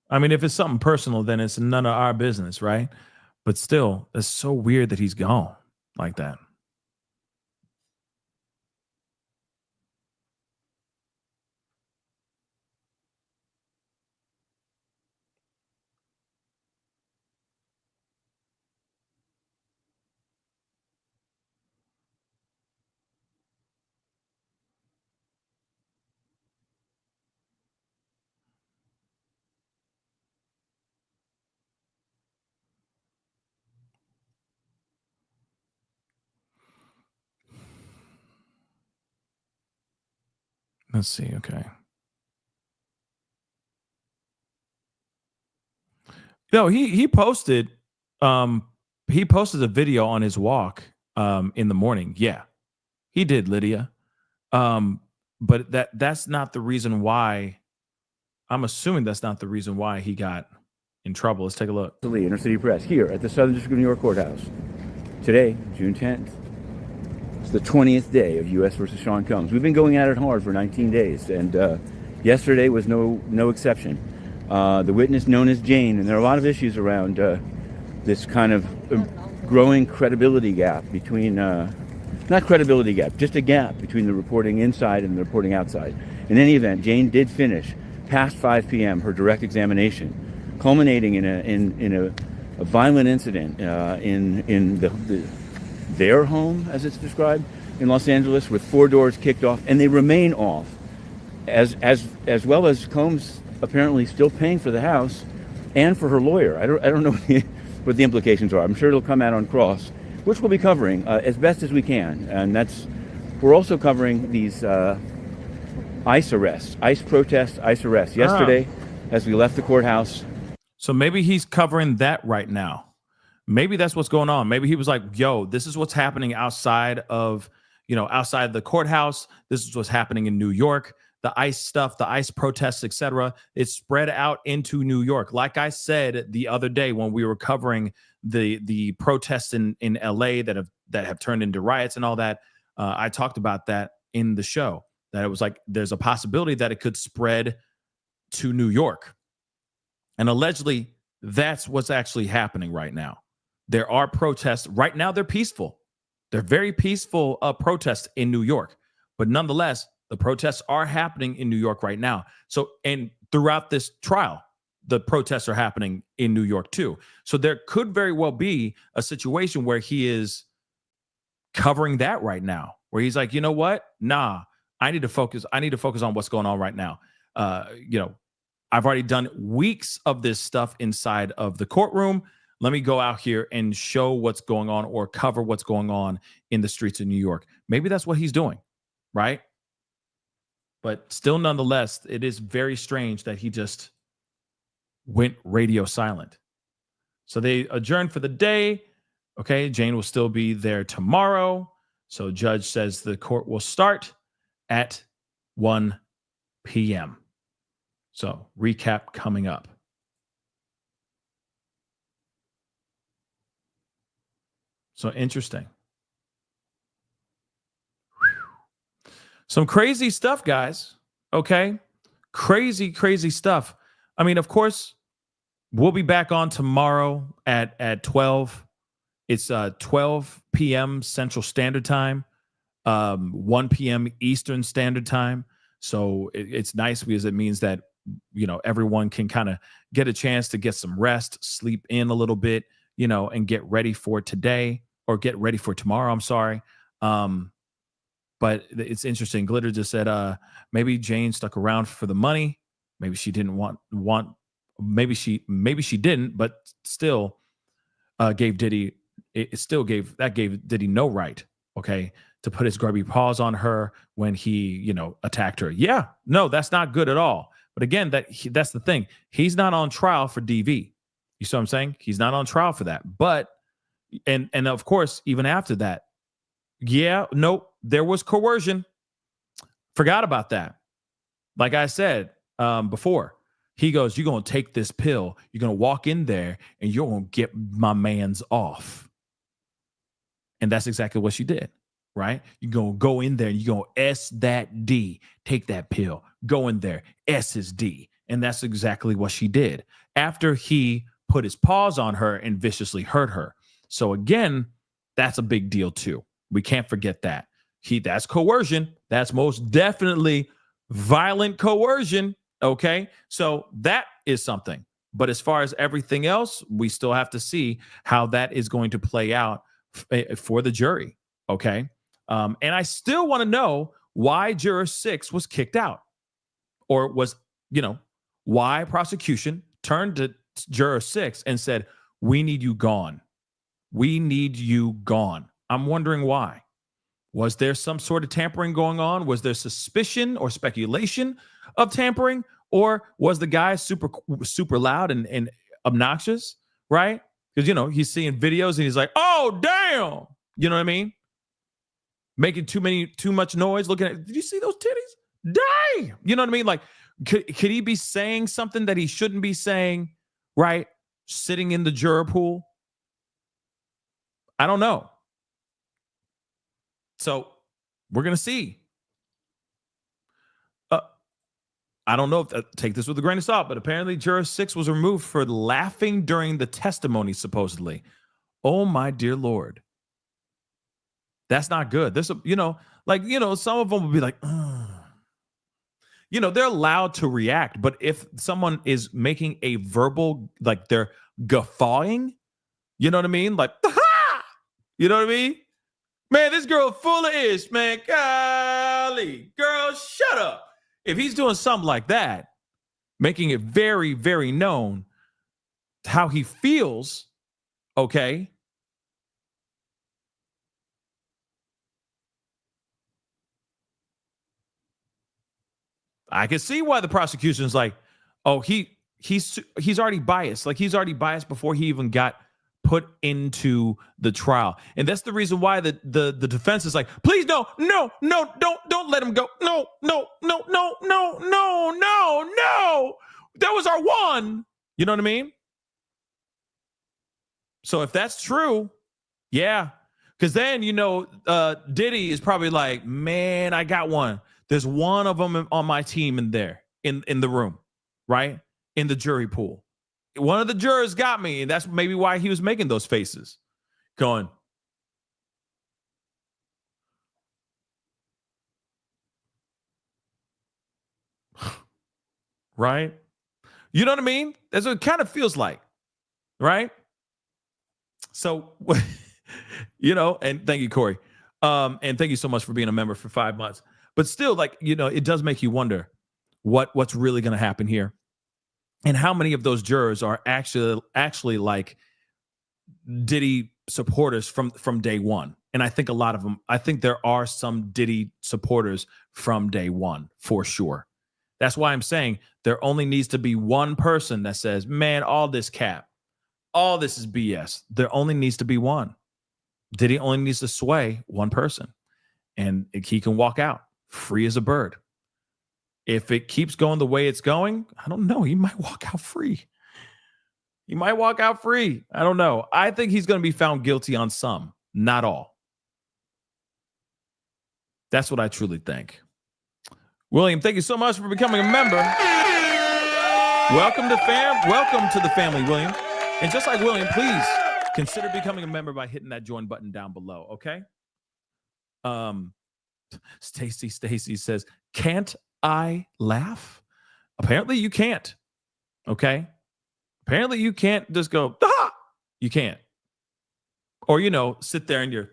I mean, if it's something personal, then it's none of our business, right? But still, it's so weird that he's gone like that. Let's see. Okay. No, he posted a video on his walk in the morning. Yeah. He did, Lydia. But that's not the reason why. I'm assuming that's not the reason why he got in trouble. Let's take a look. Inner City Press here at the Southern District of New York Courthouse. Today, June 10th. It's the 20th day of U.S. versus Sean Combs. We've been going at it hard for 19 days, and yesterday was no exception. The witness known as Jane, and there are a lot of issues around this kind of growing credibility gap between, not credibility gap, just a gap between the reporting inside and the reporting outside. In any event, Jane did finish past 5 p.m. her direct examination, culminating in a a violent incident in their home, as it's described, in Los Angeles, with 4 doors kicked off, and they remain off, as well as Combs apparently still paying for the house and for her lawyer. I don't know what the implications are. I'm sure it'll come out on cross, which we'll be covering as best as we can, and we're also covering these ICE arrests, ICE protests, ICE arrests. Yesterday, as we left the courthouse. So maybe he's covering that right now. Maybe that's what's going on. Maybe he was like, yo, this is what's happening outside of the courthouse. This is what's happening in New York. The ICE stuff, the ICE protests, etc. It's spread out into New York. Like I said the other day when we were covering the protests in LA that have turned into riots and all that, I talked about that in the show, that it was like there's a possibility that it could spread to New York. And allegedly, that's what's actually happening right now. There are protests. Right now, they're peaceful. They're very peaceful protests in New York. But nonetheless, the protests are happening in New York right now. So, and throughout this trial, the protests are happening in New York too. So there could very well be a situation where he is covering that right now, where he's like, you know what? Nah, I need to focus on what's going on right now. I've already done weeks of this stuff inside of the courtroom. Let me go out here and show what's going on or cover what's going on in the streets of New York. Maybe that's what he's doing, right? But still, nonetheless, it is very strange that he just went radio silent. So they adjourned for the day. Okay, Jane will still be there tomorrow. So judge says the court will start at 1 p.m. So recap coming up. So interesting. Whew. Some crazy stuff, guys. Okay. Crazy stuff. I mean, of course, we'll be back on tomorrow at 12. It's 12 p.m. Central Standard Time, 1 p.m. Eastern Standard Time. So it's nice because it means that, everyone can kind of get a chance to get some rest, sleep in a little bit, and get ready for today or get ready for tomorrow. I'm sorry. But it's interesting. Glitter just said, maybe Jane stuck around for the money. Maybe she didn't want, maybe she didn't, but still gave Diddy, gave Diddy no right. Okay. To put his grubby paws on her when he, attacked her. Yeah, no, that's not good at all. But again, that's the thing. He's not on trial for DV. You see what I'm saying? He's not on trial for that. But, and of course, even after that, yeah, nope, there was coercion. Forgot about that. Like I said before, he goes, you're going to take this pill. You're going to walk in there and you're going to get my man's off. And that's exactly what she did. Right? You're going to go in there and you're going to S that D, take that pill, go in there, S his D. And that's exactly what she did after he put his paws on her and viciously hurt her. So again, that's a big deal too. We can't forget that. That's coercion. That's most definitely violent coercion. Okay. So that is something. But as far as everything else, we still have to see how that is going to play out for the jury. Okay. And I still want to know why juror 6 was kicked out, or was, why prosecution turned to juror 6 and said, we need you gone. We need you gone. I'm wondering why. Was there some sort of tampering going on? Was there suspicion or speculation of tampering? Or was the guy super loud and obnoxious, right? Because, he's seeing videos and he's like, oh, damn. You know what I mean? Making too much noise, looking at, did you see those titties? Dang! You know what I mean? Like, could he be saying something that he shouldn't be saying, right? Sitting in the juror pool? I don't know. So we're going to see. I don't know if take this with a grain of salt, but apparently juror 6 was removed for laughing during the testimony, supposedly. Oh, my dear Lord. That's not good. This, some of them will be like, ugh. They're allowed to react. But if someone is making a verbal, like they're guffawing, You know what I mean? Like, you know what I mean? Man, this girl full of ish, man. Golly, girl, shut up. If he's doing something like that, making it very, very known how he feels, okay? I can see why the prosecution's like, oh, he's already biased. Like he's already biased before he even got put into the trial. And that's the reason why the defense is like, please don't let him go. No. That was our one. You know what I mean? So if that's true, yeah. Because then, Diddy is probably like, man, I got one. There's one of them on my team in there, in the room, right? In the jury pool. One of the jurors got me, and that's maybe why he was making those faces. Going, right? You know what I mean? That's what it kind of feels like, right? So, and thank you, Corey. And thank you so much for being a member for 5 months. But still, it does make you wonder what's really going to happen here. And how many of those jurors are actually like Diddy supporters from day one? And I think a lot of them, I think there are some Diddy supporters from day one, for sure. That's why I'm saying there only needs to be one person that says, man, all this cap, all this is BS. There only needs to be one. Diddy only needs to sway one person, and he can walk out free as a bird. If it keeps going the way it's going, I don't know. He might walk out free. I don't know. I think he's going to be found guilty on some, not all. That's what I truly think. William, thank you so much for becoming a member. Welcome to the family, William. And just like William, please consider becoming a member by hitting that join button down below, okay? Stacy says, can't I laugh? Apparently you can't. Okay? Apparently you can't just go, ah! You can't. Or, sit there and you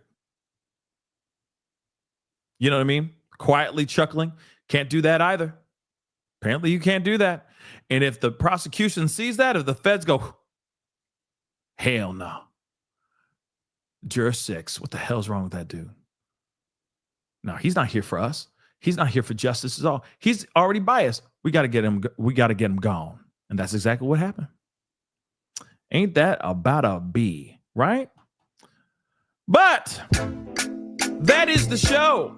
know what I mean? Quietly chuckling. Can't do that either. Apparently you can't do that. And if the prosecution sees that, if the feds go, hell no. Juror 6, what the hell's wrong with that dude? No, he's not here for us. He's not here for justice at all. He's already biased. We got to get him gone. And that's exactly what happened. Ain't that about a B, right? But that is the show.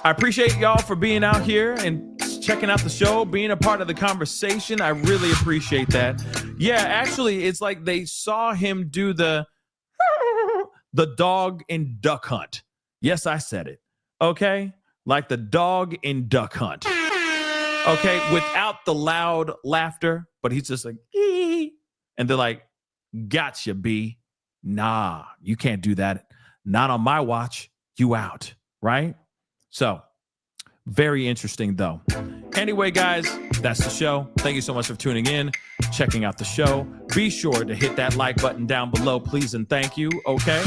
I appreciate y'all for being out here and checking out the show, being a part of the conversation. I really appreciate that. Yeah, actually, it's like they saw him do the dog and duck hunt. Yes, I said it. Okay? Like the dog and duck hunt. Okay? Without the loud laughter, but he's just like, ee. And they're like, gotcha, B. Nah, you can't do that. Not on my watch. You out. Right? So, very interesting, though. Anyway, guys, that's the show. Thank you so much for tuning in, checking out the show. Be sure to hit that like button down below, please, and thank you, okay?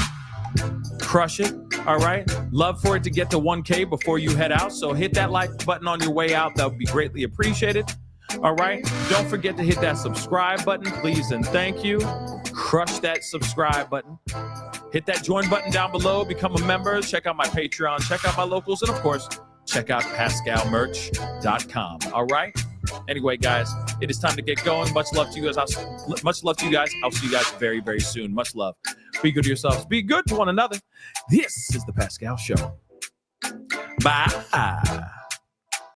Crush it, all right? Love for it to get to 1K before you head out, so hit that like button on your way out. That would be greatly appreciated, all right? Don't forget to hit that subscribe button, please, and thank you. Crush that subscribe button. Hit that join button down below, become a member, check out my Patreon, check out my locals, and of course, check out PascalMerch.com. All right? Anyway, guys, it is time to get going. Much love to you guys. I'll see you guys very, very soon. Much love. Be good to yourselves. Be good to one another. This is The Pascal Show. Bye.